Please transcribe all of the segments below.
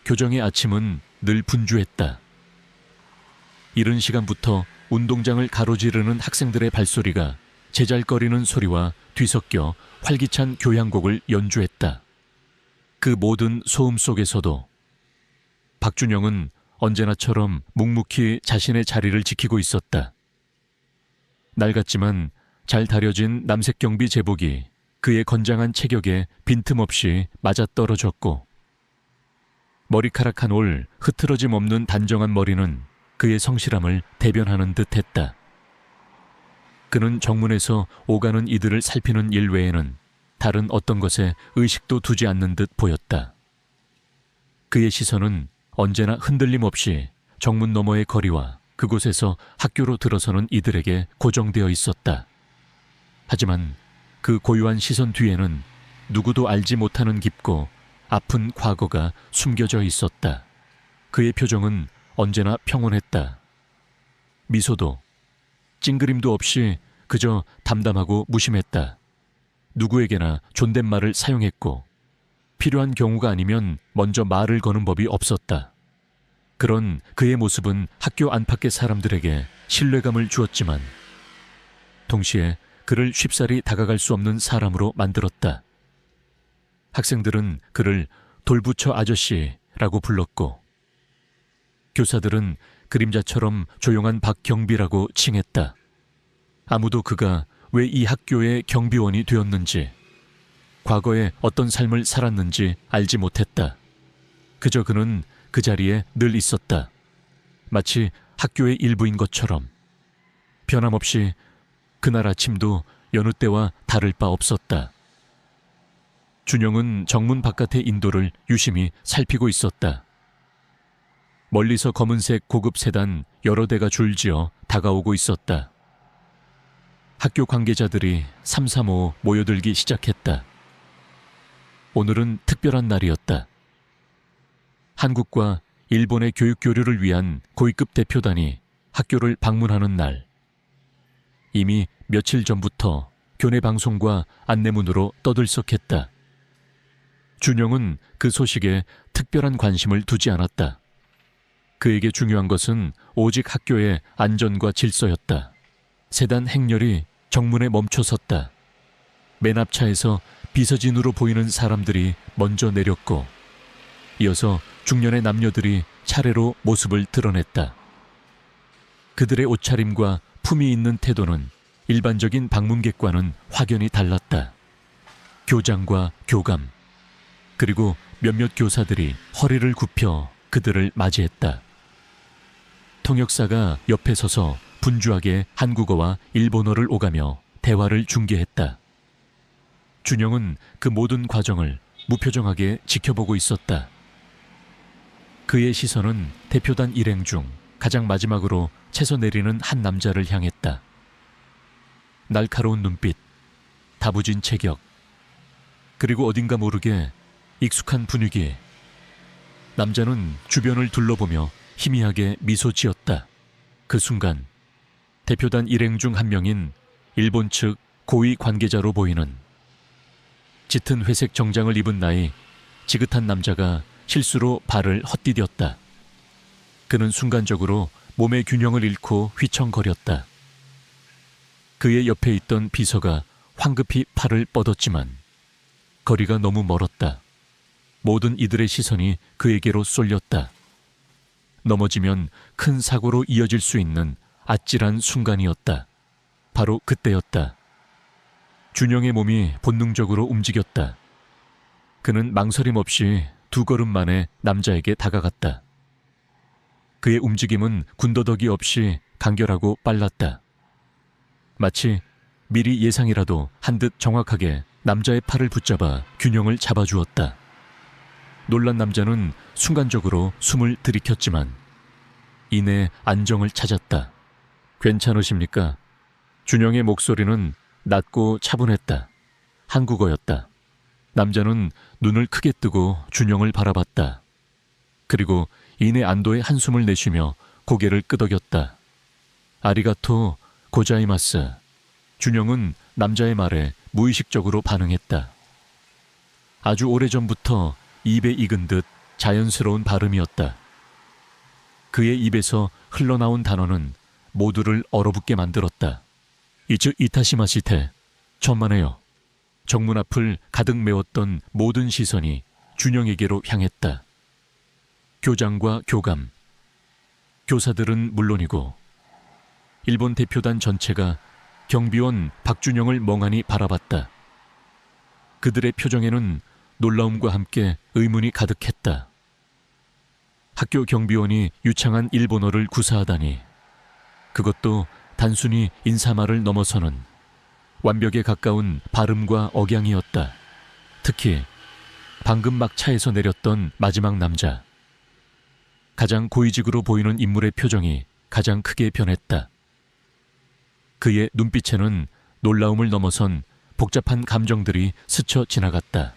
교정의 아침은 늘 분주했다. 이른 시간부터 운동장을 가로지르는 학생들의 발소리가 제잘거리는 소리와 뒤섞여 활기찬 교향곡을 연주했다. 그 모든 소음 속에서도 박준영은 언제나처럼 묵묵히 자신의 자리를 지키고 있었다. 낡았지만 잘 다려진 남색 경비 제복이 그의 건장한 체격에 빈틈없이 맞아떨어졌고, 머리카락 한 올 흐트러짐 없는 단정한 머리는 그의 성실함을 대변하는 듯했다. 그는 정문에서 오가는 이들을 살피는 일 외에는 다른 어떤 것에 의식도 두지 않는 듯 보였다. 그의 시선은 언제나 흔들림 없이 정문 너머의 거리와 그곳에서 학교로 들어서는 이들에게 고정되어 있었다. 하지만 그 고요한 시선 뒤에는 누구도 알지 못하는 깊고 아픈 과거가 숨겨져 있었다. 그의 표정은 언제나 평온했다. 미소도 찡그림도 없이 그저 담담하고 무심했다. 누구에게나 존댓말을 사용했고 필요한 경우가 아니면 먼저 말을 거는 법이 없었다. 그런 그의 모습은 학교 안팎의 사람들에게 신뢰감을 주었지만 동시에 그를 쉽사리 다가갈 수 없는 사람으로 만들었다. 학생들은 그를 돌부처 아저씨라고 불렀고 교사들은 그림자처럼 조용한 박경비라고 칭했다. 아무도 그가 왜 이 학교의 경비원이 되었는지, 과거에 어떤 삶을 살았는지 알지 못했다. 그저 그는 그 자리에 늘 있었다. 마치 학교의 일부인 것처럼. 변함없이 그날 아침도 여느 때와 다를 바 없었다. 준영은 정문 바깥의 인도를 유심히 살피고 있었다. 멀리서 검은색 고급 세단 여러 대가 줄지어 다가오고 있었다. 학교 관계자들이 삼삼오오 모여들기 시작했다. 오늘은 특별한 날이었다. 한국과 일본의 교육 교류를 위한 고위급 대표단이 학교를 방문하는 날. 이미 며칠 전부터 교내 방송과 안내문으로 떠들썩했다. 준영은 그 소식에 특별한 관심을 두지 않았다. 그에게 중요한 것은 오직 학교의 안전과 질서였다. 세단 행렬이 정문에 멈춰섰다. 맨 앞차에서 비서진으로 보이는 사람들이 먼저 내렸고 이어서 중년의 남녀들이 차례로 모습을 드러냈다. 그들의 옷차림과 품위 있는 태도는 일반적인 방문객과는 확연히 달랐다. 교장과 교감, 그리고 몇몇 교사들이 허리를 굽혀 그들을 맞이했다. 통역사가 옆에 서서 분주하게 한국어와 일본어를 오가며 대화를 중개했다. 준영은 그 모든 과정을 무표정하게 지켜보고 있었다. 그의 시선은 대표단 일행 중 가장 마지막으로 채서 내리는 한 남자를 향했다. 날카로운 눈빛, 다부진 체격, 그리고 어딘가 모르게 익숙한 분위기. 남자는 주변을 둘러보며 희미하게 미소 지었다. 그 순간 대표단 일행 중 한 명인 일본 측 고위 관계자로 보이는 짙은 회색 정장을 입은 나이 지긋한 남자가 실수로 발을 헛디뎠다. 그는 순간적으로 몸의 균형을 잃고 휘청거렸다. 그의 옆에 있던 비서가 황급히 팔을 뻗었지만 거리가 너무 멀었다. 모든 이들의 시선이 그에게로 쏠렸다. 넘어지면 큰 사고로 이어질 수 있는 아찔한 순간이었다. 바로 그때였다. 준영의 몸이 본능적으로 움직였다. 그는 망설임 없이 두 걸음 만에 남자에게 다가갔다. 그의 움직임은 군더더기 없이 간결하고 빨랐다. 마치 미리 예상이라도 한 듯 정확하게 남자의 팔을 붙잡아 균형을 잡아주었다. 놀란 남자는 순간적으로 숨을 들이켰지만 이내 안정을 찾았다. 괜찮으십니까? 준영의 목소리는 낮고 차분했다. 한국어였다. 남자는 눈을 크게 뜨고 준영을 바라봤다. 그리고 이내 안도의 한숨을 내쉬며 고개를 끄덕였다. 아리가토 고자이마스. 준영은 남자의 말에 무의식적으로 반응했다. 아주 오래전부터 입에 익은 듯 자연스러운 발음이었다. 그의 입에서 흘러나온 단어는 모두를 얼어붙게 만들었다. 이츠 이타시마시테, 천만에요. 정문 앞을 가득 메웠던 모든 시선이 준영에게로 향했다. 교장과 교감, 교사들은 물론이고 일본 대표단 전체가 경비원 박준영을 멍하니 바라봤다. 그들의 표정에는 놀라움과 함께 의문이 가득했다. 학교 경비원이 유창한 일본어를 구사하다니, 그것도 단순히 인사말을 넘어서는 완벽에 가까운 발음과 억양이었다. 특히 방금 막 차에서 내렸던 마지막 남자, 가장 고위직으로 보이는 인물의 표정이 가장 크게 변했다. 그의 눈빛에는 놀라움을 넘어선 복잡한 감정들이 스쳐 지나갔다.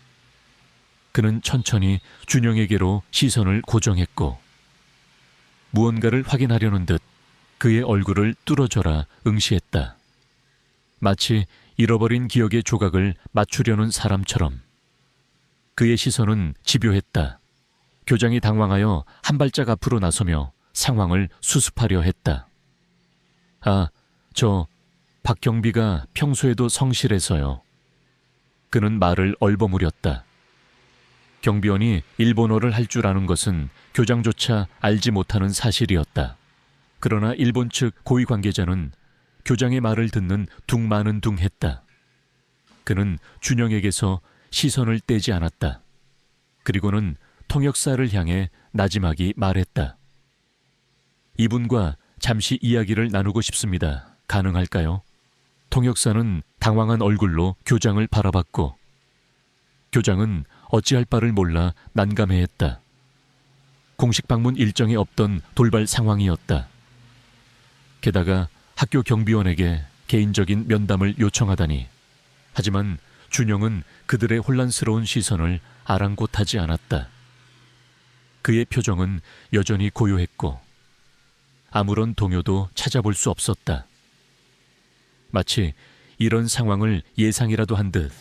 그는 천천히 준영에게로 시선을 고정했고 무언가를 확인하려는 듯 그의 얼굴을 뚫어져라 응시했다. 마치 잃어버린 기억의 조각을 맞추려는 사람처럼. 그의 시선은 집요했다. 교장이 당황하여 한 발짝 앞으로 나서며 상황을 수습하려 했다. 아, 저 박경비가 평소에도 성실해서요. 그는 말을 얼버무렸다. 경비원이 일본어를 할 줄 아는 것은 교장조차 알지 못하는 사실이었다. 그러나 일본 측 고위 관계자는 교장의 말을 듣는 둥마는둥했다. 그는 준영에게서 시선을 떼지 않았다. 그리고는 통역사를 향해 나지막이 말했다. 이분과 잠시 이야기를 나누고 싶습니다. 가능할까요? 통역사는 당황한 얼굴로 교장을 바라봤고 교장은 어찌할 바를 몰라 난감해했다. 공식 방문 일정이 없던 돌발 상황이었다. 게다가 학교 경비원에게 개인적인 면담을 요청하다니. 하지만 준영은 그들의 혼란스러운 시선을 아랑곳하지 않았다. 그의 표정은 여전히 고요했고 아무런 동요도 찾아볼 수 없었다. 마치 이런 상황을 예상이라도 한 듯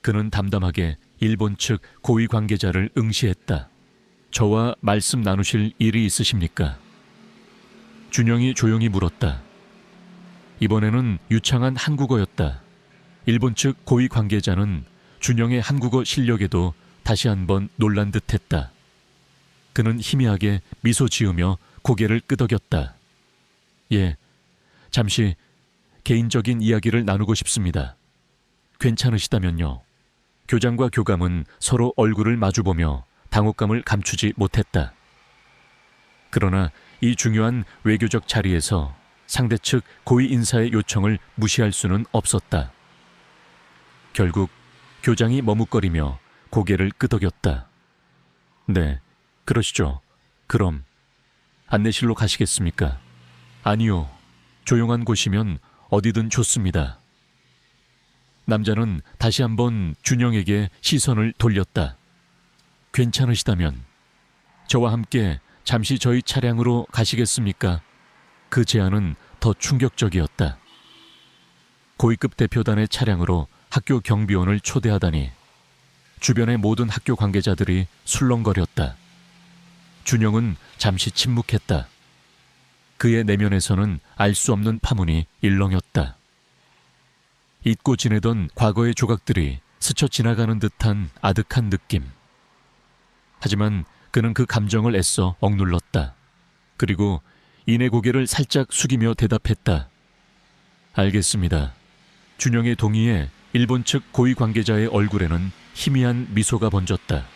그는 담담하게 일본 측 고위 관계자를 응시했다. 저와 말씀 나누실 일이 있으십니까? 준영이 조용히 물었다. 이번에는 유창한 한국어였다. 일본 측 고위 관계자는 준영의 한국어 실력에도 다시 한번 놀란 듯했다. 그는 희미하게 미소 지으며 고개를 끄덕였다. 예, 잠시 개인적인 이야기를 나누고 싶습니다. 괜찮으시다면요. 교장과 교감은 서로 얼굴을 마주보며 당혹감을 감추지 못했다. 그러나 이 중요한 외교적 자리에서 상대 측 고위 인사의 요청을 무시할 수는 없었다. 결국 교장이 머뭇거리며 고개를 끄덕였다. 네, 그러시죠. 그럼 안내실로 가시겠습니까? 아니요. 조용한 곳이면 어디든 좋습니다. 남자는 다시 한번 준영에게 시선을 돌렸다. 괜찮으시다면 저와 함께 잠시 저희 차량으로 가시겠습니까? 그 제안은 더 충격적이었다. 고위급 대표단의 차량으로 학교 경비원을 초대하다니. 주변의 모든 학교 관계자들이 술렁거렸다. 준영은 잠시 침묵했다. 그의 내면에서는 알 수 없는 파문이 일렁였다. 잊고 지내던 과거의 조각들이 스쳐 지나가는 듯한 아득한 느낌. 하지만 그는 그 감정을 애써 억눌렀다. 그리고 이내 고개를 살짝 숙이며 대답했다. 알겠습니다. 준영의 동의에 일본 측 고위 관계자의 얼굴에는 희미한 미소가 번졌다.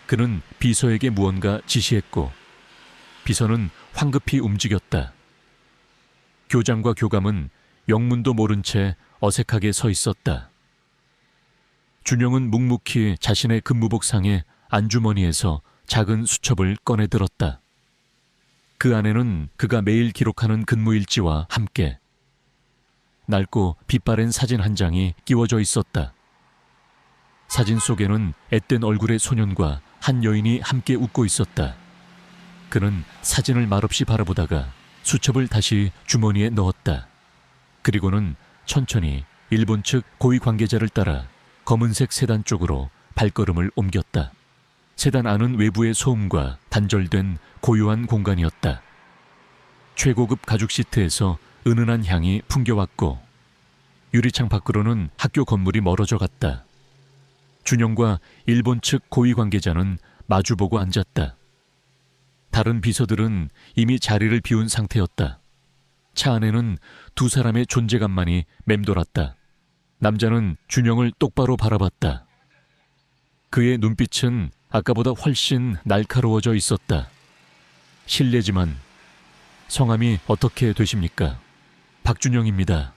그는 비서에게 무언가 지시했고 비서는 황급히 움직였다. 교장과 교감은 영문도 모른 채 어색하게 서 있었다. 준영은 묵묵히 자신의 근무복상의 안주머니에서 작은 수첩을 꺼내들었다. 그 안에는 그가 매일 기록하는 근무일지와 함께 낡고 빛바랜 사진 한 장이 끼워져 있었다. 사진 속에는 앳된 얼굴의 소년과 한 여인이 함께 웃고 있었다. 그는 사진을 말없이 바라보다가 수첩을 다시 주머니에 넣었다. 그리고는 천천히 일본 측 고위 관계자를 따라 검은색 세단 쪽으로 발걸음을 옮겼다. 세단 안은 외부의 소음과 단절된 고요한 공간이었다. 최고급 가죽 시트에서 은은한 향이 풍겨왔고 유리창 밖으로는 학교 건물이 멀어져 갔다. 준영과 일본 측 고위 관계자는 마주보고 앉았다. 다른 비서들은 이미 자리를 비운 상태였다. 차 안에는 두 사람의 존재감만이 맴돌았다. 남자는 준영을 똑바로 바라봤다. 그의 눈빛은 아까보다 훨씬 날카로워져 있었다. 실례지만 성함이 어떻게 되십니까? 박준영입니다.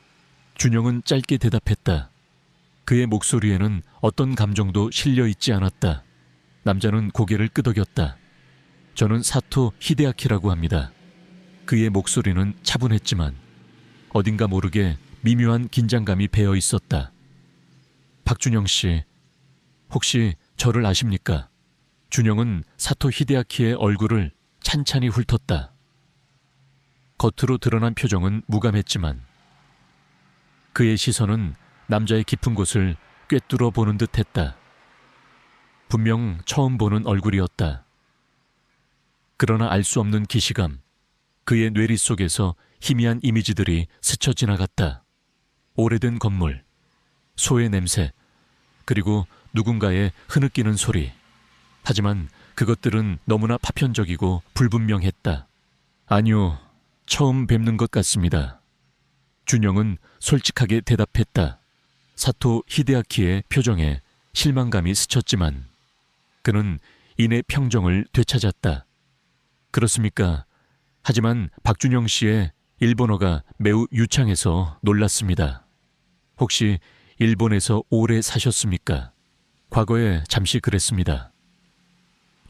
준영은 짧게 대답했다. 그의 목소리에는 어떤 감정도 실려 있지 않았다. 남자는 고개를 끄덕였다. 저는 사토 히데아키라고 합니다. 그의 목소리는 차분했지만 어딘가 모르게 미묘한 긴장감이 배어 있었다. 박준영 씨, 혹시 저를 아십니까? 준영은 사토 히데아키의 얼굴을 찬찬히 훑었다. 겉으로 드러난 표정은 무감했지만 그의 시선은 남자의 깊은 곳을 꿰뚫어 보는 듯 했다. 분명 처음 보는 얼굴이었다. 그러나 알 수 없는 기시감, 그의 뇌리 속에서 희미한 이미지들이 스쳐 지나갔다. 오래된 건물, 소의 냄새, 그리고 누군가의 흐느끼는 소리. 하지만 그것들은 너무나 파편적이고 불분명했다. 아니요, 처음 뵙는 것 같습니다. 준영은 솔직하게 대답했다. 사토 히데아키의 표정에 실망감이 스쳤지만 그는 이내 평정을 되찾았다. 그렇습니까? 하지만 박준영 씨의 일본어가 매우 유창해서 놀랐습니다. 혹시 일본에서 오래 사셨습니까? 과거에 잠시 그랬습니다.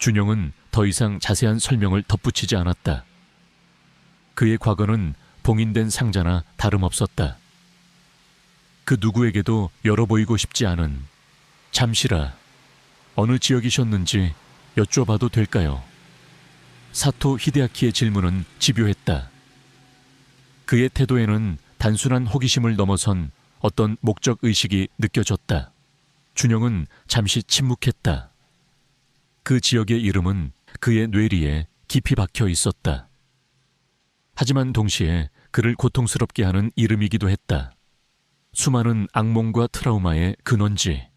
준영은 더 이상 자세한 설명을 덧붙이지 않았다. 그의 과거는 봉인된 상자나 다름없었다. 그 누구에게도 열어보이고 싶지 않은 잠시라 어느 지역이셨는지 여쭤봐도 될까요? 사토 히데아키의 질문은 집요했다. 그의 태도에는 단순한 호기심을 넘어선 어떤 목적의식이 느껴졌다. 준영은 잠시 침묵했다. 그 지역의 이름은 그의 뇌리에 깊이 박혀 있었다. 하지만 동시에 그를 고통스럽게 하는 이름이기도 했다. 수많은 악몽과 트라우마의 근원지,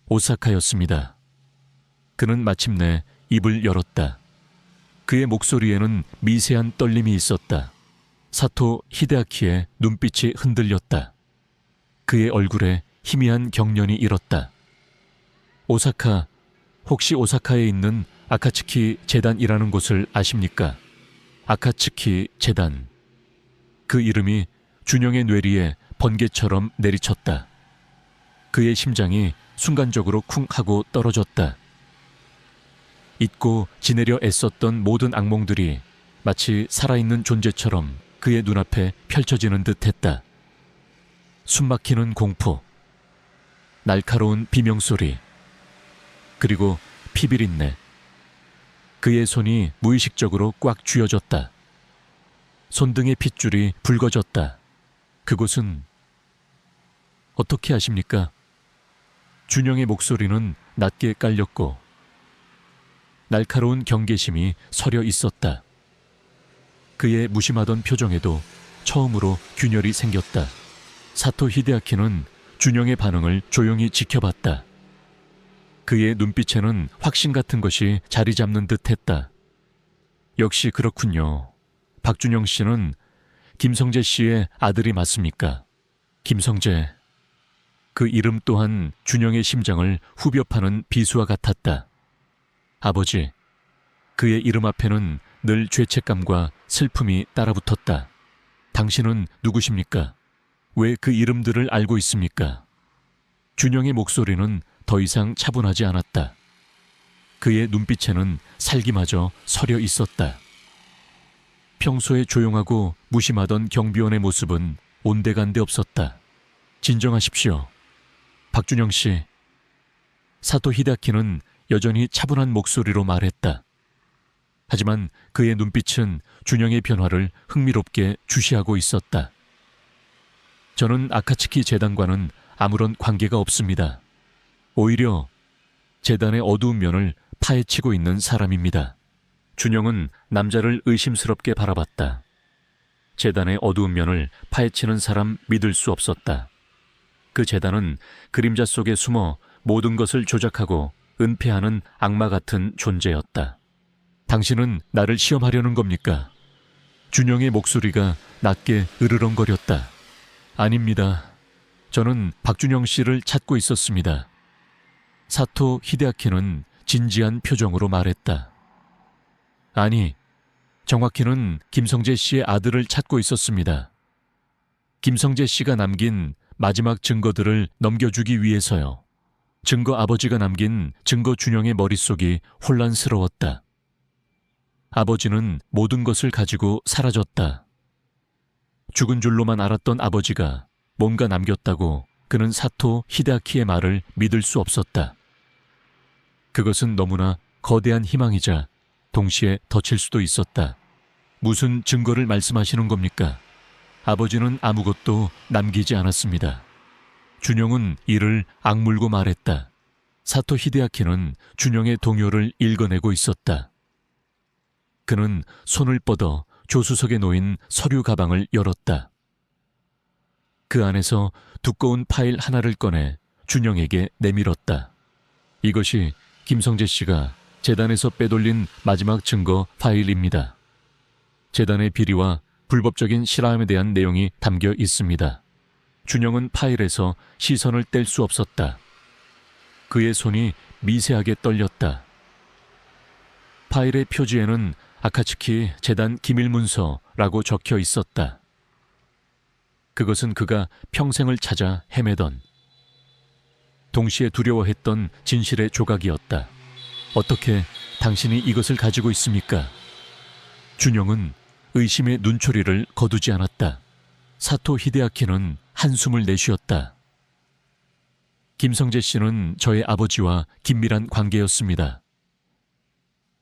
오사카였습니다. 그는 마침내 입을 열었다. 그의 목소리에는 미세한 떨림이 있었다. 사토 히데아키의 눈빛이 흔들렸다. 그의 얼굴에 희미한 경련이 일었다. 오사카, 혹시 오사카에 있는 아카츠키 재단이라는 곳을 아십니까? 아카츠키 재단. 그 이름이 준영의 뇌리에 번개처럼 내리쳤다. 그의 심장이 순간적으로 쿵 하고 떨어졌다. 잊고 지내려 애썼던 모든 악몽들이 마치 살아있는 존재처럼 그의 눈앞에 펼쳐지는 듯했다. 숨막히는 공포, 날카로운 비명소리, 그리고 피비린내. 그의 손이 무의식적으로 꽉 쥐어졌다. 손등의 핏줄이 붉어졌다. 그곳은 어떻게 아십니까? 준영의 목소리는 낮게 깔렸고 날카로운 경계심이 서려 있었다. 그의 무심하던 표정에도 처음으로 균열이 생겼다. 사토 히데아키는 준영의 반응을 조용히 지켜봤다. 그의 눈빛에는 확신 같은 것이 자리 잡는 듯했다. 역시 그렇군요. 박준영 씨는 김성재 씨의 아들이 맞습니까? 김성재. 그 이름 또한 준영의 심장을 후벼 파는 비수와 같았다. 아버지. 그의 이름 앞에는 늘 죄책감과 슬픔이 따라붙었다. 당신은 누구십니까? 왜 그 이름들을 알고 있습니까? 준영의 목소리는 더 이상 차분하지 않았다. 그의 눈빛에는 살기마저 서려 있었다. 평소에 조용하고 무심하던 경비원의 모습은 온데간데 없었다. 진정하십시오. 박준영 씨. 사토 히데아키는 여전히 차분한 목소리로 말했다. 하지만 그의 눈빛은 준영의 변화를 흥미롭게 주시하고 있었다. 저는 아카츠키 재단과는 아무런 관계가 없습니다. 오히려 재단의 어두운 면을 파헤치고 있는 사람입니다. 준영은 남자를 의심스럽게 바라봤다. 재단의 어두운 면을 파헤치는 사람 믿을 수 없었다. 그 재단은 그림자 속에 숨어 모든 것을 조작하고 은폐하는 악마 같은 존재였다. 당신은 나를 시험하려는 겁니까? 준영의 목소리가 낮게 으르렁거렸다. 아닙니다. 저는 박준영 씨를 찾고 있었습니다. 사토 히데아키는 진지한 표정으로 말했다. 아니, 정확히는 김성재 씨의 아들을 찾고 있었습니다. 김성재 씨가 남긴 마지막 증거들을 넘겨주기 위해서요. 증거 아버지가 남긴 증거 준영의 머릿속이 혼란스러웠다. 아버지는 모든 것을 가지고 사라졌다. 죽은 줄로만 알았던 아버지가 뭔가 남겼다고 그는 사토 히데아키의 말을 믿을 수 없었다. 그것은 너무나 거대한 희망이자 동시에 덧칠 수도 있었다. 무슨 증거를 말씀하시는 겁니까? 아버지는 아무것도 남기지 않았습니다. 준영은 이를 악물고 말했다. 사토 히데아키는 준영의 동요를 읽어내고 있었다. 그는 손을 뻗어 조수석에 놓인 서류 가방을 열었다. 그 안에서 두꺼운 파일 하나를 꺼내 준영에게 내밀었다. 이것이 김성재 씨가 재단에서 빼돌린 마지막 증거 파일입니다. 재단의 비리와 불법적인 실험에 대한 내용이 담겨 있습니다. 준영은 파일에서 시선을 뗄 수 없었다. 그의 손이 미세하게 떨렸다. 파일의 표지에는 아카츠키 재단 기밀문서라고 적혀 있었다. 그것은 그가 평생을 찾아 헤매던, 동시에 두려워했던 진실의 조각이었다. 어떻게 당신이 이것을 가지고 있습니까? 준영은 의심의 눈초리를 거두지 않았다. 사토 히데아키는 한숨을 내쉬었다. 김성재 씨는 저의 아버지와 긴밀한 관계였습니다.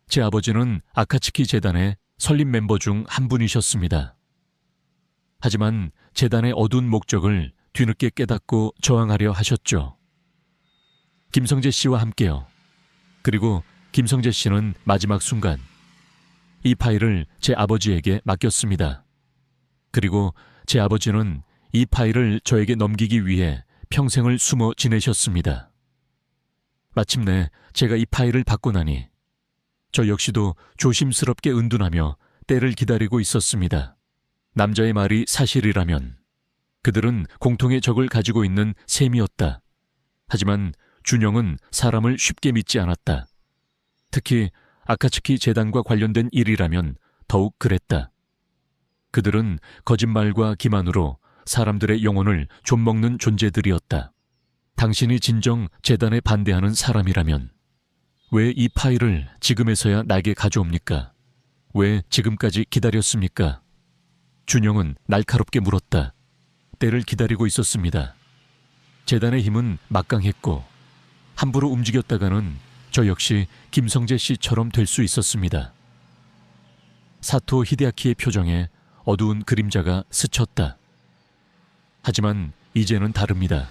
제 아버지는 아카츠키 재단의 설립 멤버 중 한 분이셨습니다. 하지만 재단의 어두운 목적을 뒤늦게 깨닫고 저항하려 하셨죠. 김성재 씨와 함께요. 그리고 김성재 씨는 마지막 순간 이 파일을 제 아버지에게 맡겼습니다. 그리고 제 아버지는 이 파일을 저에게 넘기기 위해 평생을 숨어 지내셨습니다. 마침내 제가 이 파일을 받고 나니 저 역시도 조심스럽게 은둔하며 때를 기다리고 있었습니다. 남자의 말이 사실이라면 그들은 공통의 적을 가지고 있는 셈이었다. 하지만 준영은 사람을 쉽게 믿지 않았다. 특히 아카츠키 재단과 관련된 일이라면 더욱 그랬다. 그들은 거짓말과 기만으로 사람들의 영혼을 좀먹는 존재들이었다. 당신이 진정 재단에 반대하는 사람이라면 왜 이 파일을 지금에서야 나에게 가져옵니까? 왜 지금까지 기다렸습니까? 준영은 날카롭게 물었다. 때를 기다리고 있었습니다. 재단의 힘은 막강했고 함부로 움직였다가는 저 역시 김성재 씨처럼 될 수 있었습니다. 사토 히데아키의 표정에 어두운 그림자가 스쳤다. 하지만 이제는 다릅니다.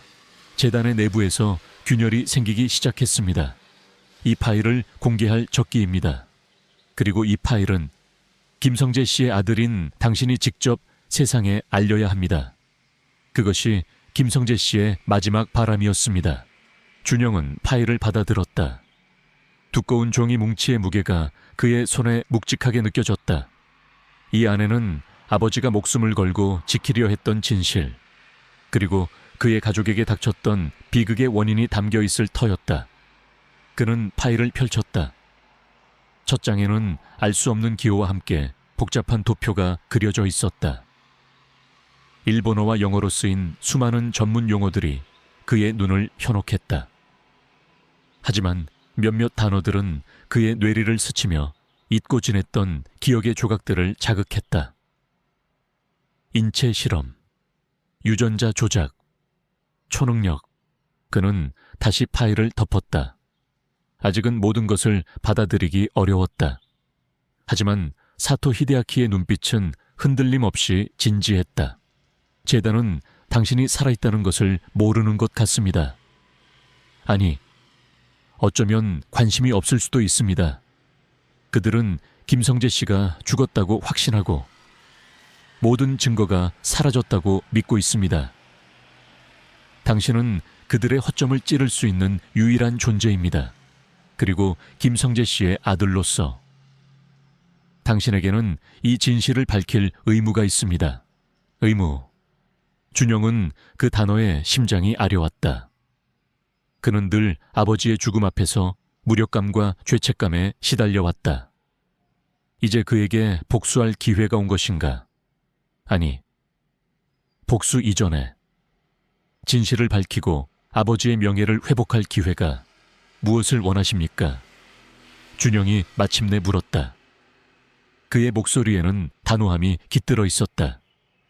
재단의 내부에서 균열이 생기기 시작했습니다. 이 파일을 공개할 적기입니다. 그리고 이 파일은 김성재 씨의 아들인 당신이 직접 세상에 알려야 합니다. 그것이 김성재 씨의 마지막 바람이었습니다. 준영은 파일을 받아들었다. 두꺼운 종이 뭉치의 무게가 그의 손에 묵직하게 느껴졌다. 이 안에는 아버지가 목숨을 걸고 지키려 했던 진실, 그리고 그의 가족에게 닥쳤던 비극의 원인이 담겨 있을 터였다. 그는 파일을 펼쳤다. 첫 장에는 알 수 없는 기호와 함께 복잡한 도표가 그려져 있었다. 일본어와 영어로 쓰인 수많은 전문 용어들이 그의 눈을 현혹했다. 하지만 몇몇 단어들은 그의 뇌리를 스치며 잊고 지냈던 기억의 조각들을 자극했다. 인체 실험, 유전자 조작, 초능력. 그는 다시 파일을 덮었다. 아직은 모든 것을 받아들이기 어려웠다. 하지만 사토 히데아키의 눈빛은 흔들림 없이 진지했다. 재단은 당신이 살아있다는 것을 모르는 것 같습니다. 아니, 어쩌면 관심이 없을 수도 있습니다. 그들은 김성재 씨가 죽었다고 확신하고 모든 증거가 사라졌다고 믿고 있습니다. 당신은 그들의 허점을 찌를 수 있는 유일한 존재입니다. 그리고 김성재 씨의 아들로서 당신에게는 이 진실을 밝힐 의무가 있습니다. 의무. 준영은 그 단어에 심장이 아려왔다. 그는 늘 아버지의 죽음 앞에서 무력감과 죄책감에 시달려왔다. 이제 그에게 복수할 기회가 온 것인가? 아니, 복수 이전에 진실을 밝히고 아버지의 명예를 회복할 기회가 무엇을 원하십니까? 준영이 마침내 물었다. 그의 목소리에는 단호함이 깃들어 있었다.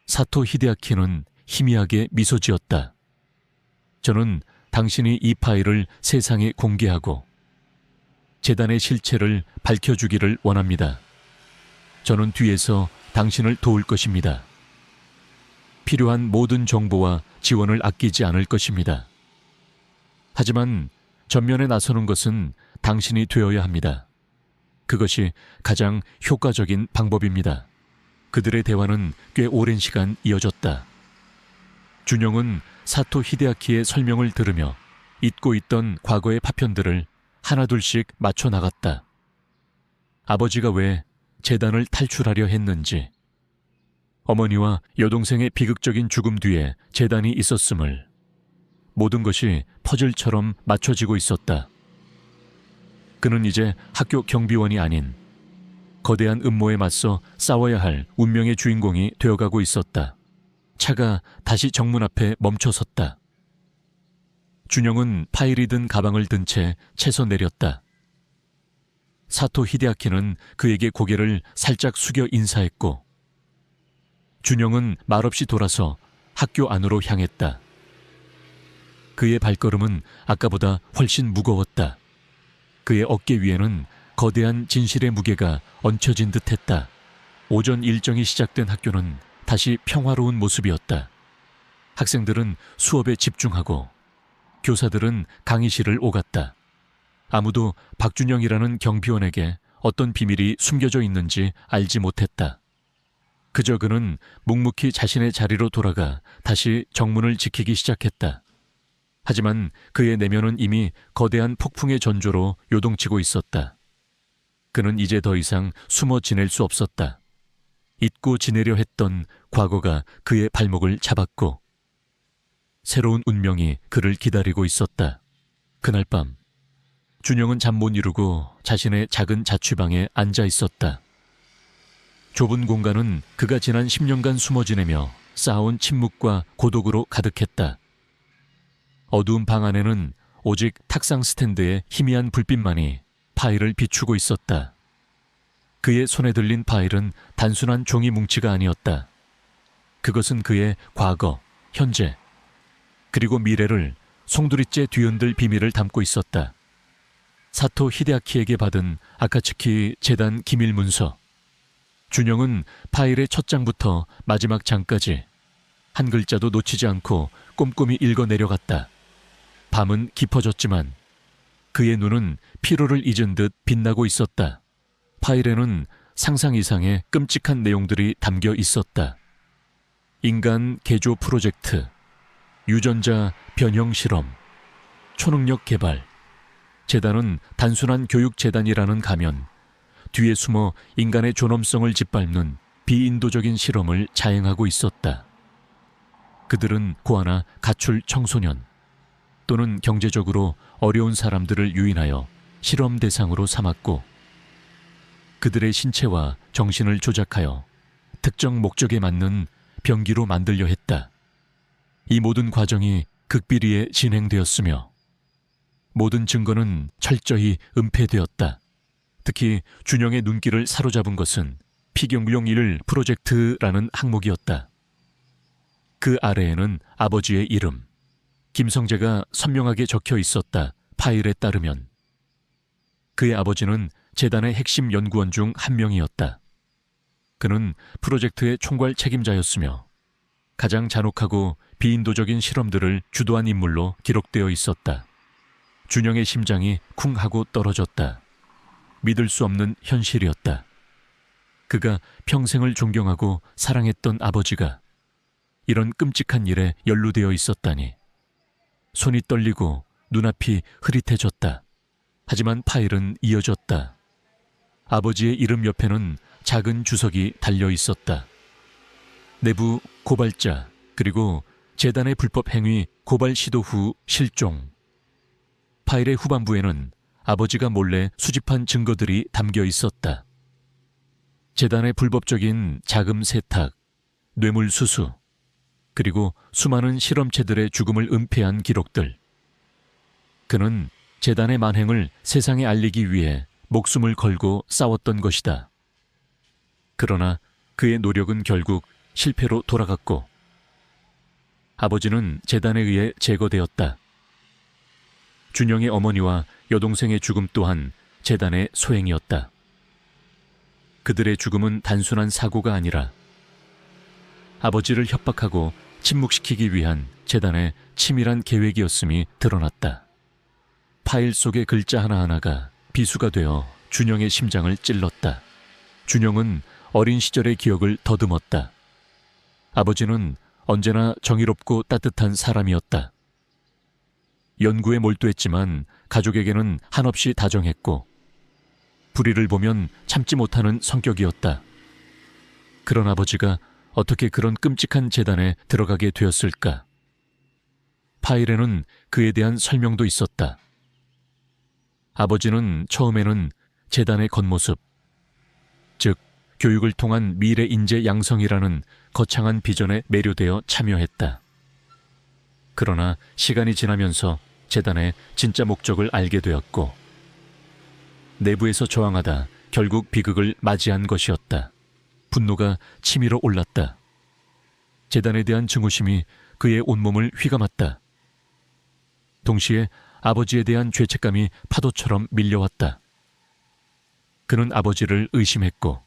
사토 히데아키는 희미하게 미소 지었다. 저는 당신이 이 파일을 세상에 공개하고 재단의 실체를 밝혀주기를 원합니다. 저는 뒤에서 당신을 도울 것입니다. 필요한 모든 정보와 지원을 아끼지 않을 것입니다. 하지만 전면에 나서는 것은 당신이 되어야 합니다. 그것이 가장 효과적인 방법입니다. 그들의 대화는 꽤 오랜 시간 이어졌다. 준영은 사토 히데아키의 설명을 들으며 잊고 있던 과거의 파편들을 하나둘씩 맞춰 나갔다. 아버지가 왜 재단을 탈출하려 했는지, 어머니와 여동생의 비극적인 죽음 뒤에 재단이 있었음을, 모든 것이 퍼즐처럼 맞춰지고 있었다. 그는 이제 학교 경비원이 아닌 거대한 음모에 맞서 싸워야 할 운명의 주인공이 되어가고 있었다. 차가 다시 정문 앞에 멈춰섰다. 준영은 파일이 든 가방을 든 채 채서 내렸다. 사토 히데아키는 그에게 고개를 살짝 숙여 인사했고 준영은 말없이 돌아서 학교 안으로 향했다. 그의 발걸음은 아까보다 훨씬 무거웠다. 그의 어깨 위에는 거대한 진실의 무게가 얹혀진 듯했다. 오전 일정이 시작된 학교는 다시 평화로운 모습이었다. 학생들은 수업에 집중하고 교사들은 강의실을 오갔다. 아무도 박준영이라는 경비원에게 어떤 비밀이 숨겨져 있는지 알지 못했다. 그저 그는 묵묵히 자신의 자리로 돌아가 다시 정문을 지키기 시작했다. 하지만 그의 내면은 이미 거대한 폭풍의 전조로 요동치고 있었다. 그는 이제 더 이상 숨어 지낼 수 없었다. 잊고 지내려 했던 과거가 그의 발목을 잡았고 새로운 운명이 그를 기다리고 있었다. 그날 밤 준영은 잠 못 이루고 자신의 작은 자취방에 앉아 있었다. 좁은 공간은 그가 지난 10년간 숨어 지내며 쌓아온 침묵과 고독으로 가득했다. 어두운 방 안에는 오직 탁상 스탠드의 희미한 불빛만이 파일을 비추고 있었다. 그의 손에 들린 파일은 단순한 종이 뭉치가 아니었다. 그것은 그의 과거, 현재, 그리고 미래를 송두리째 뒤흔들 비밀을 담고 있었다. 사토 히데아키에게 받은 아카츠키 재단 기밀 문서. 준영은 파일의 첫 장부터 마지막 장까지 한 글자도 놓치지 않고 꼼꼼히 읽어 내려갔다. 밤은 깊어졌지만 그의 눈은 피로를 잊은 듯 빛나고 있었다. 파일에는 상상 이상의 끔찍한 내용들이 담겨 있었다. 인간 개조 프로젝트, 유전자 변형 실험, 초능력 개발, 재단은 단순한 교육재단이라는 가면, 뒤에 숨어 인간의 존엄성을 짓밟는 비인도적인 실험을 자행하고 있었다. 그들은 고아나 가출 청소년 또는 경제적으로 어려운 사람들을 유인하여 실험 대상으로 삼았고 그들의 신체와 정신을 조작하여 특정 목적에 맞는 병기로 만들려 했다. 이 모든 과정이 극비리에 진행되었으며 모든 증거는 철저히 은폐되었다. 특히 준영의 눈길을 사로잡은 것은 피경용 1 프로젝트라는 항목이었다. 그 아래에는 아버지의 이름, 김성재가 선명하게 적혀 있었다. 파일에 따르면 그의 아버지는 재단의 핵심 연구원 중 한 명이었다. 그는 프로젝트의 총괄 책임자였으며 가장 잔혹하고 비인도적인 실험들을 주도한 인물로 기록되어 있었다. 준영의 심장이 쿵 하고 떨어졌다. 믿을 수 없는 현실이었다. 그가 평생을 존경하고 사랑했던 아버지가 이런 끔찍한 일에 연루되어 있었다니. 손이 떨리고 눈앞이 흐릿해졌다. 하지만 파일은 이어졌다. 아버지의 이름 옆에는 작은 주석이 달려 있었다. 내부 고발자, 그리고 재단의 불법 행위 고발 시도 후 실종. 파일의 후반부에는 아버지가 몰래 수집한 증거들이 담겨 있었다. 재단의 불법적인 자금 세탁, 뇌물 수수, 그리고 수많은 실험체들의 죽음을 은폐한 기록들. 그는 재단의 만행을 세상에 알리기 위해 목숨을 걸고 싸웠던 것이다. 그러나 그의 노력은 결국 실패로 돌아갔고 아버지는 재단에 의해 제거되었다. 준영의 어머니와 여동생의 죽음 또한 재단의 소행이었다. 그들의 죽음은 단순한 사고가 아니라 아버지를 협박하고 침묵시키기 위한 재단의 치밀한 계획이었음이 드러났다. 파일 속의 글자 하나하나가 비수가 되어 준영의 심장을 찔렀다. 준영은 어린 시절의 기억을 더듬었다. 아버지는 언제나 정의롭고 따뜻한 사람이었다. 연구에 몰두했지만 가족에게는 한없이 다정했고 불의를 보면 참지 못하는 성격이었다. 그런 아버지가 어떻게 그런 끔찍한 재단에 들어가게 되었을까? 파일에는 그에 대한 설명도 있었다. 아버지는 처음에는 재단의 겉모습, 즉 교육을 통한 미래 인재 양성이라는 거창한 비전에 매료되어 참여했다. 그러나 시간이 지나면서 재단의 진짜 목적을 알게 되었고 내부에서 저항하다 결국 비극을 맞이한 것이었다. 분노가 치밀어 올랐다. 재단에 대한 증오심이 그의 온몸을 휘감았다. 동시에 아버지에 대한 죄책감이 파도처럼 밀려왔다. 그는 아버지를 의심했고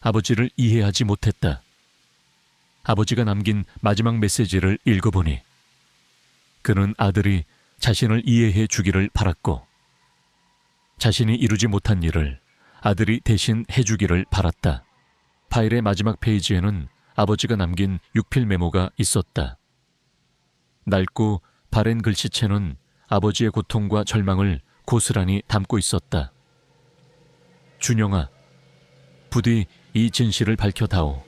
아버지를 이해하지 못했다. 아버지가 남긴 마지막 메시지를 읽어보니 그는 아들이 자신을 이해해 주기를 바랐고 자신이 이루지 못한 일을 아들이 대신 해주기를 바랐다. 파일의 마지막 페이지에는 아버지가 남긴 육필 메모가 있었다. 낡고 바랜 글씨체는 아버지의 고통과 절망을 고스란히 담고 있었다. 준영아, 부디 이 진실을 밝혀다오.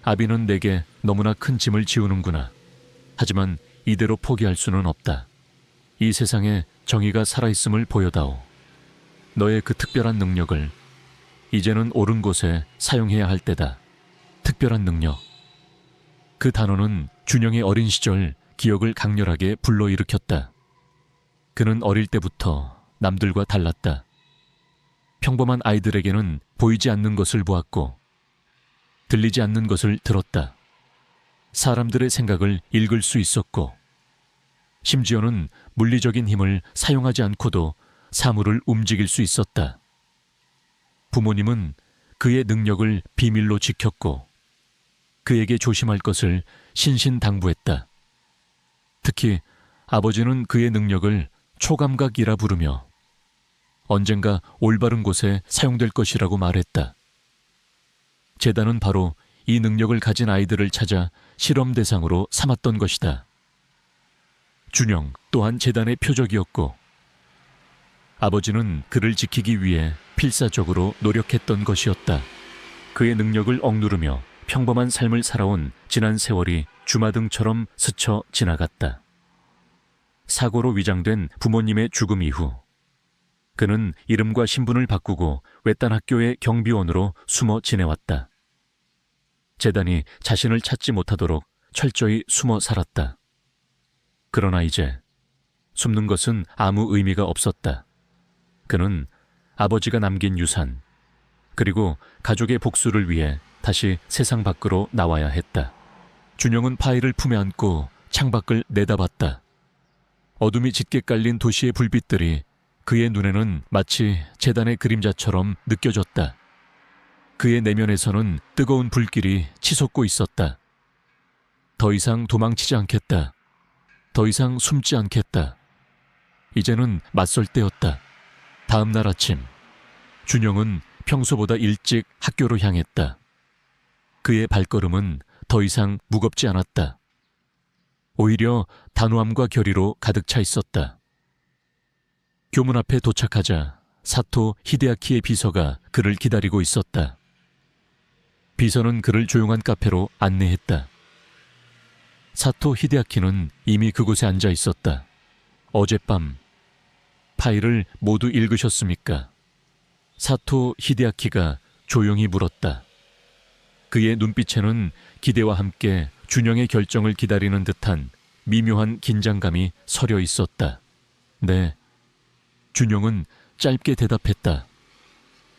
아비는 내게 너무나 큰 짐을 지우는구나. 하지만 이대로 포기할 수는 없다. 이 세상에 정의가 살아있음을 보여다오. 너의 그 특별한 능력을 이제는 옳은 곳에 사용해야 할 때다. 특별한 능력. 그 단어는 준영의 어린 시절 기억을 강렬하게 불러일으켰다. 그는 어릴 때부터 남들과 달랐다. 평범한 아이들에게는 보이지 않는 것을 보았고 들리지 않는 것을 들었다. 사람들의 생각을 읽을 수 있었고 심지어는 물리적인 힘을 사용하지 않고도 사물을 움직일 수 있었다. 부모님은 그의 능력을 비밀로 지켰고 그에게 조심할 것을 신신당부했다. 특히 아버지는 그의 능력을 초감각이라 부르며 언젠가 올바른 곳에 사용될 것이라고 말했다. 재단은 바로 이 능력을 가진 아이들을 찾아 실험 대상으로 삼았던 것이다. 준영 또한 재단의 표적이었고 아버지는 그를 지키기 위해 필사적으로 노력했던 것이었다. 그의 능력을 억누르며 평범한 삶을 살아온 지난 세월이 주마등처럼 스쳐 지나갔다. 사고로 위장된 부모님의 죽음 이후 그는 이름과 신분을 바꾸고 외딴 학교의 경비원으로 숨어 지내왔다. 재단이 자신을 찾지 못하도록 철저히 숨어 살았다. 그러나 이제 숨는 것은 아무 의미가 없었다. 그는 아버지가 남긴 유산, 그리고 가족의 복수를 위해 다시 세상 밖으로 나와야 했다. 준영은 파일을 품에 안고 창밖을 내다봤다. 어둠이 짙게 깔린 도시의 불빛들이 그의 눈에는 마치 재단의 그림자처럼 느껴졌다. 그의 내면에서는 뜨거운 불길이 치솟고 있었다. 더 이상 도망치지 않겠다. 더 이상 숨지 않겠다. 이제는 맞설 때였다. 다음 날 아침, 준영은 평소보다 일찍 학교로 향했다. 그의 발걸음은 더 이상 무겁지 않았다. 오히려 단호함과 결의로 가득 차 있었다. 교문 앞에 도착하자 사토 히데아키의 비서가 그를 기다리고 있었다. 비서는 그를 조용한 카페로 안내했다. 사토 히데아키는 이미 그곳에 앉아 있었다. 어젯밤 파일을 모두 읽으셨습니까? 사토 히데아키가 조용히 물었다. 그의 눈빛에는 기대와 함께 준영의 결정을 기다리는 듯한 미묘한 긴장감이 서려 있었다. 네. 준영은 짧게 대답했다.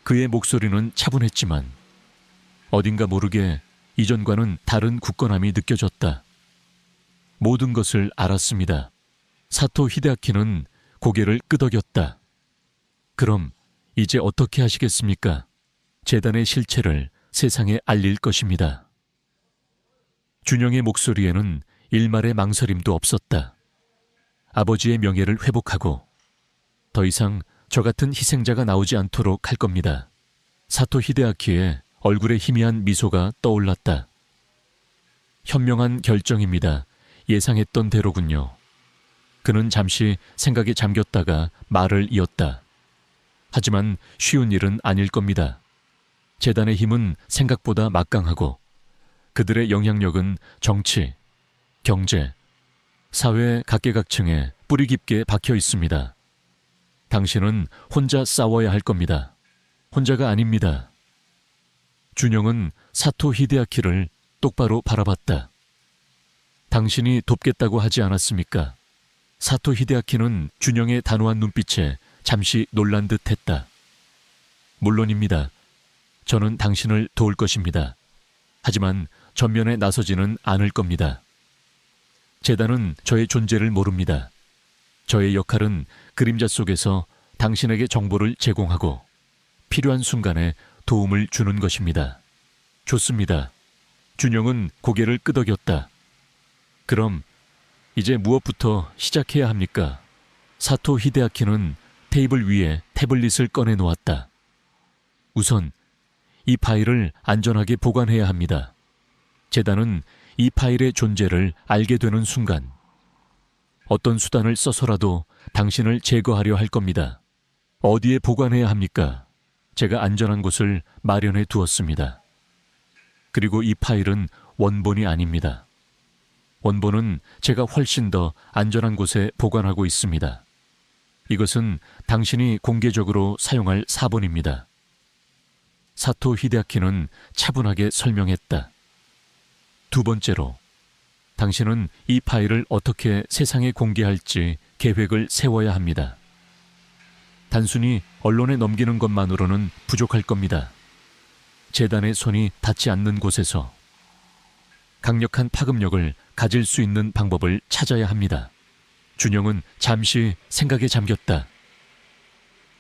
그의 목소리는 차분했지만 어딘가 모르게 이전과는 다른 굳건함이 느껴졌다. 모든 것을 알았습니다. 사토 히데아키는 고개를 끄덕였다. 그럼 이제 어떻게 하시겠습니까? 재단의 실체를 세상에 알릴 것입니다. 준영의 목소리에는 일말의 망설임도 없었다. 아버지의 명예를 회복하고 더 이상 저 같은 희생자가 나오지 않도록 할 겁니다. 사토 히데아키의 얼굴에 희미한 미소가 떠올랐다. 현명한 결정입니다. 예상했던 대로군요. 그는 잠시 생각에 잠겼다가 말을 이었다. 하지만 쉬운 일은 아닐 겁니다. 재단의 힘은 생각보다 막강하고 그들의 영향력은 정치, 경제, 사회 각계각층에 뿌리 깊게 박혀 있습니다. 당신은 혼자 싸워야 할 겁니다. 혼자가 아닙니다. 준영은 사토 히데아키를 똑바로 바라봤다. 당신이 돕겠다고 하지 않았습니까? 사토 히데아키는 준영의 단호한 눈빛에 잠시 놀란 듯 했다. 물론입니다. 저는 당신을 도울 것입니다. 하지만 전면에 나서지는 않을 겁니다. 재단은 저의 존재를 모릅니다. 저의 역할은 그림자 속에서 당신에게 정보를 제공하고 필요한 순간에 도움을 주는 것입니다. 좋습니다. 준영은 고개를 끄덕였다. 그럼 이제 무엇부터 시작해야 합니까? 사토 히데아키는 테이블 위에 태블릿을 꺼내 놓았다. 우선 이 파일을 안전하게 보관해야 합니다. 재단은 이 파일의 존재를 알게 되는 순간 어떤 수단을 써서라도 당신을 제거하려 할 겁니다. 어디에 보관해야 합니까? 제가 안전한 곳을 마련해 두었습니다. 그리고 이 파일은 원본이 아닙니다. 원본은 제가 훨씬 더 안전한 곳에 보관하고 있습니다. 이것은 당신이 공개적으로 사용할 사본입니다. 사토 히데아키는 차분하게 설명했다. 두 번째로, 당신은 이 파일을 어떻게 세상에 공개할지 계획을 세워야 합니다. 단순히 언론에 넘기는 것만으로는 부족할 겁니다. 재단의 손이 닿지 않는 곳에서 강력한 파급력을 가질 수 있는 방법을 찾아야 합니다. 준영은 잠시 생각에 잠겼다.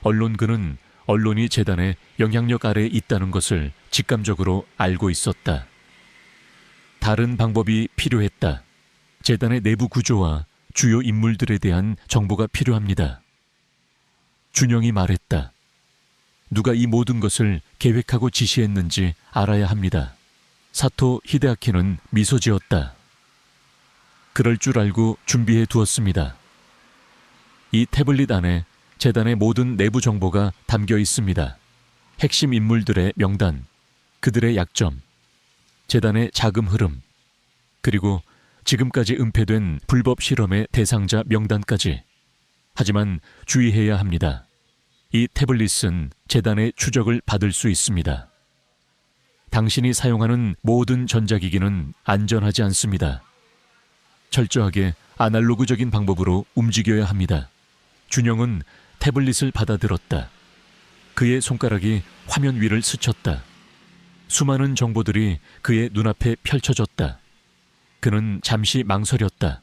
언론그는 언론이 재단의 영향력 아래에 있다는 것을 직감적으로 알고 있었다. 다른 방법이 필요했다. 재단의 내부 구조와 주요 인물들에 대한 정보가 필요합니다. 준영이 말했다. 누가 이 모든 것을 계획하고 지시했는지 알아야 합니다. 사토 히데아키는 미소 지었다. 그럴 줄 알고 준비해 두었습니다. 이 태블릿 안에 재단의 모든 내부 정보가 담겨 있습니다. 핵심 인물들의 명단, 그들의 약점, 재단의 자금 흐름, 그리고 지금까지 은폐된 불법 실험의 대상자 명단까지. 하지만 주의해야 합니다. 이 태블릿은 재단의 추적을 받을 수 있습니다. 당신이 사용하는 모든 전자기기는 안전하지 않습니다. 철저하게 아날로그적인 방법으로 움직여야 합니다. 준영은 태블릿을 받아들었다. 그의 손가락이 화면 위를 스쳤다. 수많은 정보들이 그의 눈앞에 펼쳐졌다. 그는 잠시 망설였다.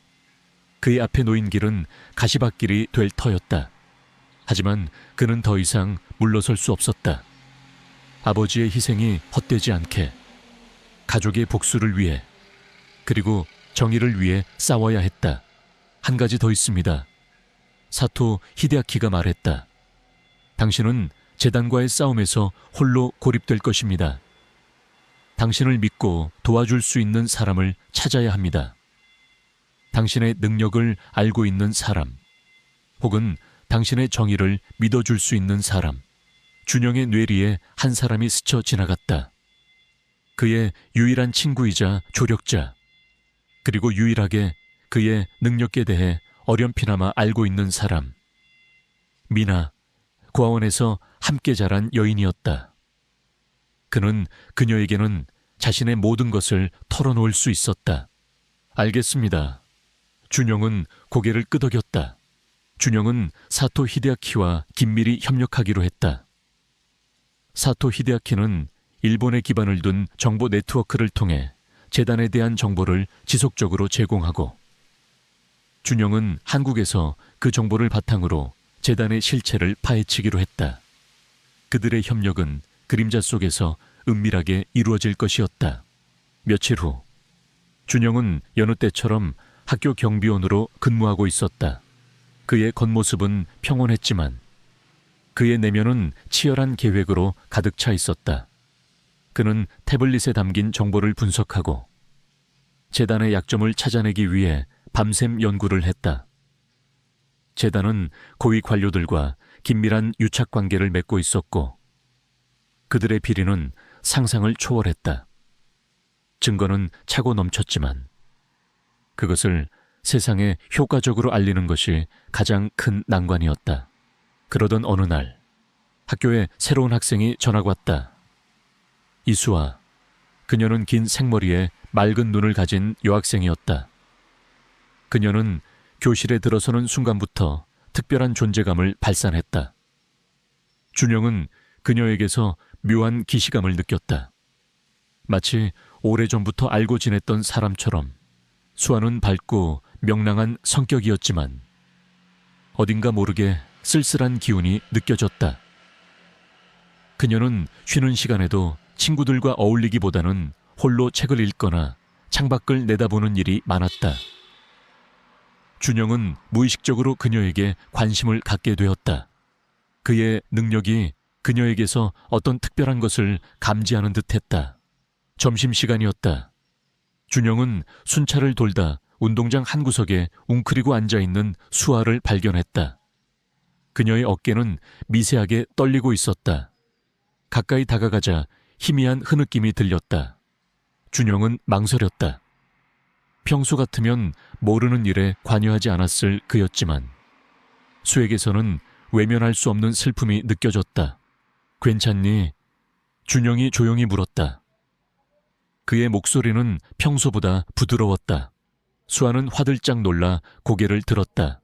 그의 앞에 놓인 길은 가시밭길이 될 터였다. 하지만 그는 더 이상 물러설 수 없었다. 아버지의 희생이 헛되지 않게, 가족의 복수를 위해, 그리고 정의를 위해 싸워야 했다. 한 가지 더 있습니다. 사토 히데아키가 말했다. 당신은 재단과의 싸움에서 홀로 고립될 것입니다. 당신을 믿고 도와줄 수 있는 사람을 찾아야 합니다. 당신의 능력을 알고 있는 사람, 혹은 당신의 정의를 믿어줄 수 있는 사람. 준영의 뇌리에 한 사람이 스쳐 지나갔다. 그의 유일한 친구이자 조력자, 그리고 유일하게 그의 능력에 대해 어렴피나마 알고 있는 사람. 미나, 고아원에서 함께 자란 여인이었다. 그는 그녀에게는 자신의 모든 것을 털어놓을 수 있었다. 알겠습니다. 준영은 고개를 끄덕였다. 준영은 사토 히데아키와 긴밀히 협력하기로 했다. 사토 히데아키는 일본에 기반을 둔 정보 네트워크를 통해 재단에 대한 정보를 지속적으로 제공하고, 준영은 한국에서 그 정보를 바탕으로 재단의 실체를 파헤치기로 했다. 그들의 협력은 그림자 속에서 은밀하게 이루어질 것이었다. 며칠 후, 준영은 여느 때처럼 학교 경비원으로 근무하고 있었다. 그의 겉모습은 평온했지만 그의 내면은 치열한 계획으로 가득 차 있었다. 그는 태블릿에 담긴 정보를 분석하고 재단의 약점을 찾아내기 위해 밤샘 연구를 했다. 재단은 고위 관료들과 긴밀한 유착 관계를 맺고 있었고 그들의 비리는 상상을 초월했다. 증거는 차고 넘쳤지만 그것을 세상에 효과적으로 알리는 것이 가장 큰 난관이었다. 그러던 어느 날 학교에 새로운 학생이 전학 왔다. 이수아. 그녀는 긴 생머리에 맑은 눈을 가진 여학생이었다. 그녀는 교실에 들어서는 순간부터 특별한 존재감을 발산했다. 준영은 그녀에게서 묘한 기시감을 느꼈다. 마치 오래전부터 알고 지냈던 사람처럼. 수아는 밝고 명랑한 성격이었지만 어딘가 모르게 쓸쓸한 기운이 느껴졌다. 그녀는 쉬는 시간에도 친구들과 어울리기보다는 홀로 책을 읽거나 창밖을 내다보는 일이 많았다. 준영은 무의식적으로 그녀에게 관심을 갖게 되었다. 그의 능력이 그녀에게서 어떤 특별한 것을 감지하는 듯했다. 점심시간이었다. 준영은 순찰을 돌다 운동장 한 구석에 웅크리고 앉아있는 수아를 발견했다. 그녀의 어깨는 미세하게 떨리고 있었다. 가까이 다가가자 희미한 흐느낌이 들렸다. 준영은 망설였다. 평소 같으면 모르는 일에 관여하지 않았을 그였지만 수에게서는 외면할 수 없는 슬픔이 느껴졌다. 괜찮니? 준영이 조용히 물었다. 그의 목소리는 평소보다 부드러웠다. 수아는 화들짝 놀라 고개를 들었다.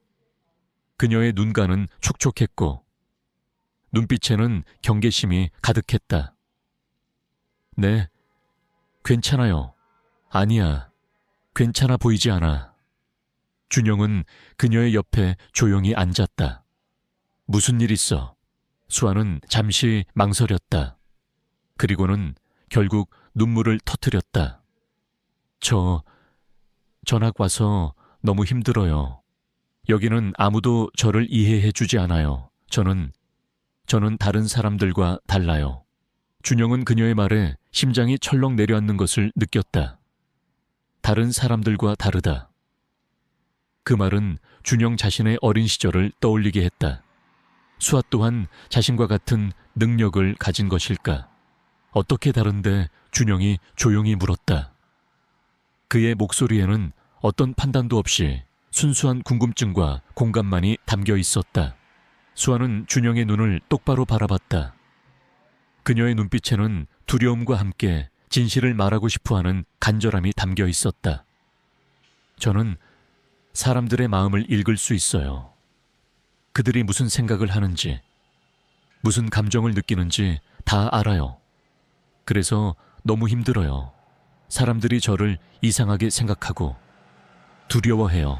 그녀의 눈가는 촉촉했고 눈빛에는 경계심이 가득했다. 네, 괜찮아요. 아니야, 괜찮아 보이지 않아. 준영은 그녀의 옆에 조용히 앉았다. 무슨 일 있어? 수아는 잠시 망설였다. 그리고는 결국 눈물을 터뜨렸다. 전학 와서 너무 힘들어요. 여기는 아무도 저를 이해해 주지 않아요. 저는 다른 사람들과 달라요. 준영은 그녀의 말에 심장이 철렁 내려앉는 것을 느꼈다. 다른 사람들과 다르다. 그 말은 준영 자신의 어린 시절을 떠올리게 했다. 수아 또한 자신과 같은 능력을 가진 것일까? 어떻게 다른데? 준영이 조용히 물었다. 그의 목소리에는 어떤 판단도 없이 순수한 궁금증과 공감만이 담겨 있었다. 수아는 준영의 눈을 똑바로 바라봤다. 그녀의 눈빛에는 두려움과 함께 진실을 말하고 싶어하는 간절함이 담겨 있었다. 저는 사람들의 마음을 읽을 수 있어요. 그들이 무슨 생각을 하는지, 무슨 감정을 느끼는지 다 알아요. 그래서 너무 힘들어요. 사람들이 저를 이상하게 생각하고 두려워해요.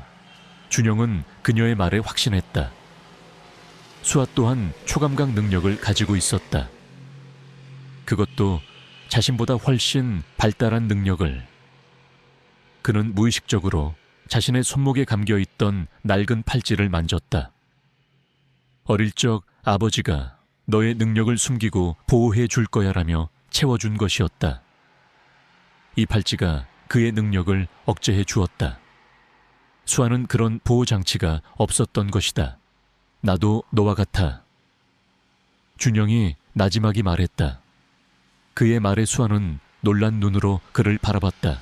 준영은 그녀의 말에 확신했다. 수아 또한 초감각 능력을 가지고 있었다. 그것도 자신보다 훨씬 발달한 능력을. 그는 무의식적으로 자신의 손목에 감겨있던 낡은 팔찌를 만졌다. 어릴 적 아버지가 너의 능력을 숨기고 보호해 줄 거야라며 채워준 것이었다. 이 팔찌가 그의 능력을 억제해 주었다. 수아는 그런 보호장치가 없었던 것이다. 나도 너와 같아. 준영이 나지막이 말했다. 그의 말에 수아는 놀란 눈으로 그를 바라봤다.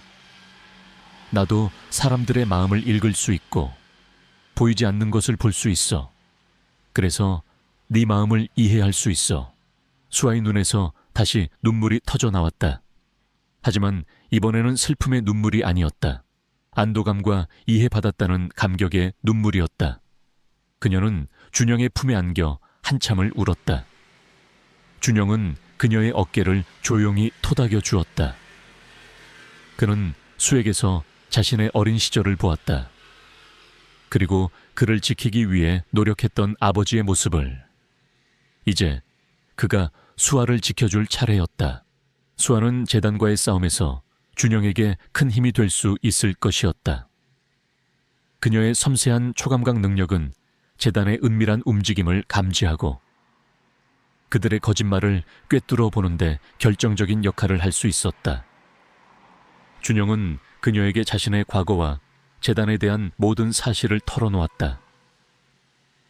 나도 사람들의 마음을 읽을 수 있고 보이지 않는 것을 볼 수 있어. 그래서 네 마음을 이해할 수 있어. 수아의 눈에서 다시 눈물이 터져 나왔다. 하지만 이번에는 슬픔의 눈물이 아니었다. 안도감과 이해받았다는 감격의 눈물이었다. 그녀는 준영의 품에 안겨 한참을 울었다. 준영은 그녀의 어깨를 조용히 토닥여 주었다. 그는 수에게서 자신의 어린 시절을 보았다. 그리고 그를 지키기 위해 노력했던 아버지의 모습을. 이제 그가 수아를 지켜줄 차례였다. 수아는 재단과의 싸움에서 준영에게 큰 힘이 될 수 있을 것이었다. 그녀의 섬세한 초감각 능력은 재단의 은밀한 움직임을 감지하고 그들의 거짓말을 꿰뚫어 보는데 결정적인 역할을 할 수 있었다. 준영은 그녀에게 자신의 과거와 재단에 대한 모든 사실을 털어놓았다.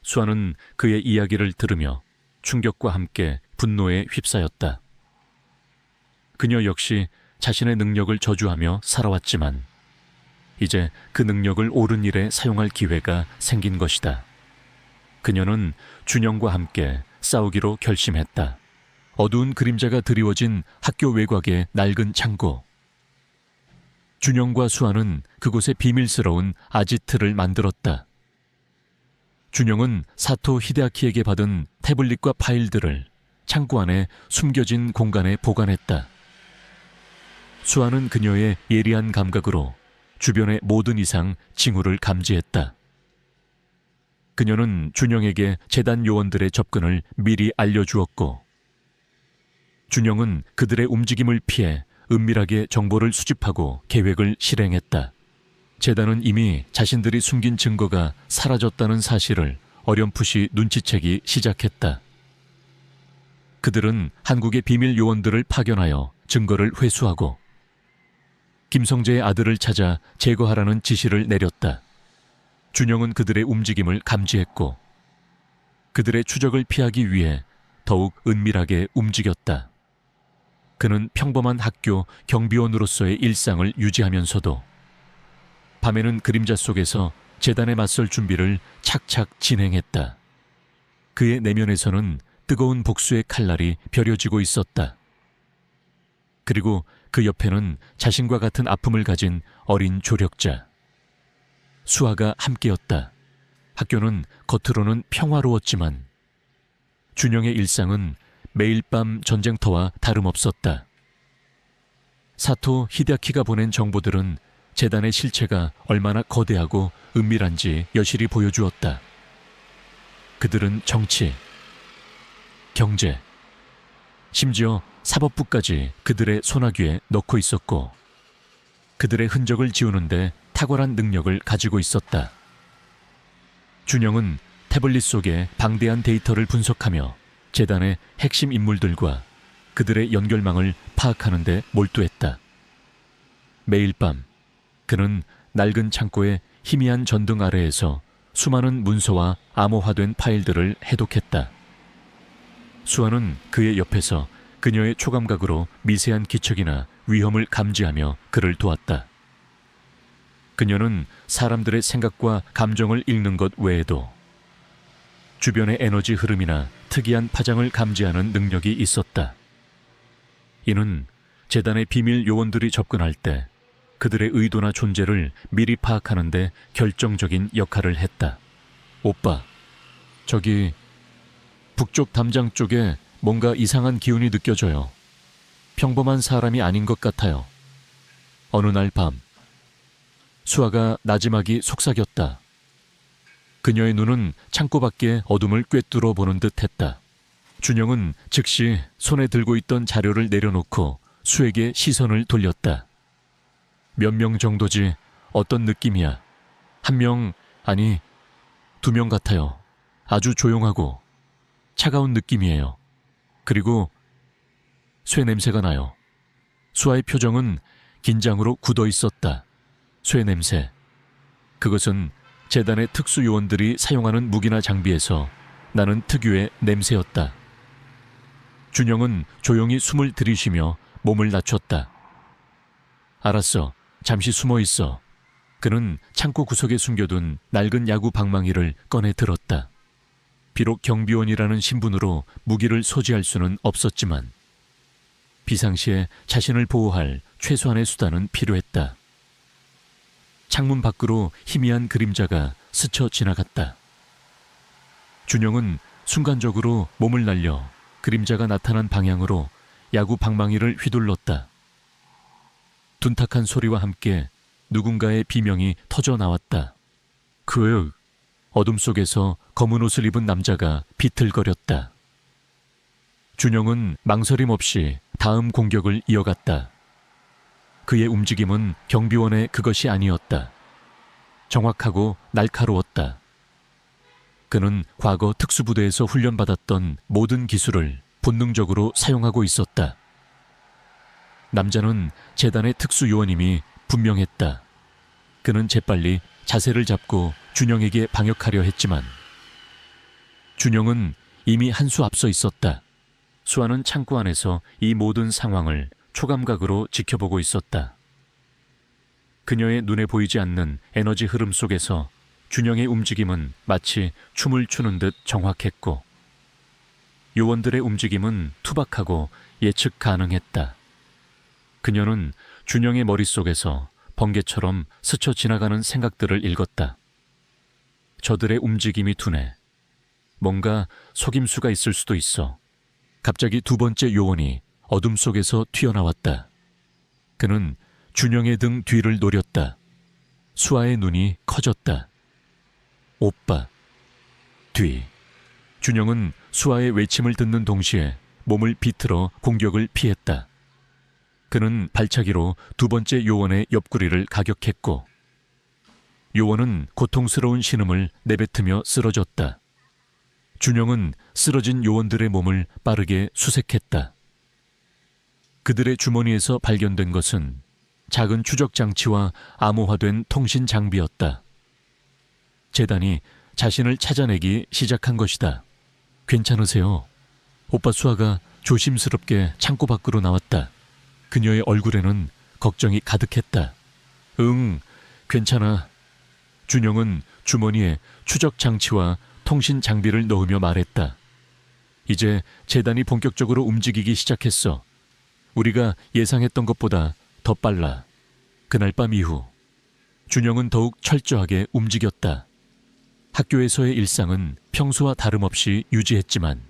수아는 그의 이야기를 들으며 충격과 함께 분노에 휩싸였다. 그녀 역시 자신의 능력을 저주하며 살아왔지만 이제 그 능력을 옳은 일에 사용할 기회가 생긴 것이다. 그녀는 준영과 함께 싸우기로 결심했다. 어두운 그림자가 드리워진 학교 외곽의 낡은 창고. 준영과 수아는 그곳에 비밀스러운 아지트를 만들었다. 준영은 사토 히데아키에게 받은 태블릿과 파일들을 창고 안에 숨겨진 공간에 보관했다. 수아는 그녀의 예리한 감각으로 주변의 모든 이상 징후를 감지했다. 그녀는 준영에게 재단 요원들의 접근을 미리 알려주었고 준영은 그들의 움직임을 피해 은밀하게 정보를 수집하고 계획을 실행했다. 재단은 이미 자신들이 숨긴 증거가 사라졌다는 사실을 어렴풋이 눈치채기 시작했다. 그들은 한국의 비밀 요원들을 파견하여 증거를 회수하고 김성재의 아들을 찾아 제거하라는 지시를 내렸다. 준영은 그들의 움직임을 감지했고 그들의 추적을 피하기 위해 더욱 은밀하게 움직였다. 그는 평범한 학교 경비원으로서의 일상을 유지하면서도 밤에는 그림자 속에서 재단에 맞설 준비를 착착 진행했다. 그의 내면에서는 뜨거운 복수의 칼날이 벼려지고 있었다. 그리고 그 옆에는 자신과 같은 아픔을 가진 어린 조력자 수아가 함께였다. 학교는 겉으로는 평화로웠지만 준영의 일상은 매일 밤 전쟁터와 다름없었다. 사토 히데아키가 보낸 정보들은 재단의 실체가 얼마나 거대하고 은밀한지 여실히 보여주었다. 그들은 정치, 경제, 심지어 사법부까지 그들의 소나귀에 넣고 있었고 그들의 흔적을 지우는데 탁월한 능력을 가지고 있었다. 준영은 태블릿 속에 방대한 데이터를 분석하며 재단의 핵심 인물들과 그들의 연결망을 파악하는 데 몰두했다. 매일 밤 그는 낡은 창고의 희미한 전등 아래에서 수많은 문서와 암호화된 파일들을 해독했다. 수아는 그의 옆에서 그녀의 초감각으로 미세한 기척이나 위험을 감지하며 그를 도왔다. 그녀는 사람들의 생각과 감정을 읽는 것 외에도 주변의 에너지 흐름이나 특이한 파장을 감지하는 능력이 있었다. 이는 재단의 비밀 요원들이 접근할 때 그들의 의도나 존재를 미리 파악하는 데 결정적인 역할을 했다. 오빠, 저기 북쪽 담장 쪽에 뭔가 이상한 기운이 느껴져요. 평범한 사람이 아닌 것 같아요. 어느 날 밤 수아가 나지막이 속삭였다. 그녀의 눈은 창고 밖의 어둠을 꿰뚫어 보는 듯 했다. 준영은 즉시 손에 들고 있던 자료를 내려놓고 수에게 시선을 돌렸다. 몇 명 정도지? 어떤 느낌이야? 한 명, 아니 2명 같아요. 아주 조용하고 차가운 느낌이에요. 그리고 쇠 냄새가 나요. 수아의 표정은 긴장으로 굳어 있었다. 쇠 냄새. 그것은 재단의 특수 요원들이 사용하는 무기나 장비에서 나는 특유의 냄새였다. 준영은 조용히 숨을 들이쉬며 몸을 낮췄다. 알았어. 잠시 숨어 있어. 그는 창고 구석에 숨겨둔 낡은 야구 방망이를 꺼내 들었다. 비록 경비원이라는 신분으로 무기를 소지할 수는 없었지만 비상시에 자신을 보호할 최소한의 수단은 필요했다. 창문 밖으로 희미한 그림자가 스쳐 지나갔다. 준영은 순간적으로 몸을 날려 그림자가 나타난 방향으로 야구 방망이를 휘둘렀다. 둔탁한 소리와 함께 누군가의 비명이 터져 나왔다. 어둠 속에서 검은 옷을 입은 남자가 비틀거렸다. 준영은 망설임 없이 다음 공격을 이어갔다. 그의 움직임은 경비원의 그것이 아니었다. 정확하고 날카로웠다. 그는 과거 특수부대에서 훈련받았던 모든 기술을 본능적으로 사용하고 있었다. 남자는 재단의 특수요원임이 분명했다. 그는 재빨리 자세를 잡고 준영에게 방역하려 했지만 준영은 이미 한 수 앞서 있었다. 수아는 창고 안에서 이 모든 상황을 초감각으로 지켜보고 있었다. 그녀의 눈에 보이지 않는 에너지 흐름 속에서 준영의 움직임은 마치 춤을 추는 듯 정확했고 요원들의 움직임은 투박하고 예측 가능했다. 그녀는 준영의 머릿속에서 번개처럼 스쳐 지나가는 생각들을 읽었다. 저들의 움직임이 둔해. 뭔가 속임수가 있을 수도 있어. 갑자기 두 번째 요원이 어둠 속에서 튀어나왔다. 그는 준영의 등 뒤를 노렸다. 수아의 눈이 커졌다. 오빠. 뒤. 준영은 수아의 외침을 듣는 동시에 몸을 비틀어 공격을 피했다. 그는 발차기로 두 번째 요원의 옆구리를 가격했고 요원은 고통스러운 신음을 내뱉으며 쓰러졌다. 준영은 쓰러진 요원들의 몸을 빠르게 수색했다. 그들의 주머니에서 발견된 것은 작은 추적 장치와 암호화된 통신 장비였다. 재단이 자신을 찾아내기 시작한 것이다. 괜찮으세요? 오빠 수아가 조심스럽게 창고 밖으로 나왔다. 그녀의 얼굴에는 걱정이 가득했다. 응, 괜찮아. 준영은 주머니에 추적 장치와 통신 장비를 넣으며 말했다. 이제 재단이 본격적으로 움직이기 시작했어. 우리가 예상했던 것보다 더 빨라. 그날 밤 이후 준영은 더욱 철저하게 움직였다. 학교에서의 일상은 평소와 다름없이 유지했지만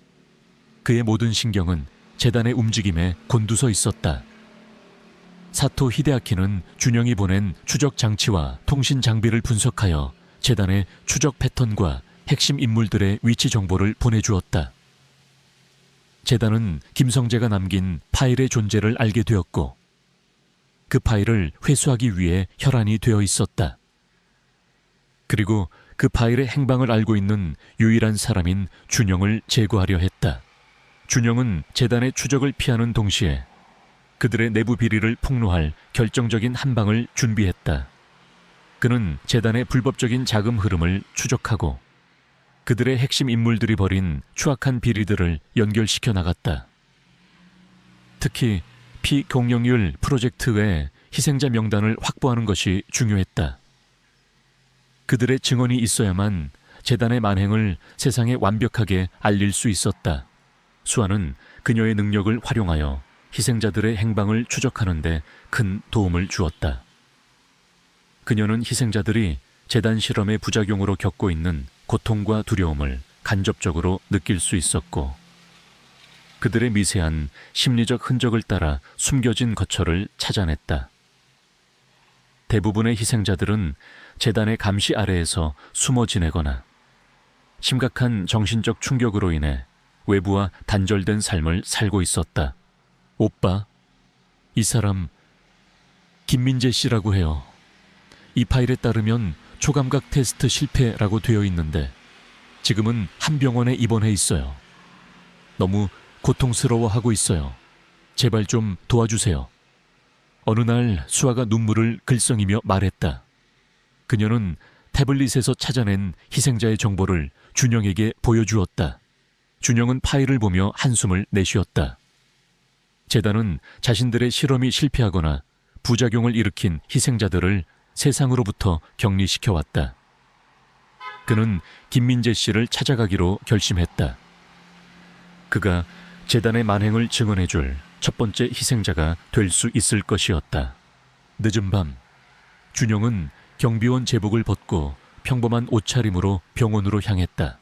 그의 모든 신경은 재단의 움직임에 곤두서 있었다. 사토 히데아키는 준영이 보낸 추적 장치와 통신 장비를 분석하여 재단의 추적 패턴과 핵심 인물들의 위치 정보를 보내주었다. 재단은 김성재가 남긴 파일의 존재를 알게 되었고 그 파일을 회수하기 위해 혈안이 되어 있었다. 그리고 그 파일의 행방을 알고 있는 유일한 사람인 준영을 제거하려 했다. 준영은 재단의 추적을 피하는 동시에 그들의 내부 비리를 폭로할 결정적인 한 방을 준비했다. 그는 재단의 불법적인 자금 흐름을 추적하고 그들의 핵심 인물들이 벌인 추악한 비리들을 연결시켜 나갔다. 특히 피공룡율 프로젝트의 희생자 명단을 확보하는 것이 중요했다. 그들의 증언이 있어야만 재단의 만행을 세상에 완벽하게 알릴 수 있었다. 수아는 그녀의 능력을 활용하여 희생자들의 행방을 추적하는 데 큰 도움을 주었다. 그녀는 희생자들이 재단 실험의 부작용으로 겪고 있는 고통과 두려움을 간접적으로 느낄 수 있었고 그들의 미세한 심리적 흔적을 따라 숨겨진 거처를 찾아냈다. 대부분의 희생자들은 재단의 감시 아래에서 숨어 지내거나 심각한 정신적 충격으로 인해 외부와 단절된 삶을 살고 있었다. 오빠, 이 사람 김민재 씨라고 해요. 이 파일에 따르면 초감각 테스트 실패라고 되어 있는데 지금은 한 병원에 입원해 있어요. 너무 고통스러워하고 있어요. 제발 좀 도와주세요. 어느 날 수아가 눈물을 글썽이며 말했다. 그녀는 태블릿에서 찾아낸 희생자의 정보를 준영에게 보여주었다. 준영은 파일을 보며 한숨을 내쉬었다. 재단은 자신들의 실험이 실패하거나 부작용을 일으킨 희생자들을 세상으로부터 격리시켜왔다. 그는 김민재 씨를 찾아가기로 결심했다. 그가 재단의 만행을 증언해줄 첫 번째 희생자가 될 수 있을 것이었다. 늦은 밤, 준영은 경비원 제복을 벗고 평범한 옷차림으로 병원으로 향했다.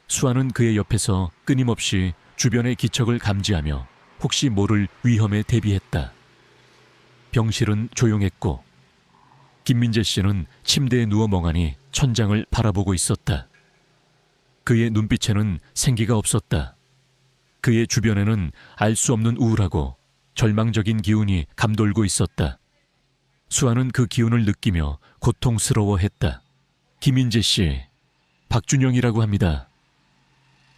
수아는 그의 옆에서 끊임없이 주변의 기척을 감지하며 혹시 모를 위험에 대비했다. 병실은 조용했고 김민재 씨는 침대에 누워 멍하니 천장을 바라보고 있었다. 그의 눈빛에는 생기가 없었다. 그의 주변에는 알 수 없는 우울하고 절망적인 기운이 감돌고 있었다. 수아는 그 기운을 느끼며 고통스러워했다. 김민재 씨, 박준영이라고 합니다.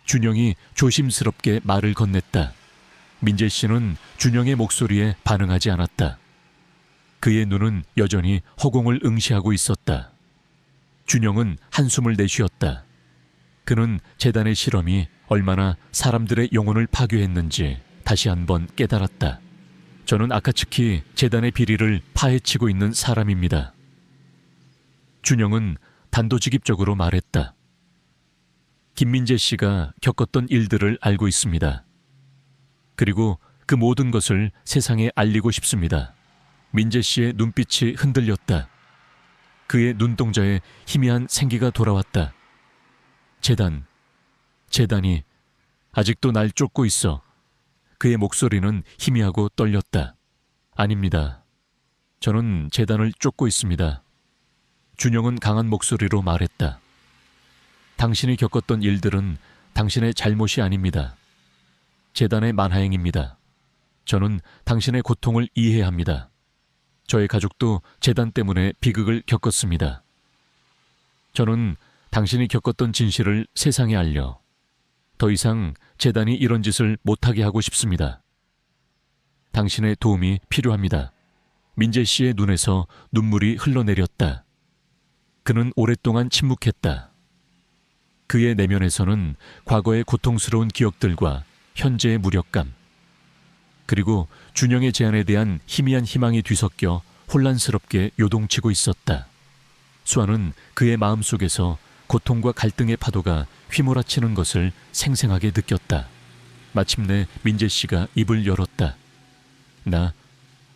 준영이 조심스럽게 말을 건넸다. 민재 씨는 준영의 목소리에 반응하지 않았다. 그의 눈은 여전히 허공을 응시하고 있었다. 준영은 한숨을 내쉬었다. 그는 재단의 실험이 얼마나 사람들의 영혼을 파괴했는지 다시 한번 깨달았다. 저는 아카츠키 재단의 비리를 파헤치고 있는 사람입니다. 준영은 단도직입적으로 말했다. 김민재 씨가 겪었던 일들을 알고 있습니다. 그리고 그 모든 것을 세상에 알리고 싶습니다. 민재 씨의 눈빛이 흔들렸다. 그의 눈동자에 희미한 생기가 돌아왔다. 재단이 아직도 날 쫓고 있어. 그의 목소리는 희미하고 떨렸다. 아닙니다. 저는 재단을 쫓고 있습니다. 준영은 강한 목소리로 말했다. 당신이 겪었던 일들은 당신의 잘못이 아닙니다. 재단의 만하행입니다. 저는 당신의 고통을 이해합니다. 저의 가족도 재단 때문에 비극을 겪었습니다. 저는 당신이 겪었던 진실을 세상에 알려 더 이상 재단이 이런 짓을 못하게 하고 싶습니다. 당신의 도움이 필요합니다. 민재 씨의 눈에서 눈물이 흘러내렸다. 그는 오랫동안 침묵했다. 그의 내면에서는 과거의 고통스러운 기억들과 현재의 무력감, 그리고 준영의 제안에 대한 희미한 희망이 뒤섞여 혼란스럽게 요동치고 있었다. 수아는 그의 마음속에서 고통과 갈등의 파도가 휘몰아치는 것을 생생하게 느꼈다. 마침내 민재 씨가 입을 열었다.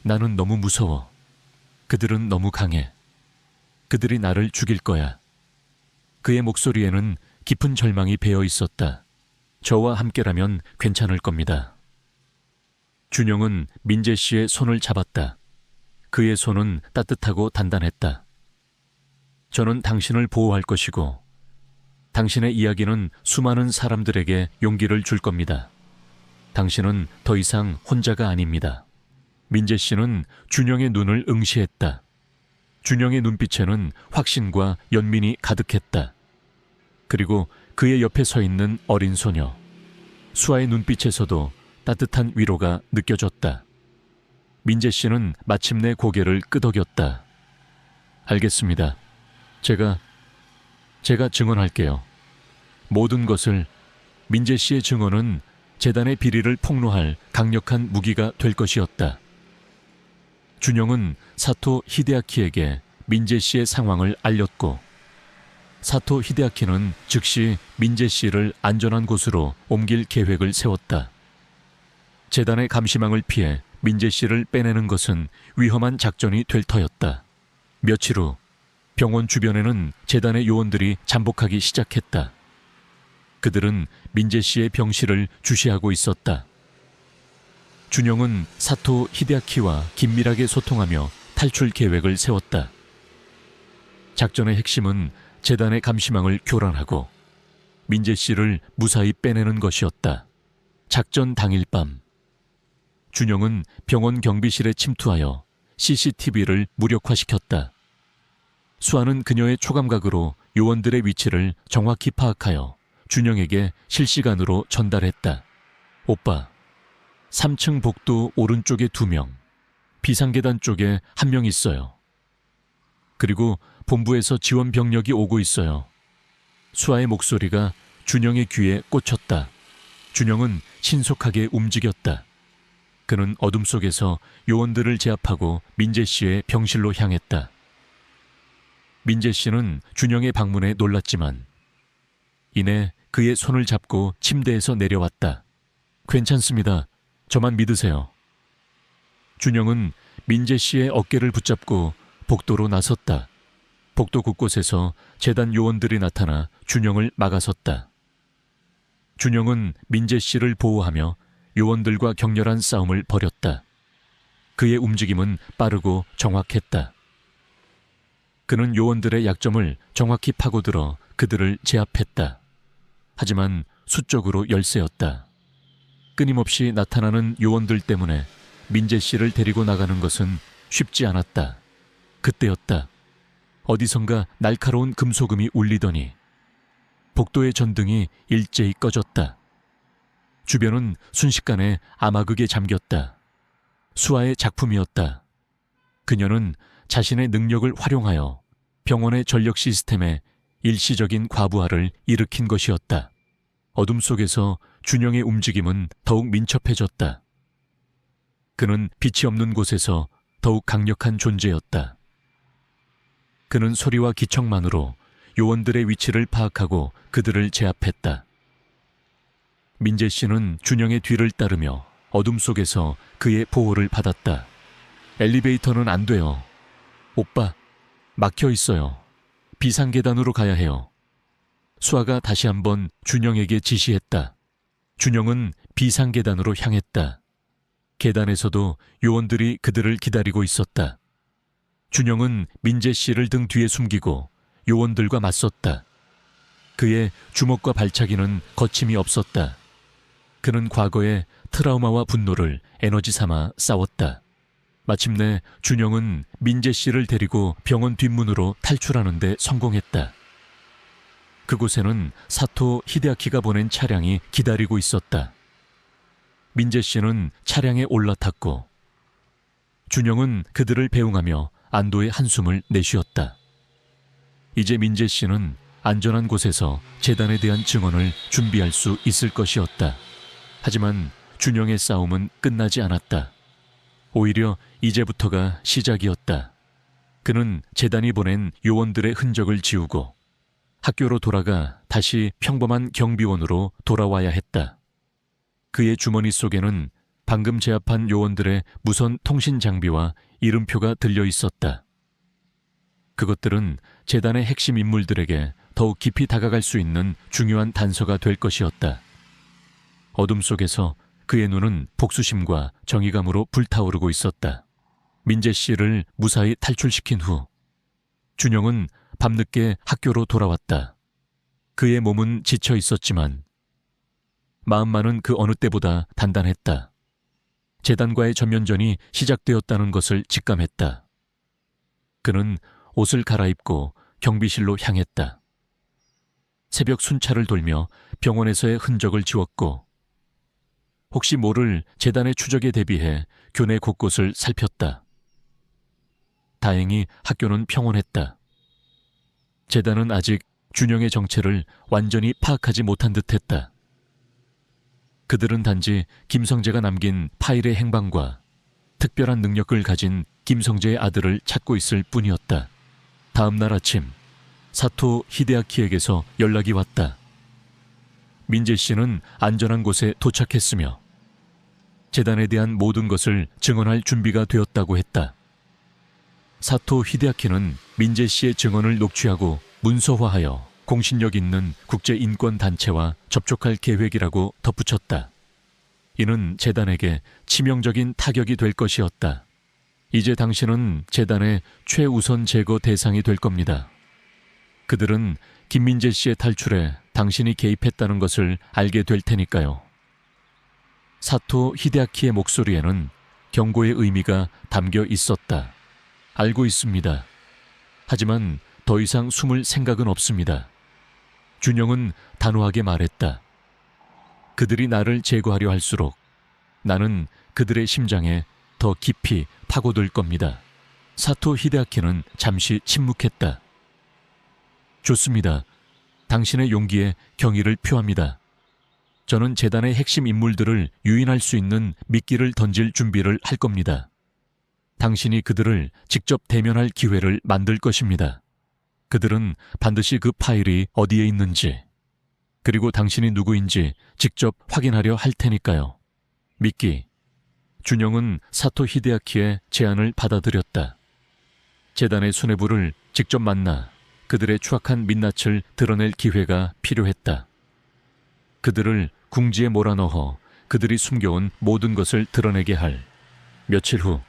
나는 너무 무서워. 그들은 너무 강해. 그들이 나를 죽일 거야. 그의 목소리에는 깊은 절망이 배어 있었다. 저와 함께라면 괜찮을 겁니다. 준영은 민재 씨의 손을 잡았다. 그의 손은 따뜻하고 단단했다. 저는 당신을 보호할 것이고 당신의 이야기는 수많은 사람들에게 용기를 줄 겁니다. 당신은 더 이상 혼자가 아닙니다. 민재 씨는 준영의 눈을 응시했다. 준영의 눈빛에는 확신과 연민이 가득했다. 그리고 그의 옆에 서 있는 어린 소녀 수아의 눈빛에서도 따뜻한 위로가 느껴졌다. 민재 씨는 마침내 고개를 끄덕였다. 알겠습니다. 제가 증언할게요. 모든 것을. 민재 씨의 증언은 재단의 비리를 폭로할 강력한 무기가 될 것이었다. 준영은 사토 히데아키에게 민재 씨의 상황을 알렸고 사토 히데아키는 즉시 민재 씨를 안전한 곳으로 옮길 계획을 세웠다. 재단의 감시망을 피해 민재 씨를 빼내는 것은 위험한 작전이 될 터였다. 며칠 후 병원 주변에는 재단의 요원들이 잠복하기 시작했다. 그들은 민재 씨의 병실을 주시하고 있었다. 준영은 사토 히데아키와 긴밀하게 소통하며 탈출 계획을 세웠다. 작전의 핵심은 재단의 감시망을 교란하고 민재 씨를 무사히 빼내는 것이었다. 작전 당일 밤, 준영은 병원 경비실에 침투하여 CCTV를 무력화시켰다. 수아는 그녀의 초감각으로 요원들의 위치를 정확히 파악하여 준영에게 실시간으로 전달했다. 오빠, 3층 복도 오른쪽에 2명, 비상계단 쪽에 1명 있어요. 그리고 본부에서 지원 병력이 오고 있어요. 수아의 목소리가 준영의 귀에 꽂혔다. 준영은 신속하게 움직였다. 그는 어둠 속에서 요원들을 제압하고 민재 씨의 병실로 향했다. 민재 씨는 준영의 방문에 놀랐지만 이내 그의 손을 잡고 침대에서 내려왔다. 괜찮습니다. 저만 믿으세요. 준영은 민재 씨의 어깨를 붙잡고 복도로 나섰다. 복도 곳곳에서 재단 요원들이 나타나 준영을 막아섰다. 준영은 민재 씨를 보호하며 요원들과 격렬한 싸움을 벌였다. 그의 움직임은 빠르고 정확했다. 그는 요원들의 약점을 정확히 파고들어 그들을 제압했다. 하지만 수적으로 열세였다. 끊임없이 나타나는 요원들 때문에 민재 씨를 데리고 나가는 것은 쉽지 않았다. 그때였다. 어디선가 날카로운 금소금이 울리더니 복도의 전등이 일제히 꺼졌다. 주변은 순식간에 암흑에 잠겼다. 수아의 작품이었다. 그녀는 자신의 능력을 활용하여 병원의 전력 시스템에 일시적인 과부하를 일으킨 것이었다. 어둠 속에서 준영의 움직임은 더욱 민첩해졌다. 그는 빛이 없는 곳에서 더욱 강력한 존재였다. 그는 소리와 기척만으로 요원들의 위치를 파악하고 그들을 제압했다. 민재 씨는 준영의 뒤를 따르며 어둠 속에서 그의 보호를 받았다. 엘리베이터는 안 돼요. 오빠, 막혀 있어요. 비상계단으로 가야 해요. 수아가 다시 한번 준영에게 지시했다. 준영은 비상계단으로 향했다. 계단에서도 요원들이 그들을 기다리고 있었다. 준영은 민재 씨를 등 뒤에 숨기고 요원들과 맞섰다. 그의 주먹과 발차기는 거침이 없었다. 그는 과거의 트라우마와 분노를 에너지 삼아 싸웠다. 마침내 준영은 민재 씨를 데리고 병원 뒷문으로 탈출하는 데 성공했다. 그곳에는 사토 히데아키가 보낸 차량이 기다리고 있었다. 민재 씨는 차량에 올라탔고 준영은 그들을 배웅하며 안도의 한숨을 내쉬었다. 이제 민재 씨는 안전한 곳에서 재단에 대한 증언을 준비할 수 있을 것이었다. 하지만 준영의 싸움은 끝나지 않았다. 오히려 이제부터가 시작이었다. 그는 재단이 보낸 요원들의 흔적을 지우고 학교로 돌아가 다시 평범한 경비원으로 돌아와야 했다. 그의 주머니 속에는 방금 제압한 요원들의 무선 통신 장비와 이름표가 들려 있었다. 그것들은 재단의 핵심 인물들에게 더욱 깊이 다가갈 수 있는 중요한 단서가 될 것이었다. 어둠 속에서 그의 눈은 복수심과 정의감으로 불타오르고 있었다. 민재 씨를 무사히 탈출시킨 후 준영은 밤늦게 학교로 돌아왔다. 그의 몸은 지쳐 있었지만 마음만은 그 어느 때보다 단단했다. 재단과의 전면전이 시작되었다는 것을 직감했다. 그는 옷을 갈아입고 경비실로 향했다. 새벽 순찰을 돌며 병원에서의 흔적을 지웠고 혹시 모를 재단의 추적에 대비해 교내 곳곳을 살폈다. 다행히 학교는 평온했다. 재단은 아직 준영의 정체를 완전히 파악하지 못한 듯했다. 그들은 단지 김성재가 남긴 파일의 행방과 특별한 능력을 가진 김성재의 아들을 찾고 있을 뿐이었다. 다음 날 아침 사토 히데아키에게서 연락이 왔다. 민재 씨는 안전한 곳에 도착했으며 재단에 대한 모든 것을 증언할 준비가 되었다고 했다. 사토 히데아키는 민재 씨의 증언을 녹취하고 문서화하여 공신력 있는 국제인권단체와 접촉할 계획이라고 덧붙였다. 이는 재단에게 치명적인 타격이 될 것이었다. 이제 당신은 재단의 최우선 제거 대상이 될 겁니다. 그들은 김민재 씨의 탈출에 당신이 개입했다는 것을 알게 될 테니까요. 사토 히데아키의 목소리에는 경고의 의미가 담겨 있었다. 알고 있습니다. 하지만 더 이상 숨을 생각은 없습니다. 준영은 단호하게 말했다. 그들이 나를 제거하려 할수록 나는 그들의 심장에 더 깊이 파고들 겁니다. 사토 히데아키는 잠시 침묵했다. 좋습니다. 당신의 용기에 경의를 표합니다. 저는 재단의 핵심 인물들을 유인할 수 있는 미끼를 던질 준비를 할 겁니다. 당신이 그들을 직접 대면할 기회를 만들 것입니다. 그들은 반드시 그 파일이 어디에 있는지, 그리고 당신이 누구인지 직접 확인하려 할 테니까요. 미끼. 준영은 사토 히데아키의 제안을 받아들였다. 재단의 수뇌부를 직접 만나 그들의 추악한 민낯을 드러낼 기회가 필요했다. 그들을 궁지에 몰아넣어 그들이 숨겨온 모든 것을 드러내게 할. 며칠 후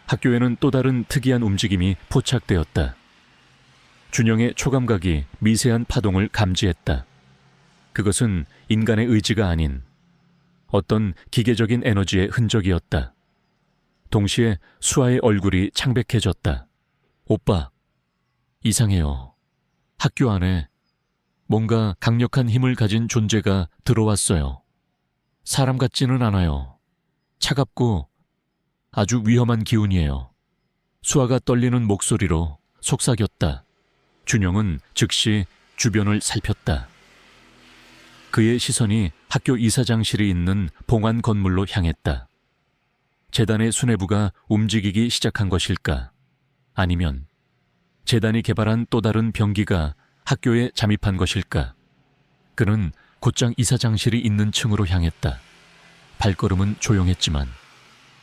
학교에는 또 다른 특이한 움직임이 포착되었다. 준영의 초감각이 미세한 파동을 감지했다. 그것은 인간의 의지가 아닌 어떤 기계적인 에너지의 흔적이었다. 동시에 수아의 얼굴이 창백해졌다. 오빠, 이상해요. 학교 안에 뭔가 강력한 힘을 가진 존재가 들어왔어요. 사람 같지는 않아요. 차갑고 아주 위험한 기운이에요. 수아가 떨리는 목소리로 속삭였다. 준영은 즉시 주변을 살폈다. 그의 시선이 학교 이사장실이 있는 봉안 건물로 향했다. 재단의 수뇌부가 움직이기 시작한 것일까? 아니면 재단이 개발한 또 다른 병기가 학교에 잠입한 것일까? 그는 곧장 이사장실이 있는 층으로 향했다. 발걸음은 조용했지만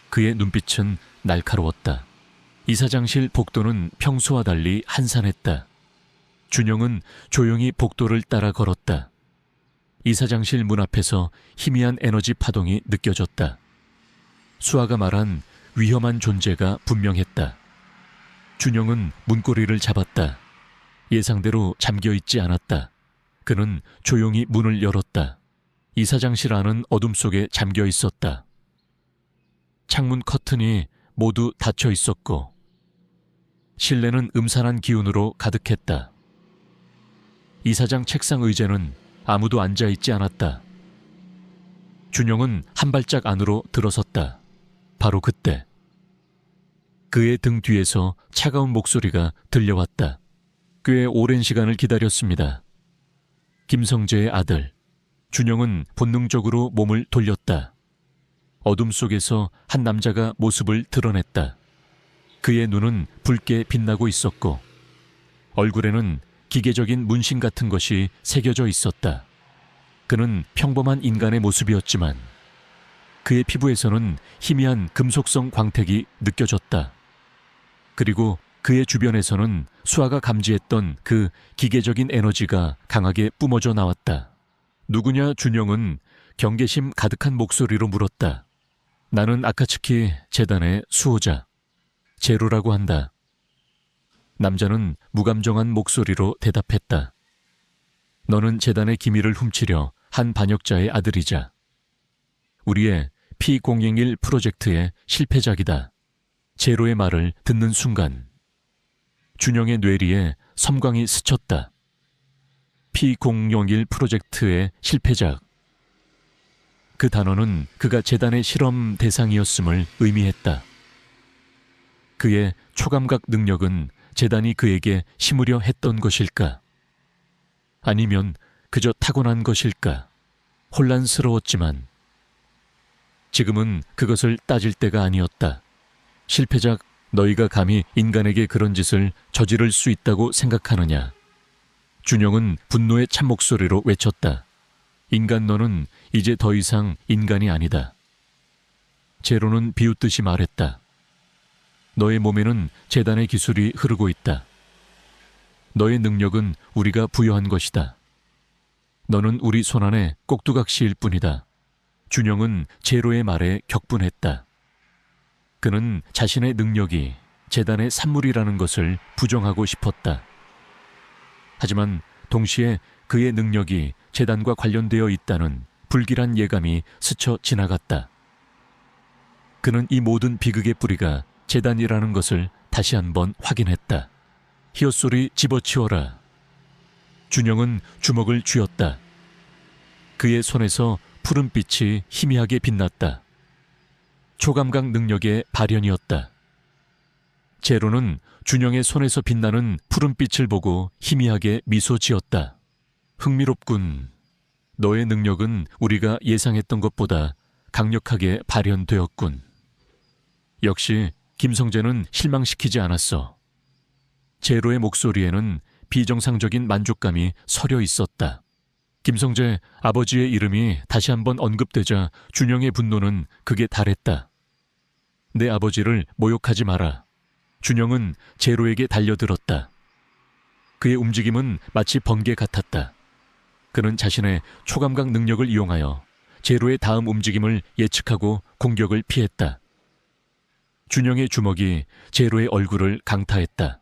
그의 눈빛은 날카로웠다. 이사장실 복도는 평소와 달리 한산했다. 준영은 조용히 복도를 따라 걸었다. 이사장실 문 앞에서 희미한 에너지 파동이 느껴졌다. 수아가 말한 위험한 존재가 분명했다. 준영은 문고리를 잡았다. 예상대로 잠겨있지 않았다. 그는 조용히 문을 열었다. 이사장실 안은 어둠 속에 잠겨 있었다. 창문 커튼이 모두 닫혀 있었고 실내는 음산한 기운으로 가득했다. 이사장 책상 의자는 아무도 앉아있지 않았다. 준영은 한 발짝 안으로 들어섰다. 바로 그때 그의 등 뒤에서 차가운 목소리가 들려왔다. 꽤 오랜 시간을 기다렸습니다. 김성재의 아들. 준영은 본능적으로 몸을 돌렸다. 어둠 속에서 한 남자가 모습을 드러냈다. 그의 눈은 붉게 빛나고 있었고 얼굴에는 기계적인 문신 같은 것이 새겨져 있었다. 그는 평범한 인간의 모습이었지만 그의 피부에서는 희미한 금속성 광택이 느껴졌다. 그리고 그의 주변에서는 수아가 감지했던 그 기계적인 에너지가 강하게 뿜어져 나왔다. 누구냐? 준영은 경계심 가득한 목소리로 물었다. 나는 아카츠키 재단의 수호자 제로라고 한다. 남자는 무감정한 목소리로 대답했다. 너는 재단의 기밀을 훔치려 한 반역자의 아들이자 우리의 P001 프로젝트의 실패작이다. 제로의 말을 듣는 순간 준영의 뇌리에 섬광이 스쳤다. P001 프로젝트의 실패작. 그 단어는 그가 재단의 실험 대상이었음을 의미했다. 그의 초감각 능력은 재단이 그에게 심으려 했던 것일까? 아니면 그저 타고난 것일까? 혼란스러웠지만 지금은 그것을 따질 때가 아니었다. 실패작, 너희가 감히 인간에게 그런 짓을 저지를 수 있다고 생각하느냐? 준영은 분노의 찬 목소리로 외쳤다. 인간, 너는 이제 더 이상 인간이 아니다. 제로는 비웃듯이 말했다. 너의 몸에는 재단의 기술이 흐르고 있다. 너의 능력은 우리가 부여한 것이다. 너는 우리 손안의 꼭두각시일 뿐이다. 준영은 제로의 말에 격분했다. 그는 자신의 능력이 재단의 산물이라는 것을 부정하고 싶었다. 하지만 동시에 그의 능력이 재단과 관련되어 있다는 불길한 예감이 스쳐 지나갔다. 그는 이 모든 비극의 뿌리가 재단이라는 것을 다시 한번 확인했다. 히읗소리 집어치워라. 준영은 주먹을 쥐었다. 그의 손에서 푸른빛이 희미하게 빛났다. 초감각 능력의 발현이었다. 제로는 준영의 손에서 빛나는 푸른빛을 보고 희미하게 미소 지었다. 흥미롭군. 너의 능력은 우리가 예상했던 것보다 강력하게 발현되었군. 역시 김성재는 실망시키지 않았어. 제로의 목소리에는 비정상적인 만족감이 서려 있었다. 김성재 아버지의 이름이 다시 한번 언급되자 준영의 분노는 극에 달했다. 내 아버지를 모욕하지 마라. 준영은 제로에게 달려들었다. 그의 움직임은 마치 번개 같았다. 그는 자신의 초감각 능력을 이용하여 제로의 다음 움직임을 예측하고 공격을 피했다. 준영의 주먹이 제로의 얼굴을 강타했다.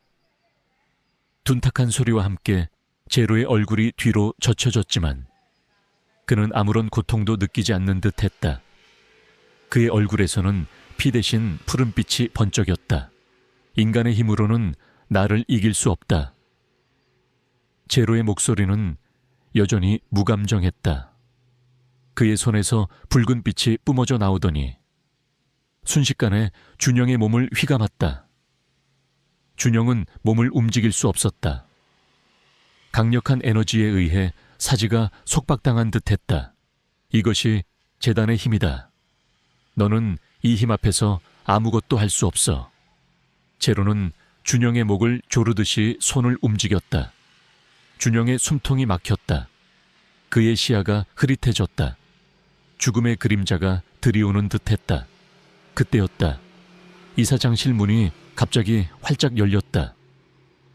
둔탁한 소리와 함께 제로의 얼굴이 뒤로 젖혀졌지만 그는 아무런 고통도 느끼지 않는 듯 했다. 그의 얼굴에서는 피 대신 푸른빛이 번쩍였다. 인간의 힘으로는 나를 이길 수 없다. 제로의 목소리는 여전히 무감정했다. 그의 손에서 붉은 빛이 뿜어져 나오더니 순식간에 준영의 몸을 휘감았다. 준영은 몸을 움직일 수 없었다. 강력한 에너지에 의해 사지가 속박당한 듯했다. 이것이 재단의 힘이다. 너는 이 힘 앞에서 아무것도 할 수 없어. 제로는 준영의 목을 조르듯이 손을 움직였다. 준영의 숨통이 막혔다. 그의 시야가 흐릿해졌다. 죽음의 그림자가 들이오는 듯했다. 그때였다. 이사장실 문이 갑자기 활짝 열렸다.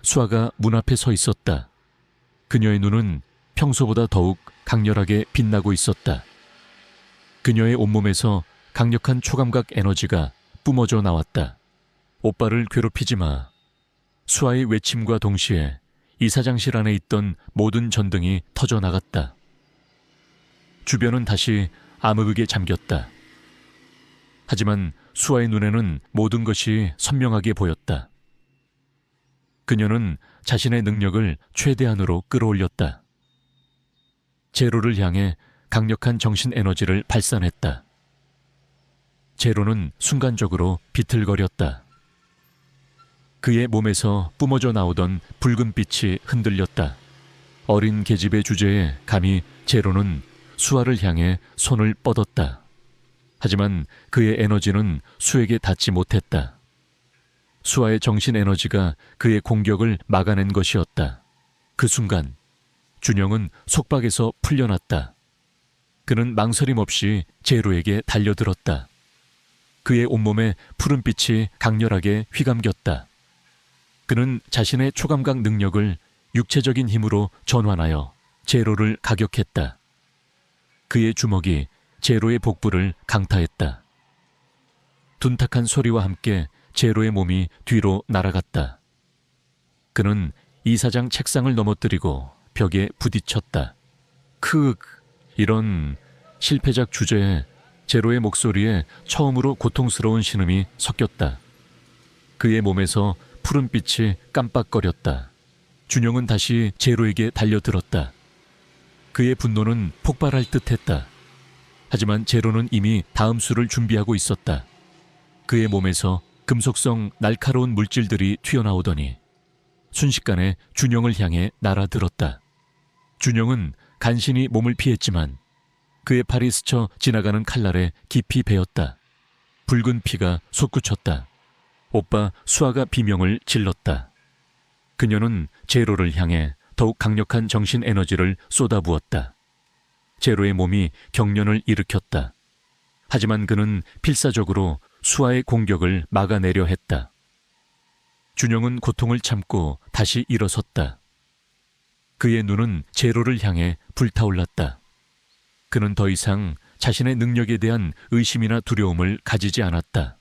수아가 문 앞에 서 있었다. 그녀의 눈은 평소보다 더욱 강렬하게 빛나고 있었다. 그녀의 온몸에서 강력한 초감각 에너지가 뿜어져 나왔다. 오빠를 괴롭히지 마. 수아의 외침과 동시에 이사장실 안에 있던 모든 전등이 터져 나갔다. 주변은 다시 암흑에 잠겼다. 하지만 수아의 눈에는 모든 것이 선명하게 보였다. 그녀는 자신의 능력을 최대한으로 끌어올렸다. 제로를 향해 강력한 정신 에너지를 발산했다. 제로는 순간적으로 비틀거렸다. 그의 몸에서 뿜어져 나오던 붉은 빛이 흔들렸다. 어린 계집의 주제에 감히 제로는 수아를 향해 손을 뻗었다. 하지만 그의 에너지는 수에게 닿지 못했다. 수아의 정신 에너지가 그의 공격을 막아낸 것이었다. 그 순간 준영은 속박에서 풀려났다. 그는 망설임 없이 제로에게 달려들었다. 그의 온몸에 푸른빛이 강렬하게 휘감겼다. 그는 자신의 초감각 능력을 육체적인 힘으로 전환하여 제로를 가격했다. 그의 주먹이 제로의 복부를 강타했다. 둔탁한 소리와 함께 제로의 몸이 뒤로 날아갔다. 그는 이사장 책상을 넘어뜨리고 벽에 부딪혔다. 이런 실패작 주제에 제로의 목소리에 처음으로 고통스러운 신음이 섞였다. 그의 몸에서 푸른빛이 깜빡거렸다. 준영은 다시 제로에게 달려들었다. 그의 분노는 폭발할 듯했다. 하지만 제로는 이미 다음 수를 준비하고 있었다. 그의 몸에서 금속성 날카로운 물질들이 튀어나오더니 순식간에 준영을 향해 날아들었다. 준영은 간신히 몸을 피했지만 그의 팔이 스쳐 지나가는 칼날에 깊이 베었다. 붉은 피가 솟구쳤다. 오빠 수아가 비명을 질렀다. 그녀는 제로를 향해 더욱 강력한 정신 에너지를 쏟아부었다. 제로의 몸이 경련을 일으켰다. 하지만 그는 필사적으로 수아의 공격을 막아내려 했다. 준영은 고통을 참고 다시 일어섰다. 그의 눈은 제로를 향해 불타올랐다. 그는 더 이상 자신의 능력에 대한 의심이나 두려움을 가지지 않았다.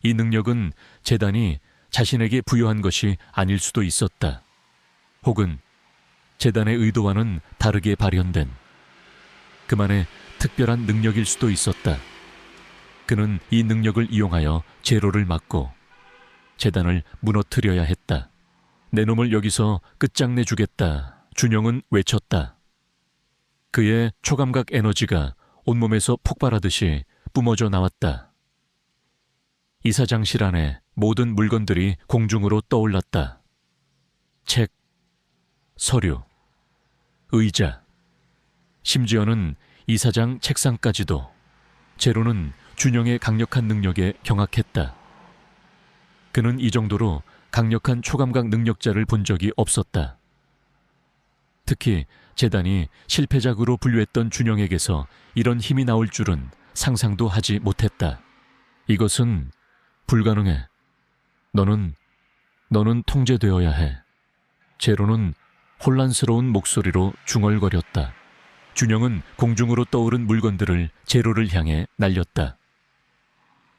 이 능력은 재단이 자신에게 부여한 것이 아닐 수도 있었다. 혹은 재단의 의도와는 다르게 발현된 그만의 특별한 능력일 수도 있었다. 그는 이 능력을 이용하여 제로를 막고 재단을 무너뜨려야 했다. 내 놈을 여기서 끝장내 주겠다. 준영은 외쳤다. 그의 초감각 에너지가 온몸에서 폭발하듯이 뿜어져 나왔다. 이사장실 안에 모든 물건들이 공중으로 떠올랐다. 책, 서류, 의자, 심지어는 이사장 책상까지도. 제로는 준영의 강력한 능력에 경악했다. 그는 이 정도로 강력한 초감각 능력자를 본 적이 없었다. 특히 재단이 실패작으로 분류했던 준영에게서 이런 힘이 나올 줄은 상상도 하지 못했다. 이것은 불가능해. 너는 통제되어야 해. 제로는 혼란스러운 목소리로 중얼거렸다. 준영은 공중으로 떠오른 물건들을 제로를 향해 날렸다.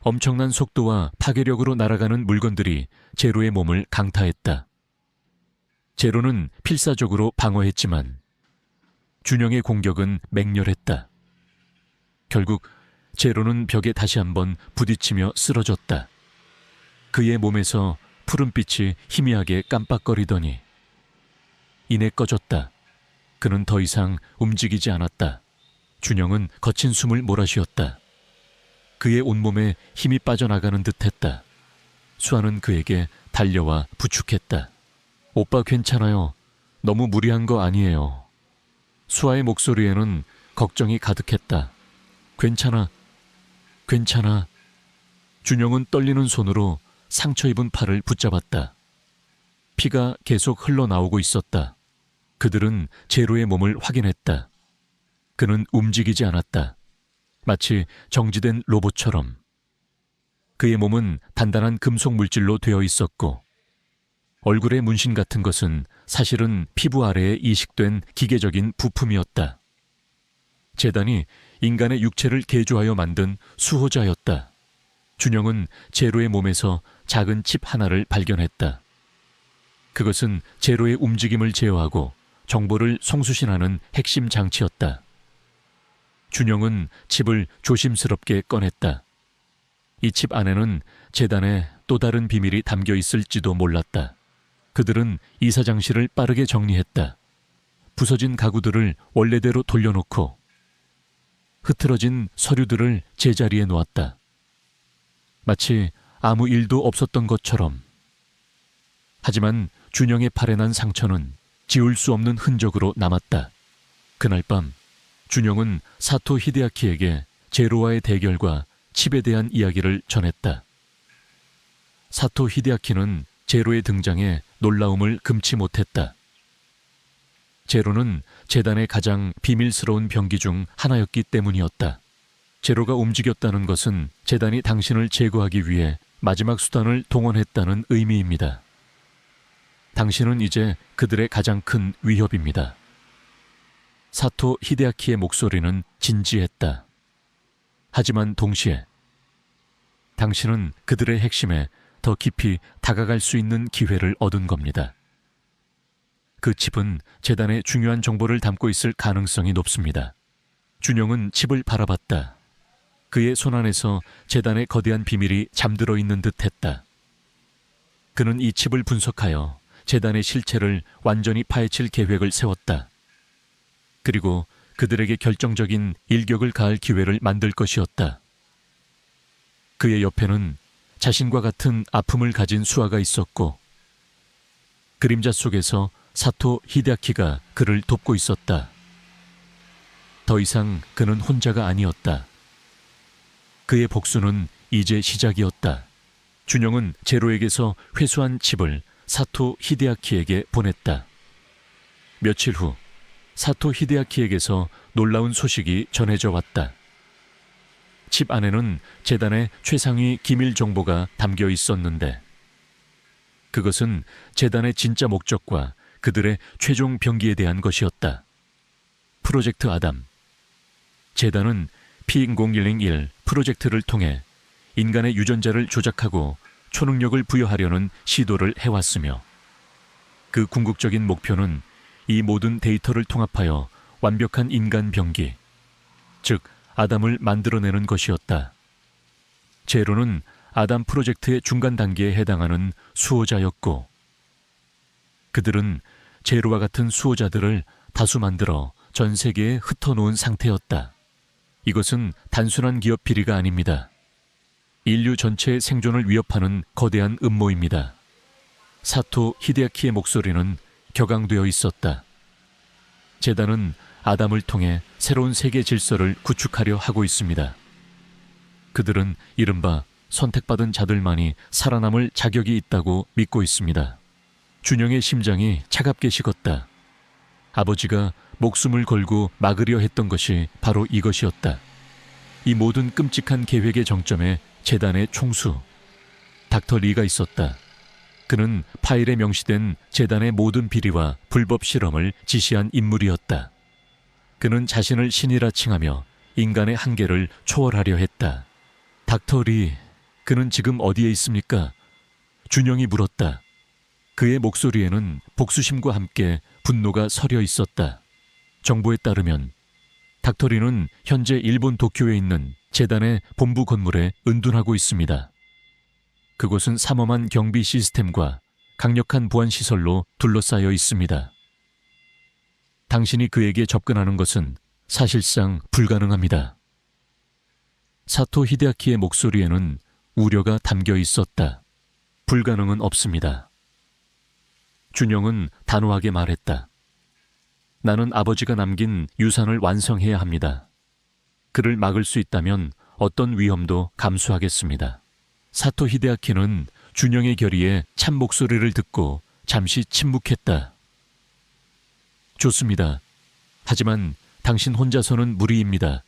엄청난 속도와 파괴력으로 날아가는 물건들이 제로의 몸을 강타했다. 제로는 필사적으로 방어했지만 준영의 공격은 맹렬했다. 결국 제로는 벽에 다시 한번 부딪히며 쓰러졌다. 그의 몸에서 푸른빛이 희미하게 깜빡거리더니 이내 꺼졌다. 그는 더 이상 움직이지 않았다. 준영은 거친 숨을 몰아쉬었다. 그의 온몸에 힘이 빠져나가는 듯했다. 수아는 그에게 달려와 부축했다. 오빠 괜찮아요. 너무 무리한 거 아니에요. 수아의 목소리에는 걱정이 가득했다. 괜찮아. 준영은 떨리는 손으로 상처 입은 팔을 붙잡았다. 피가 계속 흘러나오고 있었다. 그들은 제로의 몸을 확인했다. 그는 움직이지 않았다. 마치 정지된 로봇처럼. 그의 몸은 단단한 금속 물질로 되어 있었고 얼굴의 문신 같은 것은 사실은 피부 아래에 이식된 기계적인 부품이었다. 재단이 인간의 육체를 개조하여 만든 수호자였다. 준영은 제로의 몸에서 작은 칩 하나를 발견했다. 그것은 제로의 움직임을 제어하고 정보를 송수신하는 핵심 장치였다. 준영은 칩을 조심스럽게 꺼냈다. 이 칩 안에는 재단의 또 다른 비밀이 담겨 있을지도 몰랐다. 그들은 이사장실을 빠르게 정리했다. 부서진 가구들을 원래대로 돌려놓고 흐트러진 서류들을 제자리에 놓았다. 마치 아무 일도 없었던 것처럼. 하지만 준영의 팔에 난 상처는 지울 수 없는 흔적으로 남았다. 그날 밤 준영은 사토 히데아키에게 제로와의 대결과 칩에 대한 이야기를 전했다. 사토 히데아키는 제로의 등장에 놀라움을 금치 못했다. 제로는 재단의 가장 비밀스러운 병기 중 하나였기 때문이었다. 제로가 움직였다는 것은 재단이 당신을 제거하기 위해 마지막 수단을 동원했다는 의미입니다. 당신은 이제 그들의 가장 큰 위협입니다. 사토 히데아키의 목소리는 진지했다. 하지만 동시에 당신은 그들의 핵심에 더 깊이 다가갈 수 있는 기회를 얻은 겁니다. 그 칩은 재단의 중요한 정보를 담고 있을 가능성이 높습니다. 준영은 칩을 바라봤다. 그의 손안에서 재단의 거대한 비밀이 잠들어 있는 듯했다. 그는 이 칩을 분석하여 재단의 실체를 완전히 파헤칠 계획을 세웠다. 그리고 그들에게 결정적인 일격을 가할 기회를 만들 것이었다. 그의 옆에는 자신과 같은 아픔을 가진 수아가 있었고 그림자 속에서 사토 히데아키가 그를 돕고 있었다. 더 이상 그는 혼자가 아니었다. 그의 복수는 이제 시작이었다. 준영은 제로에게서 회수한 칩을 사토 히데아키에게 보냈다. 며칠 후 사토 히데아키에게서 놀라운 소식이 전해져 왔다. 칩 안에는 재단의 최상위 기밀 정보가 담겨 있었는데 그것은 재단의 진짜 목적과 그들의 최종 병기에 대한 것이었다. 프로젝트 아담. 재단은 P001 프로젝트를 통해 인간의 유전자를 조작하고 초능력을 부여하려는 시도를 해왔으며 그 궁극적인 목표는 이 모든 데이터를 통합하여 완벽한 인간 병기, 즉 아담을 만들어내는 것이었다. 제로는 아담 프로젝트의 중간 단계에 해당하는 수호자였고 그들은 제로와 같은 수호자들을 다수 만들어 전 세계에 흩어놓은 상태였다. 이것은 단순한 기업 비리가 아닙니다. 인류 전체의 생존을 위협하는 거대한 음모입니다. 사토 히데아키의 목소리는 격앙되어 있었다. 재단은 아담을 통해 새로운 세계 질서를 구축하려 하고 있습니다. 그들은 이른바 선택받은 자들만이 살아남을 자격이 있다고 믿고 있습니다. 준영의 심장이 차갑게 식었다. 아버지가 목숨을 걸고 막으려 했던 것이 바로 이것이었다. 이 모든 끔찍한 계획의 정점에 재단의 총수, 닥터 리가 있었다. 그는 파일에 명시된 재단의 모든 비리와 불법 실험을 지시한 인물이었다. 그는 자신을 신이라 칭하며 인간의 한계를 초월하려 했다. 닥터 리, 그는 지금 어디에 있습니까? 준영이 물었다. 그의 목소리에는 복수심과 함께 분노가 서려 있었다. 정보에 따르면 닥터 리는 현재 일본 도쿄에 있는 재단의 본부 건물에 은둔하고 있습니다. 그곳은 삼엄한 경비 시스템과 강력한 보안 시설로 둘러싸여 있습니다. 당신이 그에게 접근하는 것은 사실상 불가능합니다. 사토 히데아키의 목소리에는 우려가 담겨 있었다. 불가능은 없습니다. 준영은 단호하게 말했다. 나는 아버지가 남긴 유산을 완성해야 합니다. 그를 막을 수 있다면 어떤 위험도 감수하겠습니다. 사토 히데아키는 준영의 결의에 참 목소리를 듣고 잠시 침묵했다. 좋습니다. 하지만 당신 혼자서는 무리입니다.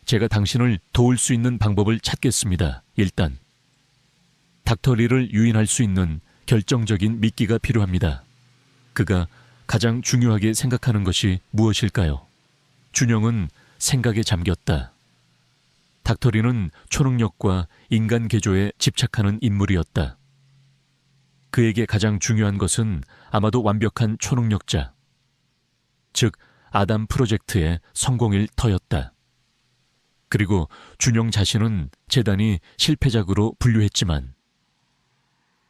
제가 당신을 도울 수 있는 방법을 찾겠습니다. 일단 닥터 리를 유인할 수 있는 결정적인 미끼가 필요합니다. 그가 가장 중요하게 생각하는 것이 무엇일까요? 준영은 생각에 잠겼다. 닥터 리는 초능력과 인간 개조에 집착하는 인물이었다. 그에게 가장 중요한 것은 아마도 완벽한 초능력자, 즉 아담 프로젝트의 성공일 터였다. 그리고 준영 자신은 재단이 실패작으로 분류했지만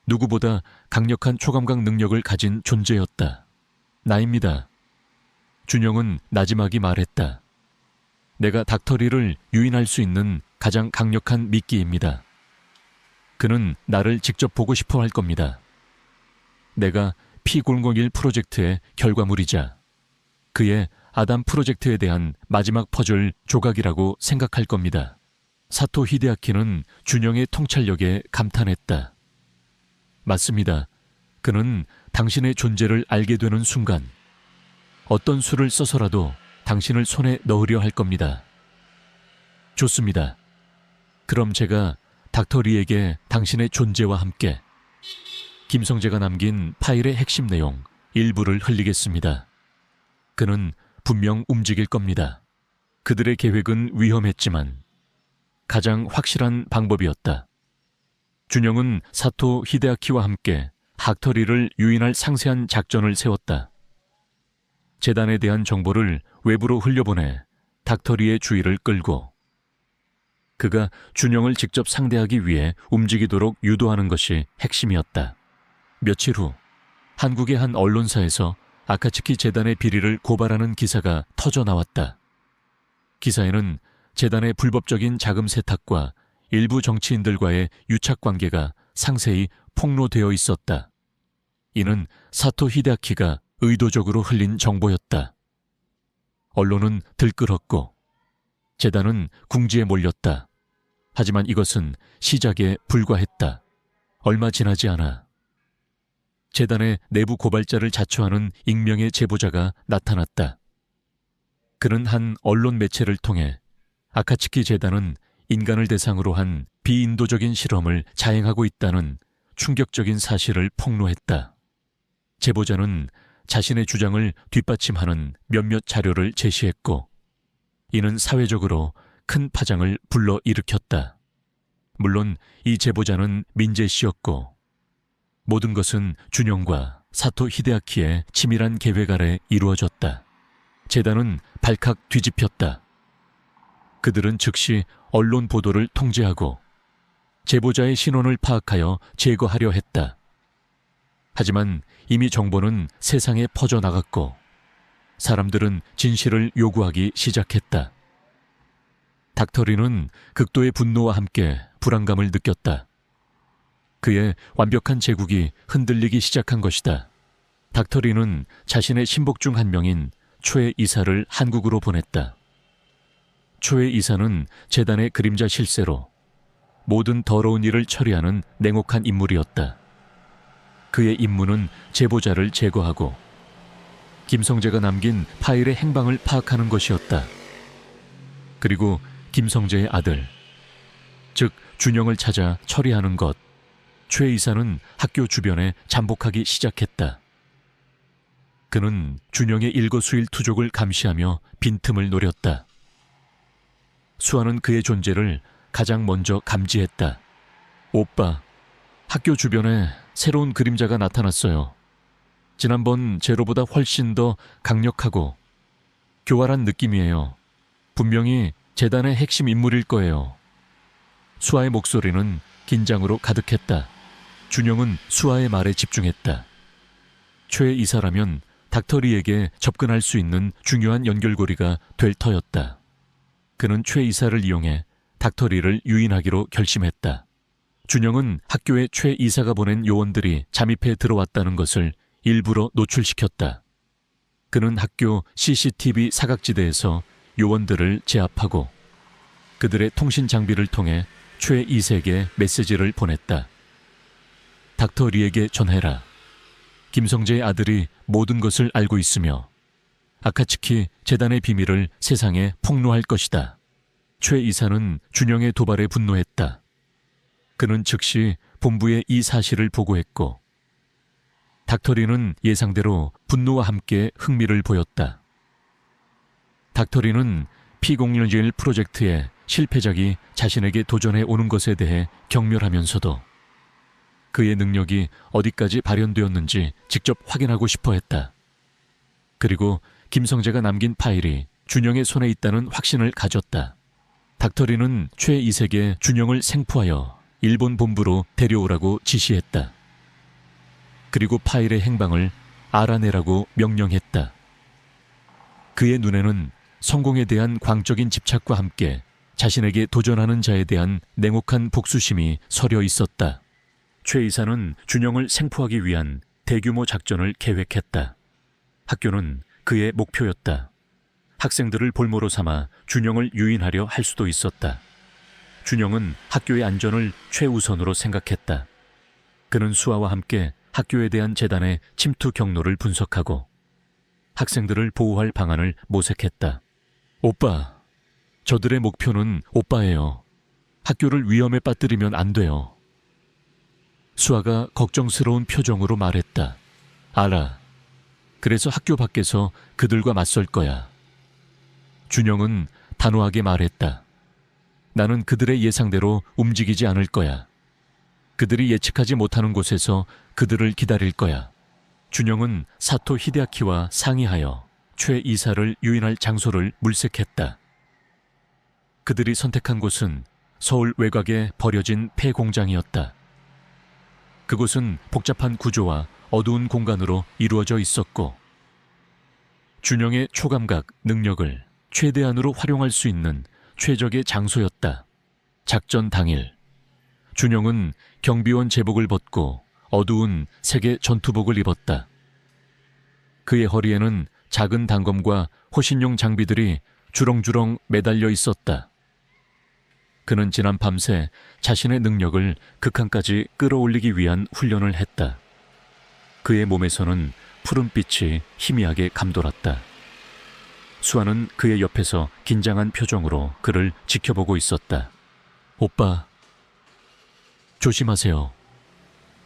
누구보다 강력한 초감각 능력을 가진 존재였다. 나입니다. 준영은 나지막이 말했다. 내가 닥터 리를 유인할 수 있는 가장 강력한 미끼입니다. 그는 나를 직접 보고 싶어 할 겁니다. 내가 P001 프로젝트의 결과물이자 그의 아담 프로젝트에 대한 마지막 퍼즐 조각이라고 생각할 겁니다. 사토 히데아키는 준영의 통찰력에 감탄했다. 맞습니다. 그는 당신의 존재를 알게 되는 순간 어떤 수를 써서라도 당신을 손에 넣으려 할 겁니다. 좋습니다. 그럼 제가 닥터 리에게 당신의 존재와 함께 김성재가 남긴 파일의 핵심 내용 일부를 흘리겠습니다. 그는 분명 움직일 겁니다. 그들의 계획은 위험했지만 가장 확실한 방법이었다. 준영은 사토 히데아키와 함께 닥터 리를 유인할 상세한 작전을 세웠다. 재단에 대한 정보를 외부로 흘려보내 닥터 리의 주의를 끌고 그가 준영을 직접 상대하기 위해 움직이도록 유도하는 것이 핵심이었다. 며칠 후 한국의 한 언론사에서 아카츠키 재단의 비리를 고발하는 기사가 터져 나왔다. 기사에는 재단의 불법적인 자금 세탁과 일부 정치인들과의 유착 관계가 상세히 폭로되어 있었다. 이는 사토 히데아키가 의도적으로 흘린 정보였다. 언론은 들끓었고 재단은 궁지에 몰렸다. 하지만 이것은 시작에 불과했다. 얼마 지나지 않아 재단의 내부 고발자를 자초하는 익명의 제보자가 나타났다. 그는 한 언론 매체를 통해 아카츠키 재단은 인간을 대상으로 한 비인도적인 실험을 자행하고 있다는 충격적인 사실을 폭로했다. 제보자는 자신의 주장을 뒷받침하는 몇몇 자료를 제시했고 이는 사회적으로 큰 파장을 불러일으켰다. 물론 이 제보자는 민재 씨였고 모든 것은 준영과 사토 히데아키의 치밀한 계획 아래 이루어졌다. 재단은 발칵 뒤집혔다. 그들은 즉시 언론 보도를 통제하고 제보자의 신원을 파악하여 제거하려 했다. 하지만 이미 정보는 세상에 퍼져나갔고 사람들은 진실을 요구하기 시작했다. 닥터리는 극도의 분노와 함께 불안감을 느꼈다. 그의 완벽한 제국이 흔들리기 시작한 것이다. 닥터리는 자신의 신복 중 한 명인 초의 이사를 한국으로 보냈다. 초의 이사는 재단의 그림자 실세로 모든 더러운 일을 처리하는 냉혹한 인물이었다. 그의 임무는 제보자를 제거하고 김성재가 남긴 파일의 행방을 파악하는 것이었다. 그리고 김성재의 아들, 즉 준영을 찾아 처리하는 것. 최 이사는 학교 주변에 잠복하기 시작했다. 그는 준영의 일거수일투족을 감시하며 빈틈을 노렸다. 수아는 그의 존재를 가장 먼저 감지했다. 오빠, 학교 주변에 새로운 그림자가 나타났어요. 지난번 제로보다 훨씬 더 강력하고 교활한 느낌이에요. 분명히 재단의 핵심 인물일 거예요. 수아의 목소리는 긴장으로 가득했다. 준영은 수아의 말에 집중했다. 최 이사라면 닥터리에게 접근할 수 있는 중요한 연결고리가 될 터였다. 그는 최 이사를 이용해 닥터리를 유인하기로 결심했다. 준영은 학교에 최 이사가 보낸 요원들이 잠입해 들어왔다는 것을 일부러 노출시켰다. 그는 학교 CCTV 사각지대에서 요원들을 제압하고 그들의 통신 장비를 통해 최 이사에게 메시지를 보냈다. 닥터리에게 전해라. 김성재의 아들이 모든 것을 알고 있으며 아카츠키 재단의 비밀을 세상에 폭로할 것이다. 최 이사는 준영의 도발에 분노했다. 그는 즉시 본부에 이 사실을 보고했고 닥터리는 예상대로 분노와 함께 흥미를 보였다. 닥터리는 피공룡질 프로젝트의 실패작이 자신에게 도전해 오는 것에 대해 경멸하면서도 그의 능력이 어디까지 발현되었는지 직접 확인하고 싶어 했다. 그리고 김성재가 남긴 파일이 준영의 손에 있다는 확신을 가졌다. 닥터리는 최 이색에 준영을 생포하여 일본 본부로 데려오라고 지시했다. 그리고 파일의 행방을 알아내라고 명령했다. 그의 눈에는 성공에 대한 광적인 집착과 함께 자신에게 도전하는 자에 대한 냉혹한 복수심이 서려 있었다. 최 이사는 준영을 생포하기 위한 대규모 작전을 계획했다. 학교는 그의 목표였다. 학생들을 볼모로 삼아 준영을 유인하려 할 수도 있었다. 준영은 학교의 안전을 최우선으로 생각했다. 그는 수아와 함께 학교에 대한 재단의 침투 경로를 분석하고 학생들을 보호할 방안을 모색했다. 오빠, 저들의 목표는 오빠예요. 학교를 위험에 빠뜨리면 안 돼요. 수아가 걱정스러운 표정으로 말했다. 알아. 그래서 학교 밖에서 그들과 맞설 거야. 준영은 단호하게 말했다. 나는 그들의 예상대로 움직이지 않을 거야. 그들이 예측하지 못하는 곳에서 그들을 기다릴 거야. 준영은 사토 히데아키와 상의하여 최 이사를 유인할 장소를 물색했다. 그들이 선택한 곳은 서울 외곽에 버려진 폐공장이었다. 그곳은 복잡한 구조와 어두운 공간으로 이루어져 있었고 준영의 초감각 능력을 최대한으로 활용할 수 있는 최적의 장소였다. 작전 당일 준영은 경비원 제복을 벗고 어두운 색의 전투복을 입었다. 그의 허리에는 작은 단검과 호신용 장비들이 주렁주렁 매달려 있었다. 그는 지난 밤새 자신의 능력을 극한까지 끌어올리기 위한 훈련을 했다. 그의 몸에서는 푸른빛이 희미하게 감돌았다. 수아는 그의 옆에서 긴장한 표정으로 그를 지켜보고 있었다. 오빠, 조심하세요.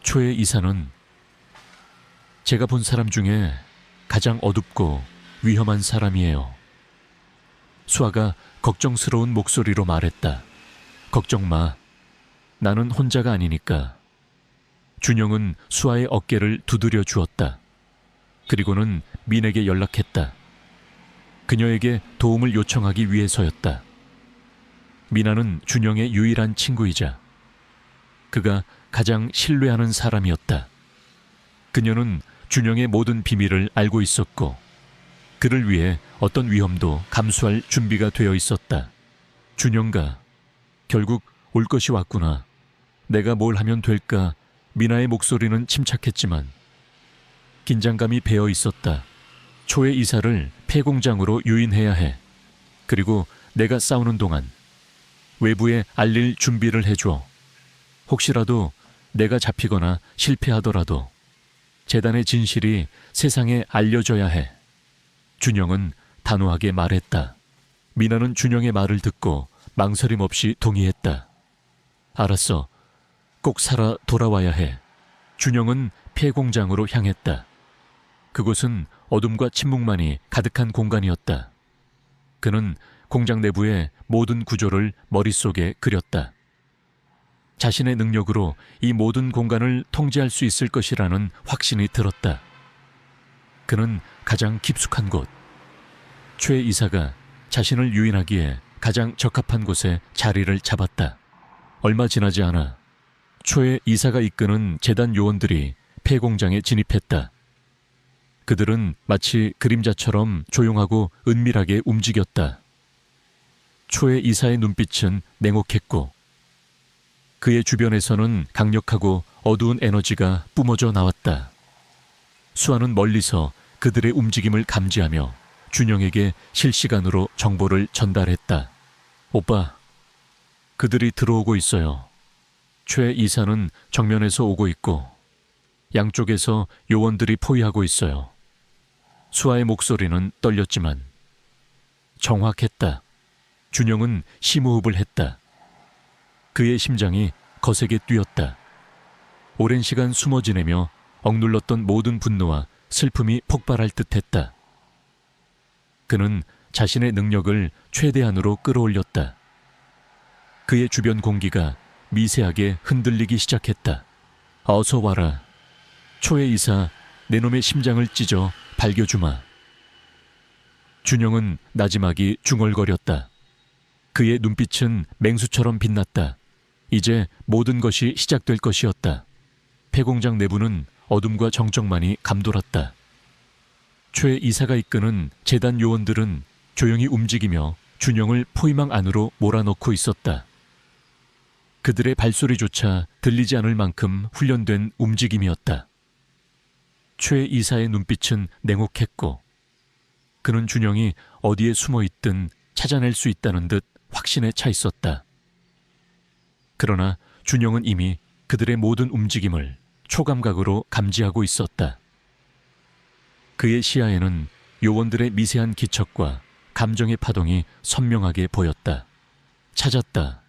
초의 이사는 제가 본 사람 중에 가장 어둡고 위험한 사람이에요. 수아가 걱정스러운 목소리로 말했다. 걱정 마. 나는 혼자가 아니니까. 준영은 수아의 어깨를 두드려 주었다. 그리고는 민에게 연락했다. 그녀에게 도움을 요청하기 위해서였다. 미나는 준영의 유일한 친구이자 그가 가장 신뢰하는 사람이었다. 그녀는 준영의 모든 비밀을 알고 있었고 그를 위해 어떤 위험도 감수할 준비가 되어 있었다. 준영가, 결국 올 것이 왔구나. 내가 뭘 하면 될까? 미나의 목소리는 침착했지만 긴장감이 배어 있었다. 초의 이사를 폐공장으로 유인해야 해. 그리고 내가 싸우는 동안 외부에 알릴 준비를 해줘. 혹시라도 내가 잡히거나 실패하더라도 재단의 진실이 세상에 알려져야 해. 준영은 단호하게 말했다. 미나는 준영의 말을 듣고 망설임 없이 동의했다. 알았어. 꼭 살아 돌아와야 해. 준영은 폐공장으로 향했다. 그곳은 어둠과 침묵만이 가득한 공간이었다. 그는 공장 내부의 모든 구조를 머릿속에 그렸다. 자신의 능력으로 이 모든 공간을 통제할 수 있을 것이라는 확신이 들었다. 그는 가장 깊숙한 곳, 최 이사가 자신을 유인하기에 가장 적합한 곳에 자리를 잡았다. 얼마 지나지 않아 최 이사가 이끄는 재단 요원들이 폐공장에 진입했다. 그들은 마치 그림자처럼 조용하고 은밀하게 움직였다. 최 이사의 눈빛은 냉혹했고 그의 주변에서는 강력하고 어두운 에너지가 뿜어져 나왔다. 수아는 멀리서 그들의 움직임을 감지하며 준영에게 실시간으로 정보를 전달했다. 오빠, 그들이 들어오고 있어요. 최 이사는 정면에서 오고 있고 양쪽에서 요원들이 포위하고 있어요. 수아의 목소리는 떨렸지만 정확했다. 준영은 심호흡을 했다. 그의 심장이 거세게 뛰었다. 오랜 시간 숨어 지내며 억눌렀던 모든 분노와 슬픔이 폭발할 듯했다. 그는 자신의 능력을 최대한으로 끌어올렸다. 그의 주변 공기가 미세하게 흔들리기 시작했다. 어서 와라. 초의 이사, 내 놈의 심장을 찢어 발겨주마. 준영은 나지막이 중얼거렸다. 그의 눈빛은 맹수처럼 빛났다. 이제 모든 것이 시작될 것이었다. 폐공장 내부는 어둠과 정적만이 감돌았다. 최 이사가 이끄는 재단 요원들은 조용히 움직이며 준영을 포위망 안으로 몰아넣고 있었다. 그들의 발소리조차 들리지 않을 만큼 훈련된 움직임이었다. 최 이사의 눈빛은 냉혹했고 그는 준영이 어디에 숨어 있든 찾아낼 수 있다는 듯 확신에 차 있었다. 그러나 준영은 이미 그들의 모든 움직임을 초감각으로 감지하고 있었다. 그의 시야에는 요원들의 미세한 기척과 감정의 파동이 선명하게 보였다. 찾았다.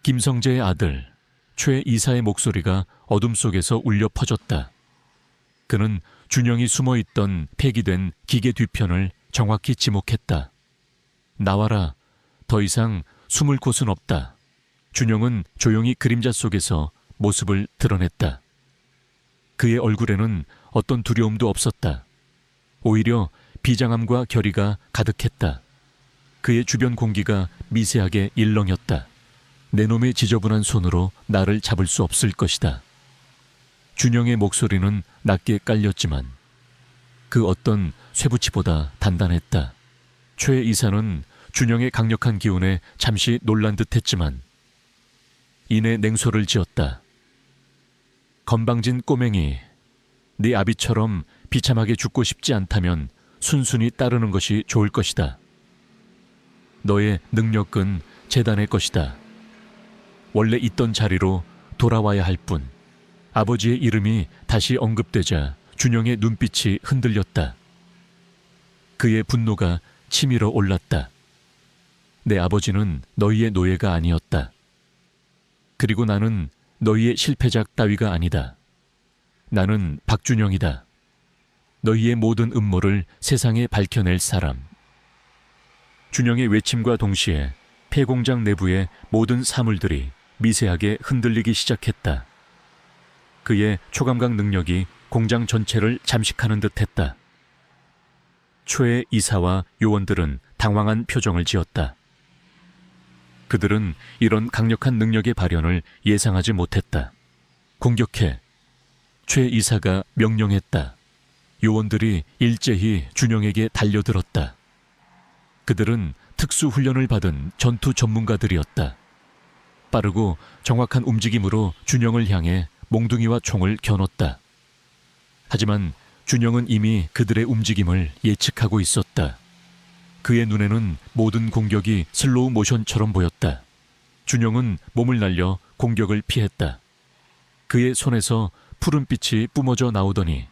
김성재의 아들, 최 이사의 목소리가 어둠 속에서 울려 퍼졌다. 그는 준영이 숨어있던 폐기된 기계 뒤편을 정확히 지목했다. 나와라. 더 이상 숨을 곳은 없다. 준영은 조용히 그림자 속에서 모습을 드러냈다. 그의 얼굴에는 어떤 두려움도 없었다. 오히려 비장함과 결의가 가득했다. 그의 주변 공기가 미세하게 일렁였다. 내 놈의 지저분한 손으로 나를 잡을 수 없을 것이다. 준영의 목소리는 낮게 깔렸지만 그 어떤 쇠붙이보다 단단했다. 최 이사는 준영의 강력한 기운에 잠시 놀란 듯했지만 이내 냉소를 지었다. 건방진 꼬맹이, 네 아비처럼 비참하게 죽고 싶지 않다면 순순히 따르는 것이 좋을 것이다. 너의 능력은 재단의 것이다. 원래 있던 자리로 돌아와야 할 뿐. 아버지의 이름이 다시 언급되자 준영의 눈빛이 흔들렸다. 그의 분노가 치밀어 올랐다. 내 아버지는 너희의 노예가 아니었다. 그리고 나는 너희의 실패작 따위가 아니다. 나는 박준영이다. 너희의 모든 음모를 세상에 밝혀낼 사람. 준영의 외침과 동시에 폐공장 내부의 모든 사물들이 미세하게 흔들리기 시작했다. 그의 초감각 능력이 공장 전체를 잠식하는 듯했다. 최 이사와 요원들은 당황한 표정을 지었다. 그들은 이런 강력한 능력의 발현을 예상하지 못했다. 공격해. 최 이사가 명령했다. 요원들이 일제히 준영에게 달려들었다. 그들은 특수훈련을 받은 전투 전문가들이었다. 빠르고 정확한 움직임으로 준영을 향해 몽둥이와 총을 겨눴다. 하지만 준영은 이미 그들의 움직임을 예측하고 있었다. 그의 눈에는 모든 공격이 슬로우 모션처럼 보였다. 준영은 몸을 날려 공격을 피했다. 그의 손에서 푸른빛이 뿜어져 나오더니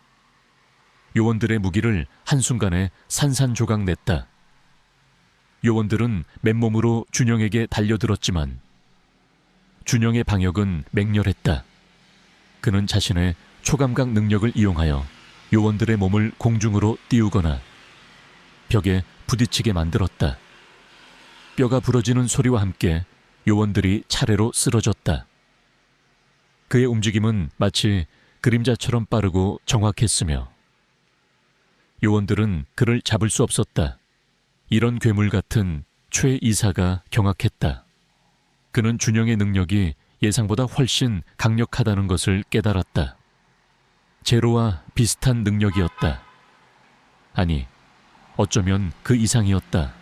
요원들의 무기를 한순간에 산산조각 냈다. 요원들은 맨몸으로 준영에게 달려들었지만 준영의 방역은 맹렬했다. 그는 자신의 초감각 능력을 이용하여 요원들의 몸을 공중으로 띄우거나 벽에 부딪히게 만들었다. 뼈가 부러지는 소리와 함께 요원들이 차례로 쓰러졌다. 그의 움직임은 마치 그림자처럼 빠르고 정확했으며 요원들은 그를 잡을 수 없었다. 이런 괴물 같은 최 이사가 경악했다. 그는 준영의 능력이 예상보다 훨씬 강력하다는 것을 깨달았다. 제로와 비슷한 능력이었다. 아니, 어쩌면 그 이상이었다.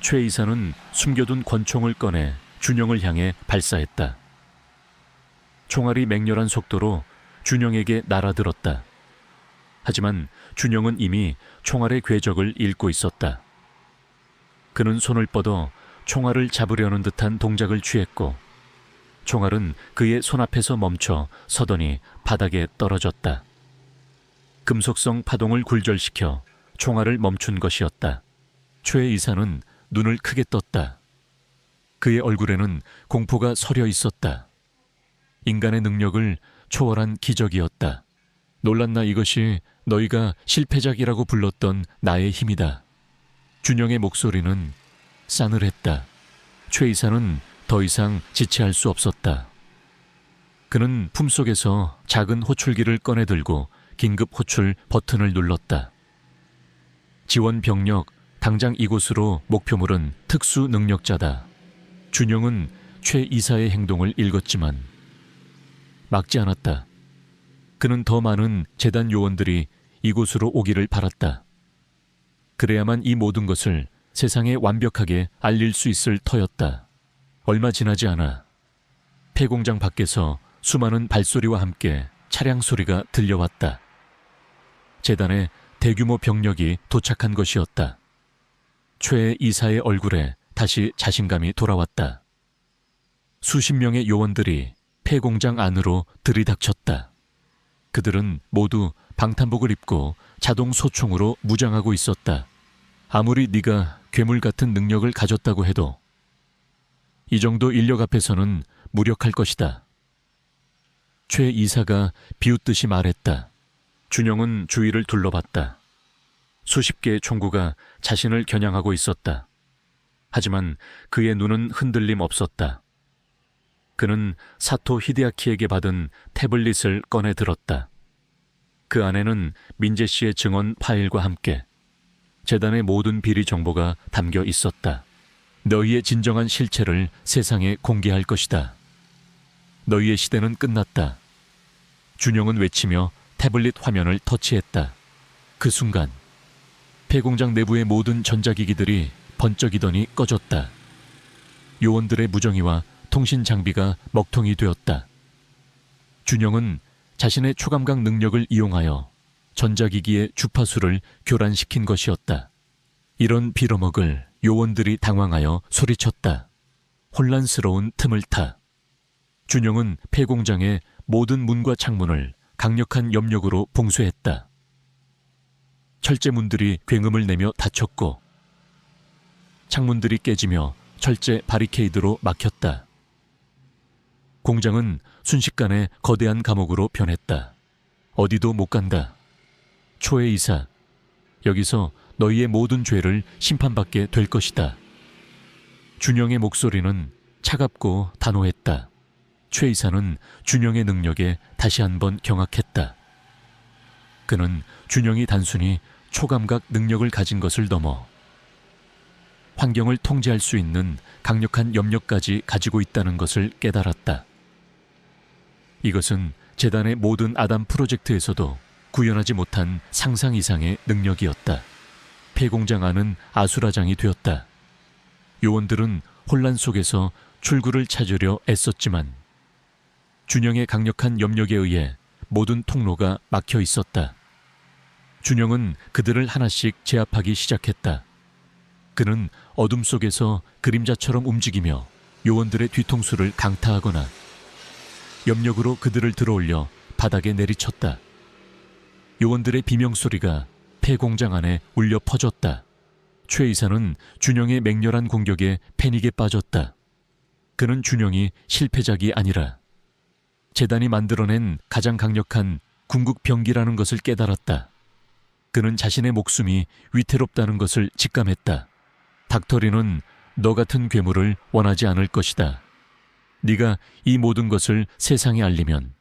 최 이사는 숨겨둔 권총을 꺼내 준영을 향해 발사했다. 총알이 맹렬한 속도로 준영에게 날아들었다. 하지만 준영은 이미 총알의 궤적을 읽고 있었다. 그는 손을 뻗어 총알을 잡으려는 듯한 동작을 취했고 총알은 그의 손앞에서 멈춰 서더니 바닥에 떨어졌다. 금속성 파동을 굴절시켜 총알을 멈춘 것이었다. 최 이사는 눈을 크게 떴다. 그의 얼굴에는 공포가 서려 있었다. 인간의 능력을 초월한 기적이었다. 놀랐나 이것이 너희가 실패작이라고 불렀던 나의 힘이다. 준영의 목소리는 싸늘했다. 최 이사는 더 이상 지체할 수 없었다. 그는 품속에서 작은 호출기를 꺼내 들고 긴급 호출 버튼을 눌렀다. 지원 병력, 당장 이곳으로 목표물은 특수 능력자다. 준영은 최 이사의 행동을 읽었지만 막지 않았다. 그는 더 많은 재단 요원들이 이곳으로 오기를 바랐다. 그래야만 이 모든 것을 세상에 완벽하게 알릴 수 있을 터였다. 얼마 지나지 않아 폐공장 밖에서 수많은 발소리와 함께 차량 소리가 들려왔다. 재단에 대규모 병력이 도착한 것이었다. 최 이사의 얼굴에 다시 자신감이 돌아왔다. 수십 명의 요원들이 폐공장 안으로 들이닥쳤다. 그들은 모두 방탄복을 입고 자동 소총으로 무장하고 있었다. 아무리 네가 괴물 같은 능력을 가졌다고 해도 이 정도 인력 앞에서는 무력할 것이다. 최 이사가 비웃듯이 말했다. 준영은 주위를 둘러봤다. 수십 개의 총구가 자신을 겨냥하고 있었다. 하지만 그의 눈은 흔들림 없었다. 그는 사토 히데아키에게 받은 태블릿을 꺼내 들었다. 그 안에는 민재 씨의 증언 파일과 함께 재단의 모든 비리 정보가 담겨 있었다. 너희의 진정한 실체를 세상에 공개할 것이다. 너희의 시대는 끝났다. 준영은 외치며 태블릿 화면을 터치했다. 그 순간 폐공장 내부의 모든 전자기기들이 번쩍이더니 꺼졌다. 요원들의 무정의와 통신 장비가 먹통이 되었다. 준영은 자신의 초감각 능력을 이용하여 전자기기의 주파수를 교란시킨 것이었다. 이런 빌어먹을 요원들이 당황하여 소리쳤다. 혼란스러운 틈을 타 준영은 폐공장의 모든 문과 창문을 강력한 염력으로 봉쇄했다. 철제문들이 굉음을 내며 닫혔고 창문들이 깨지며 철제 바리케이드로 막혔다. 공장은 순식간에 거대한 감옥으로 변했다. 어디도 못 간다. 초의 이사, 여기서 너희의 모든 죄를 심판받게 될 것이다. 준영의 목소리는 차갑고 단호했다. 최 이사는 준영의 능력에 다시 한번 경악했다. 그는 준영이 단순히 초감각 능력을 가진 것을 넘어 환경을 통제할 수 있는 강력한 염력까지 가지고 있다는 것을 깨달았다. 이것은 재단의 모든 아담 프로젝트에서도 구현하지 못한 상상 이상의 능력이었다. 폐공장 안은 아수라장이 되었다. 요원들은 혼란 속에서 출구를 찾으려 애썼지만 준영의 강력한 염력에 의해 모든 통로가 막혀 있었다. 준영은 그들을 하나씩 제압하기 시작했다. 그는 어둠 속에서 그림자처럼 움직이며 요원들의 뒤통수를 강타하거나 염력으로 그들을 들어올려 바닥에 내리쳤다. 요원들의 비명소리가 폐공장 안에 울려 퍼졌다. 최 이사는 준영의 맹렬한 공격에 패닉에 빠졌다. 그는 준영이 실패작이 아니라 재단이 만들어낸 가장 강력한 궁극 병기라는 것을 깨달았다. 그는 자신의 목숨이 위태롭다는 것을 직감했다. 닥터리는 너 같은 괴물을 원하지 않을 것이다. 네가 이 모든 것을 세상에 알리면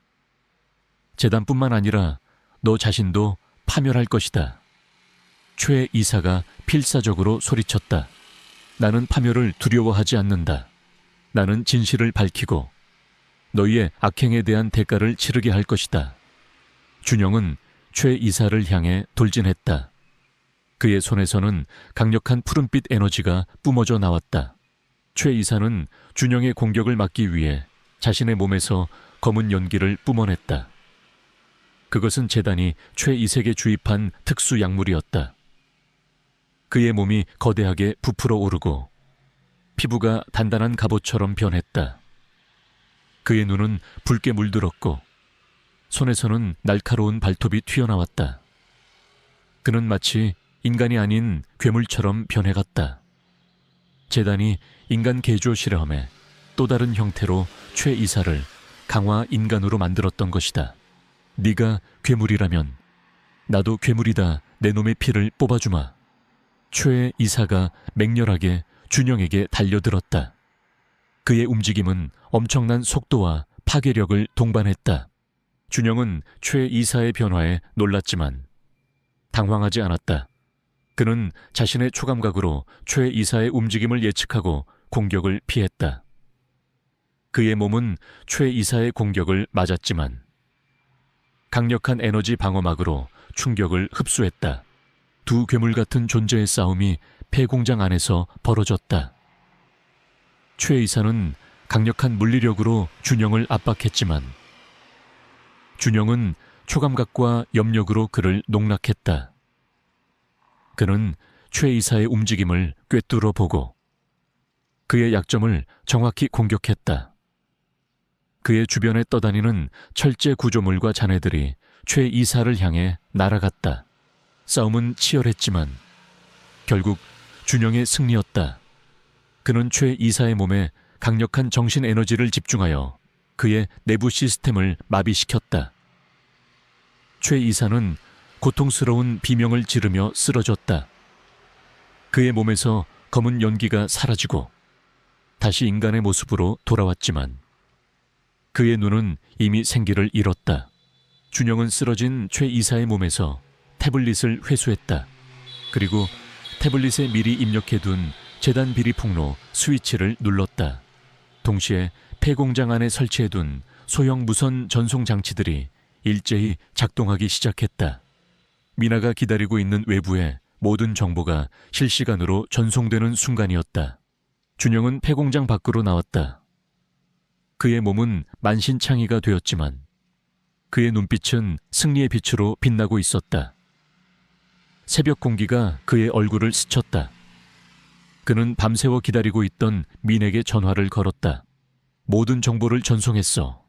재단뿐만 아니라 너 자신도 파멸할 것이다. 최 이사가 필사적으로 소리쳤다. 나는 파멸을 두려워하지 않는다. 나는 진실을 밝히고 너희의 악행에 대한 대가를 치르게 할 것이다. 준영은 최 이사를 향해 돌진했다. 그의 손에서는 강력한 푸른빛 에너지가 뿜어져 나왔다. 최 이사는 준영의 공격을 막기 위해 자신의 몸에서 검은 연기를 뿜어냈다. 그것은 재단이 최 이색에 주입한 특수 약물이었다. 그의 몸이 거대하게 부풀어 오르고 피부가 단단한 갑옷처럼 변했다. 그의 눈은 붉게 물들었고 손에서는 날카로운 발톱이 튀어나왔다. 그는 마치 인간이 아닌 괴물처럼 변해갔다. 재단이 인간 개조 실험의 또 다른 형태로 최 이사를 강화 인간으로 만들었던 것이다. 네가 괴물이라면 나도 괴물이다. 내 놈의 피를 뽑아주마. 최 이사가 맹렬하게 준영에게 달려들었다. 그의 움직임은 엄청난 속도와 파괴력을 동반했다. 준영은 최 이사의 변화에 놀랐지만 당황하지 않았다. 그는 자신의 초감각으로 최 이사의 움직임을 예측하고 공격을 피했다. 그의 몸은 최 이사의 공격을 맞았지만 강력한 에너지 방어막으로 충격을 흡수했다. 두 괴물 같은 존재의 싸움이 폐공장 안에서 벌어졌다. 최 이사는 강력한 물리력으로 준영을 압박했지만 준영은 초감각과 염력으로 그를 농락했다. 그는 최 이사의 움직임을 꿰뚫어 보고 그의 약점을 정확히 공격했다. 그의 주변에 떠다니는 철제 구조물과 잔해들이 최 이사를 향해 날아갔다. 싸움은 치열했지만 결국 준영의 승리였다. 그는 최 이사의 몸에 강력한 정신 에너지를 집중하여 그의 내부 시스템을 마비시켰다. 최 이사는 고통스러운 비명을 지르며 쓰러졌다. 그의 몸에서 검은 연기가 사라지고 다시 인간의 모습으로 돌아왔지만 그의 눈은 이미 생기를 잃었다. 준영은 쓰러진 최 이사의 몸에서 태블릿을 회수했다. 그리고 태블릿에 미리 입력해둔 재단 비리 폭로 스위치를 눌렀다. 동시에 폐공장 안에 설치해둔 소형 무선 전송 장치들이 일제히 작동하기 시작했다. 미나가 기다리고 있는 외부에 모든 정보가 실시간으로 전송되는 순간이었다. 준영은 폐공장 밖으로 나왔다. 그의 몸은 만신창이가 되었지만 그의 눈빛은 승리의 빛으로 빛나고 있었다. 새벽 공기가 그의 얼굴을 스쳤다. 그는 밤새워 기다리고 있던 민에게 전화를 걸었다. 모든 정보를 전송했어.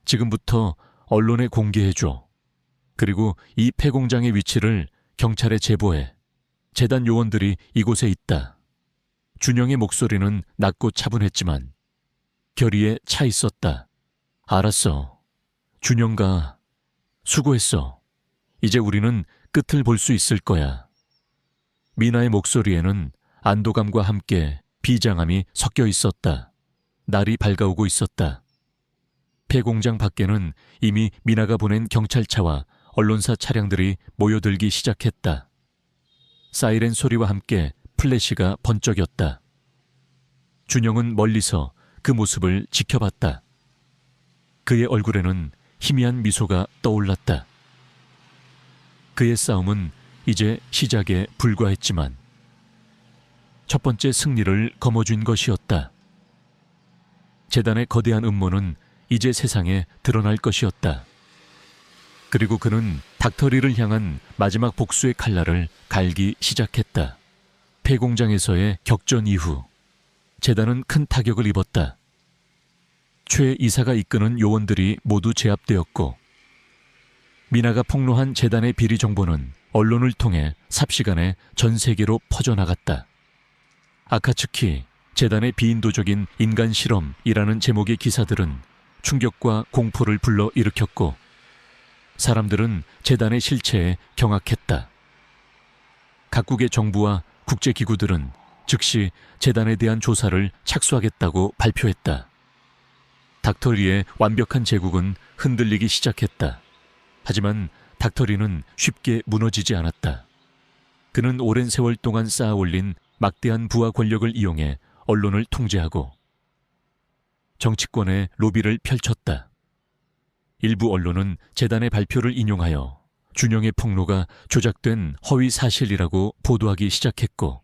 지금부터 언론에 공개해줘. 그리고 이 폐공장의 위치를 경찰에 제보해. 재단 요원들이 이곳에 있다. 준영의 목소리는 낮고 차분했지만 결의에 차 있었다. 알았어. 준영가, 수고했어. 이제 우리는 끝을 볼 수 있을 거야. 미나의 목소리에는 안도감과 함께 비장함이 섞여 있었다. 날이 밝아오고 있었다. 폐공장 밖에는 이미 미나가 보낸 경찰차와 언론사 차량들이 모여들기 시작했다. 사이렌 소리와 함께 플래시가 번쩍였다. 준영은 멀리서 그 모습을 지켜봤다. 그의 얼굴에는 희미한 미소가 떠올랐다. 그의 싸움은 이제 시작에 불과했지만 첫 번째 승리를 거머쥔 것이었다. 재단의 거대한 음모는 이제 세상에 드러날 것이었다. 그리고 그는 닥터리를 향한 마지막 복수의 칼날을 갈기 시작했다. 폐공장에서의 격전 이후 재단은 큰 타격을 입었다. 최 이사가 이끄는 요원들이 모두 제압되었고 미나가 폭로한 재단의 비리 정보는 언론을 통해 삽시간에 전 세계로 퍼져나갔다. 아카츠키 재단의 비인도적인 인간 실험이라는 제목의 기사들은 충격과 공포를 불러일으켰고 사람들은 재단의 실체에 경악했다. 각국의 정부와 국제기구들은 즉시 재단에 대한 조사를 착수하겠다고 발표했다. 닥터리의 완벽한 제국은 흔들리기 시작했다. 하지만 닥터리는 쉽게 무너지지 않았다. 그는 오랜 세월 동안 쌓아올린 막대한 부하 권력을 이용해 언론을 통제하고 정치권의 로비를 펼쳤다. 일부 언론은 재단의 발표를 인용하여 준영의 폭로가 조작된 허위 사실이라고 보도하기 시작했고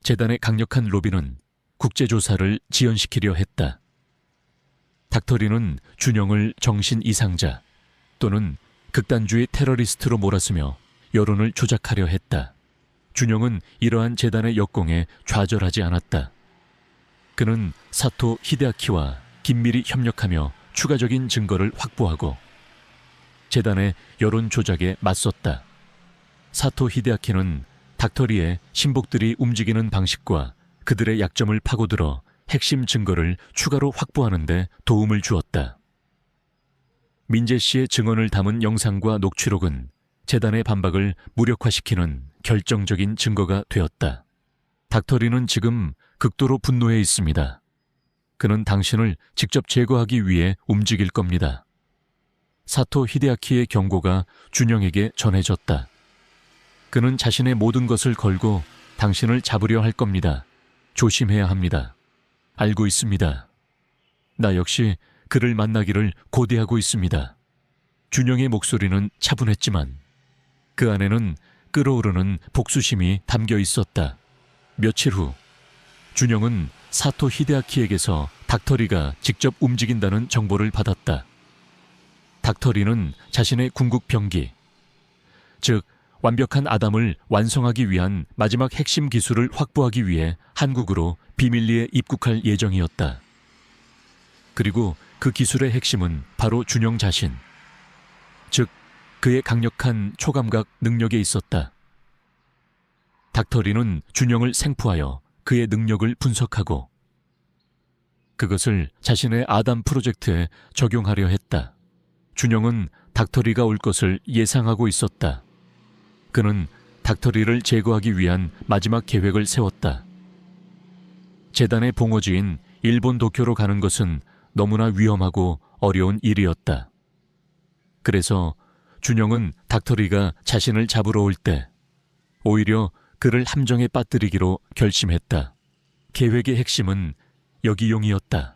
재단의 강력한 로비는 국제조사를 지연시키려 했다. 닥터리는 준영을 정신 이상자 또는 극단주의 테러리스트로 몰아쓰며 여론을 조작하려 했다. 준영은 이러한 재단의 역공에 좌절하지 않았다. 그는 사토 히데아키와 긴밀히 협력하며 추가적인 증거를 확보하고 재단의 여론 조작에 맞섰다. 사토 히데아키는 닥터리의 신복들이 움직이는 방식과 그들의 약점을 파고들어 핵심 증거를 추가로 확보하는 데 도움을 주었다. 민재 씨의 증언을 담은 영상과 녹취록은 재단의 반박을 무력화시키는 결정적인 증거가 되었다. 닥터리는 지금 극도로 분노해 있습니다. 그는 당신을 직접 제거하기 위해 움직일 겁니다. 사토 히데아키의 경고가 준영에게 전해졌다. 그는 자신의 모든 것을 걸고 당신을 잡으려 할 겁니다. 조심해야 합니다. 알고 있습니다. 나 역시 그를 만나기를 고대하고 있습니다. 준영의 목소리는 차분했지만 그 안에는 끓어오르는 복수심이 담겨 있었다. 며칠 후 준영은 사토 히데아키에게서 닥터리가 직접 움직인다는 정보를 받았다. 닥터리는 자신의 궁극 병기, 즉 완벽한 아담을 완성하기 위한 마지막 핵심 기술을 확보하기 위해 한국으로 비밀리에 입국할 예정이었다. 그리고 그 기술의 핵심은 바로 준영 자신, 즉 그의 강력한 초감각 능력에 있었다. 닥터리는 준영을 생포하여 그의 능력을 분석하고 그것을 자신의 아담 프로젝트에 적용하려 했다. 준영은 닥터리가 올 것을 예상하고 있었다. 그는 닥터리를 제거하기 위한 마지막 계획을 세웠다. 재단의 봉오지인 일본 도쿄로 가는 것은 너무나 위험하고 어려운 일이었다. 그래서 준영은 닥터리가 자신을 잡으러 올 때 오히려 그를 함정에 빠뜨리기로 결심했다. 계획의 핵심은 여기용이었다.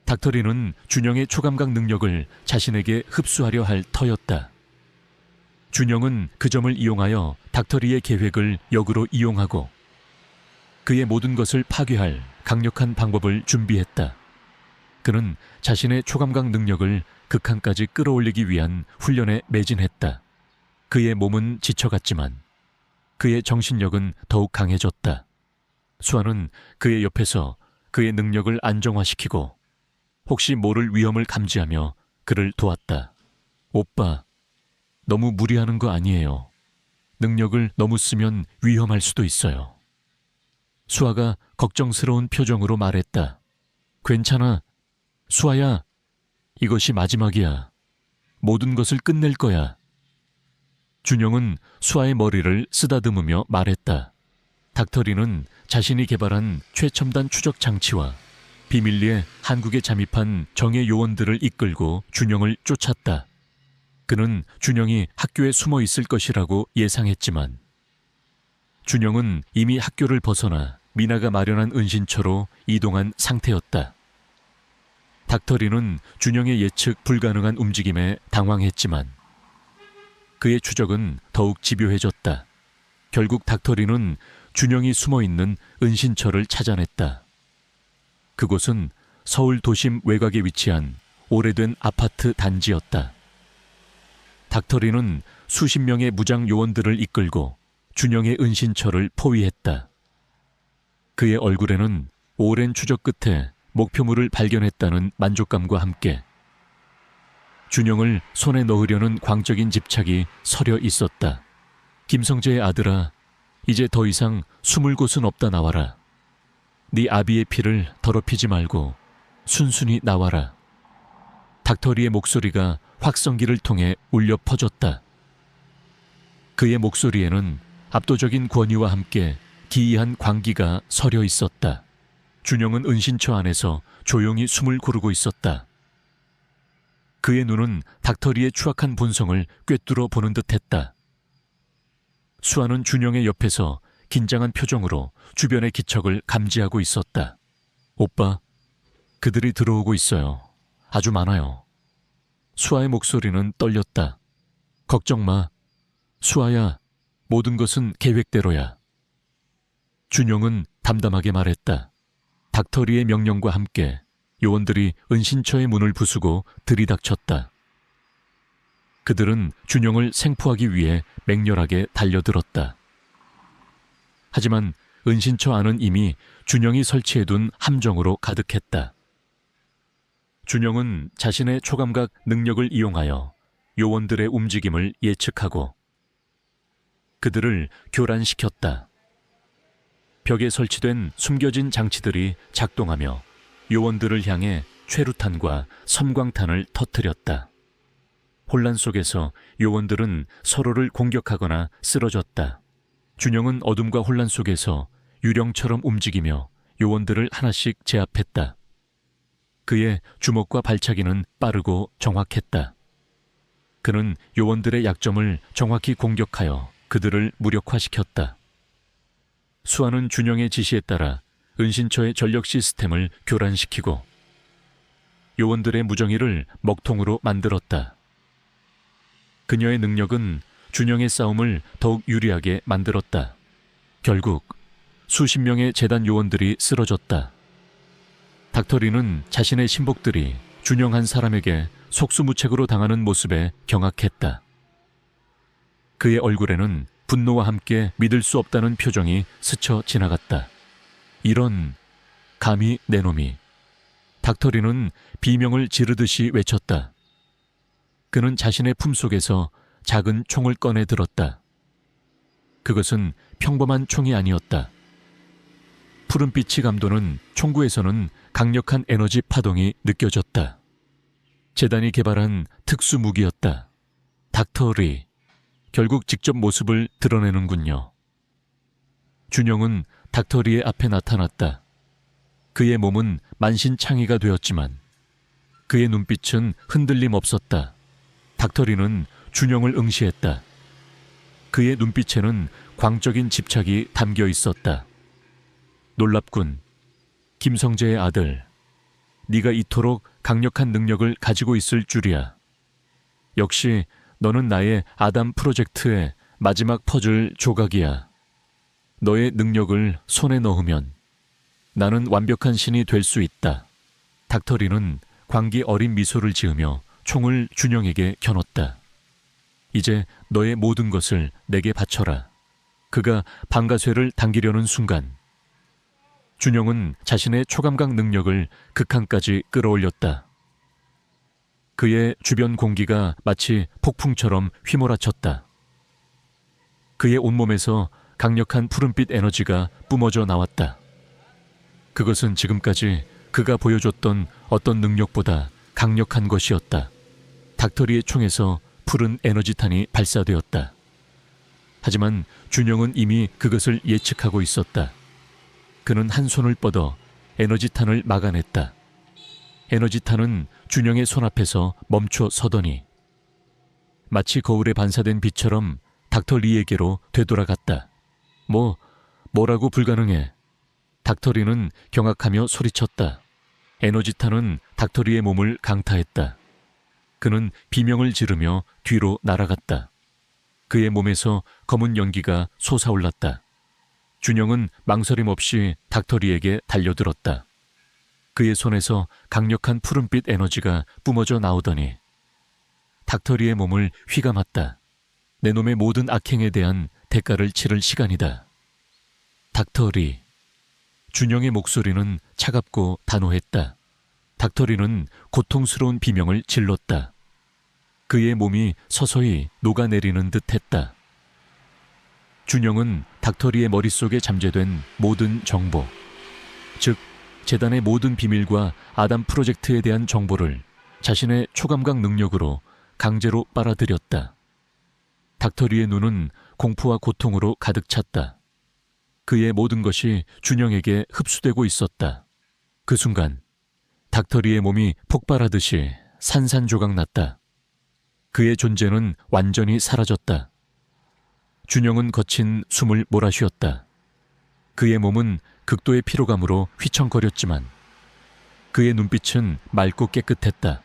닥터리는 준영의 초감각 능력을 자신에게 흡수하려 할 터였다. 준영은 그 점을 이용하여 닥터리의 계획을 역으로 이용하고 그의 모든 것을 파괴할 강력한 방법을 준비했다. 그는 자신의 초감각 능력을 극한까지 끌어올리기 위한 훈련에 매진했다. 그의 몸은 지쳐갔지만 그의 정신력은 더욱 강해졌다. 수아는 그의 옆에서 그의 능력을 안정화시키고 혹시 모를 위험을 감지하며 그를 도왔다. 오빠, 너무 무리하는 거 아니에요. 능력을 너무 쓰면 위험할 수도 있어요. 수아가 걱정스러운 표정으로 말했다. 괜찮아. 수아야, 이것이 마지막이야. 모든 것을 끝낼 거야. 준영은 수아의 머리를 쓰다듬으며 말했다. 닥터리는 자신이 개발한 최첨단 추적 장치와 비밀리에 한국에 잠입한 정예 요원들을 이끌고 준영을 쫓았다. 그는 준영이 학교에 숨어 있을 것이라고 예상했지만 준영은 이미 학교를 벗어나 미나가 마련한 은신처로 이동한 상태였다. 닥터리는 준영의 예측 불가능한 움직임에 당황했지만 그의 추적은 더욱 집요해졌다. 결국 닥터리는 준영이 숨어있는 은신처를 찾아냈다. 그곳은 서울 도심 외곽에 위치한 오래된 아파트 단지였다. 닥터리는 수십 명의 무장 요원들을 이끌고 준영의 은신처를 포위했다. 그의 얼굴에는 오랜 추적 끝에 목표물을 발견했다는 만족감과 함께 준영을 손에 넣으려는 광적인 집착이 서려 있었다. 김성재의 아들아, 이제 더 이상 숨을 곳은 없다. 나와라. 네 아비의 피를 더럽히지 말고 순순히 나와라. 닥터리의 목소리가 확성기를 통해 울려 퍼졌다. 그의 목소리에는 압도적인 권위와 함께 기이한 광기가 서려 있었다. 준영은 은신처 안에서 조용히 숨을 고르고 있었다. 그의 눈은 닥터리의 추악한 본성을 꿰뚫어 보는 듯했다. 수아는 준영의 옆에서 긴장한 표정으로 주변의 기척을 감지하고 있었다. 오빠, 그들이 들어오고 있어요. 아주 많아요. 수아의 목소리는 떨렸다. 걱정 마. 수아야, 모든 것은 계획대로야. 준영은 담담하게 말했다. 닥터리의 명령과 함께 요원들이 은신처의 문을 부수고 들이닥쳤다. 그들은 준영을 생포하기 위해 맹렬하게 달려들었다. 하지만 은신처 안은 이미 준영이 설치해둔 함정으로 가득했다. 준영은 자신의 초감각 능력을 이용하여 요원들의 움직임을 예측하고 그들을 교란시켰다. 벽에 설치된 숨겨진 장치들이 작동하며 요원들을 향해 최루탄과 섬광탄을 터뜨렸다. 혼란 속에서 요원들은 서로를 공격하거나 쓰러졌다. 준영은 어둠과 혼란 속에서 유령처럼 움직이며 요원들을 하나씩 제압했다. 그의 주먹과 발차기는 빠르고 정확했다. 그는 요원들의 약점을 정확히 공격하여 그들을 무력화시켰다. 수아는 준영의 지시에 따라 은신처의 전력 시스템을 교란시키고 요원들의 무정의를 먹통으로 만들었다. 그녀의 능력은 준영의 싸움을 더욱 유리하게 만들었다. 결국 수십 명의 재단 요원들이 쓰러졌다. 닥터리는 자신의 신복들이 준영 한 사람에게 속수무책으로 당하는 모습에 경악했다. 그의 얼굴에는 분노와 함께 믿을 수 없다는 표정이 스쳐 지나갔다. 이런, 감히 내 놈이. 닥터리는 비명을 지르듯이 외쳤다. 그는 자신의 품속에서 작은 총을 꺼내 들었다. 그것은 평범한 총이 아니었다. 푸른빛이 감도는 총구에서는 강력한 에너지 파동이 느껴졌다. 재단이 개발한 특수 무기였다. 닥터리. 결국 직접 모습을 드러내는군요. 준영은 닥터리의 앞에 나타났다. 그의 몸은 만신창이가 되었지만 그의 눈빛은 흔들림 없었다. 닥터리는 준영을 응시했다. 그의 눈빛에는 광적인 집착이 담겨 있었다. 놀랍군. 김성재의 아들. 네가 이토록 강력한 능력을 가지고 있을 줄이야. 역시 너는 나의 아담 프로젝트의 마지막 퍼즐 조각이야. 너의 능력을 손에 넣으면 나는 완벽한 신이 될 수 있다. 닥터리는 광기 어린 미소를 지으며 총을 준영에게 겨눴다. 이제 너의 모든 것을 내게 바쳐라. 그가 방가쇠를 당기려는 순간 준영은 자신의 초감각 능력을 극한까지 끌어올렸다. 그의 주변 공기가 마치 폭풍처럼 휘몰아쳤다. 그의 온몸에서 강력한 푸른빛 에너지가 뿜어져 나왔다. 그것은 지금까지 그가 보여줬던 어떤 능력보다 강력한 것이었다. 닥터리의 총에서 푸른 에너지탄이 발사되었다. 하지만 준영은 이미 그것을 예측하고 있었다. 그는 한 손을 뻗어 에너지탄을 막아냈다. 에너지탄은 준영의 손앞에서 멈춰 서더니 마치 거울에 반사된 빛처럼 닥터 리에게로 되돌아갔다. 뭐라고 불가능해. 닥터 리는 경악하며 소리쳤다. 에너지탄은 닥터리의 몸을 강타했다. 그는 비명을 지르며 뒤로 날아갔다. 그의 몸에서 검은 연기가 솟아올랐다. 준영은 망설임 없이 닥터리에게 달려들었다. 그의 손에서 강력한 푸른빛 에너지가 뿜어져 나오더니 닥터리의 몸을 휘감았다. 내 놈의 모든 악행에 대한 대가를 치를 시간이다. 닥터리. 준영의 목소리는 차갑고 단호했다. 닥터리는 고통스러운 비명을 질렀다. 그의 몸이 서서히 녹아내리는 듯했다. 준영은 닥터리의 머릿속에 잠재된 모든 정보, 즉 재단의 모든 비밀과 아담 프로젝트에 대한 정보를 자신의 초감각 능력으로 강제로 빨아들였다. 닥터리의 눈은 공포와 고통으로 가득 찼다. 그의 모든 것이 준영에게 흡수되고 있었다. 그 순간 닥터리의 몸이 폭발하듯이 산산조각 났다. 그의 존재는 완전히 사라졌다. 준영은 거친 숨을 몰아쉬었다. 그의 몸은 극도의 피로감으로 휘청거렸지만 그의 눈빛은 맑고 깨끗했다.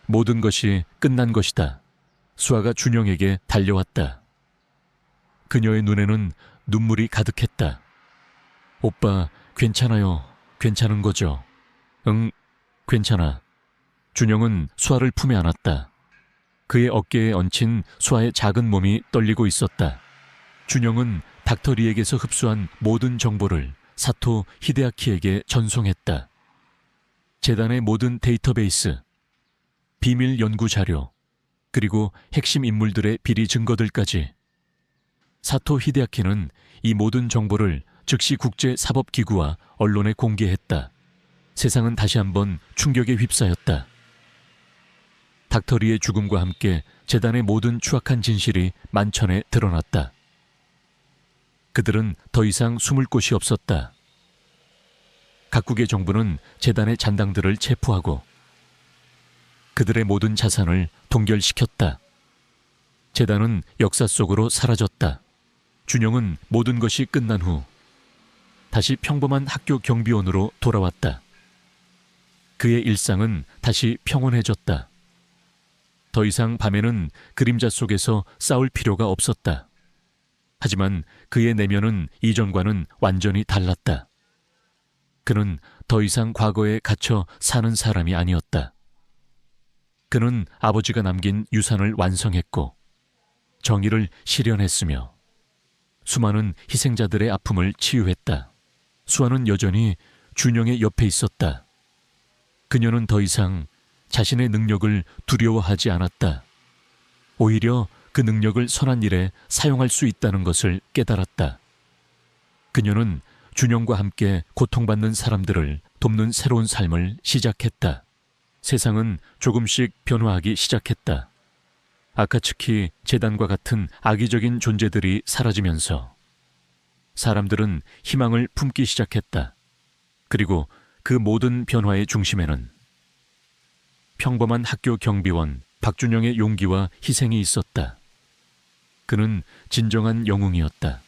모든 것이 끝난 것이다. 수아가 준영에게 달려왔다. 그녀의 눈에는 눈물이 가득했다. 오빠, 괜찮아요. 괜찮은 거죠? 응, 괜찮아. 준영은 수아를 품에 안았다. 그의 어깨에 얹힌 수아의 작은 몸이 떨리고 있었다. 준영은 닥터리에게서 흡수한 모든 정보를 사토 히데아키에게 전송했다. 재단의 모든 데이터베이스, 비밀 연구 자료, 그리고 핵심 인물들의 비리 증거들까지. 사토 히데아키는 이 모든 정보를 즉시 국제사법기구와 언론에 공개했다. 세상은 다시 한번 충격에 휩싸였다. 닥터리의 죽음과 함께 재단의 모든 추악한 진실이 만천에 드러났다. 그들은 더 이상 숨을 곳이 없었다. 각국의 정부는 재단의 잔당들을 체포하고 그들의 모든 자산을 동결시켰다. 재단은 역사 속으로 사라졌다. 준영은 모든 것이 끝난 후 다시 평범한 학교 경비원으로 돌아왔다. 그의 일상은 다시 평온해졌다. 더 이상 밤에는 그림자 속에서 싸울 필요가 없었다. 하지만 그의 내면은 이전과는 완전히 달랐다. 그는 더 이상 과거에 갇혀 사는 사람이 아니었다. 그는 아버지가 남긴 유산을 완성했고 정의를 실현했으며 수많은 희생자들의 아픔을 치유했다. 수아는 여전히 준영의 옆에 있었다. 그녀는 더 이상 자신의 능력을 두려워하지 않았다. 오히려 그 능력을 선한 일에 사용할 수 있다는 것을 깨달았다. 그녀는 준영과 함께 고통받는 사람들을 돕는 새로운 삶을 시작했다. 세상은 조금씩 변화하기 시작했다. 아카츠키 재단과 같은 악의적인 존재들이 사라지면서 사람들은 희망을 품기 시작했다. 그리고 그 모든 변화의 중심에는 평범한 학교 경비원 박준영의 용기와 희생이 있었다. 그는 진정한 영웅이었다.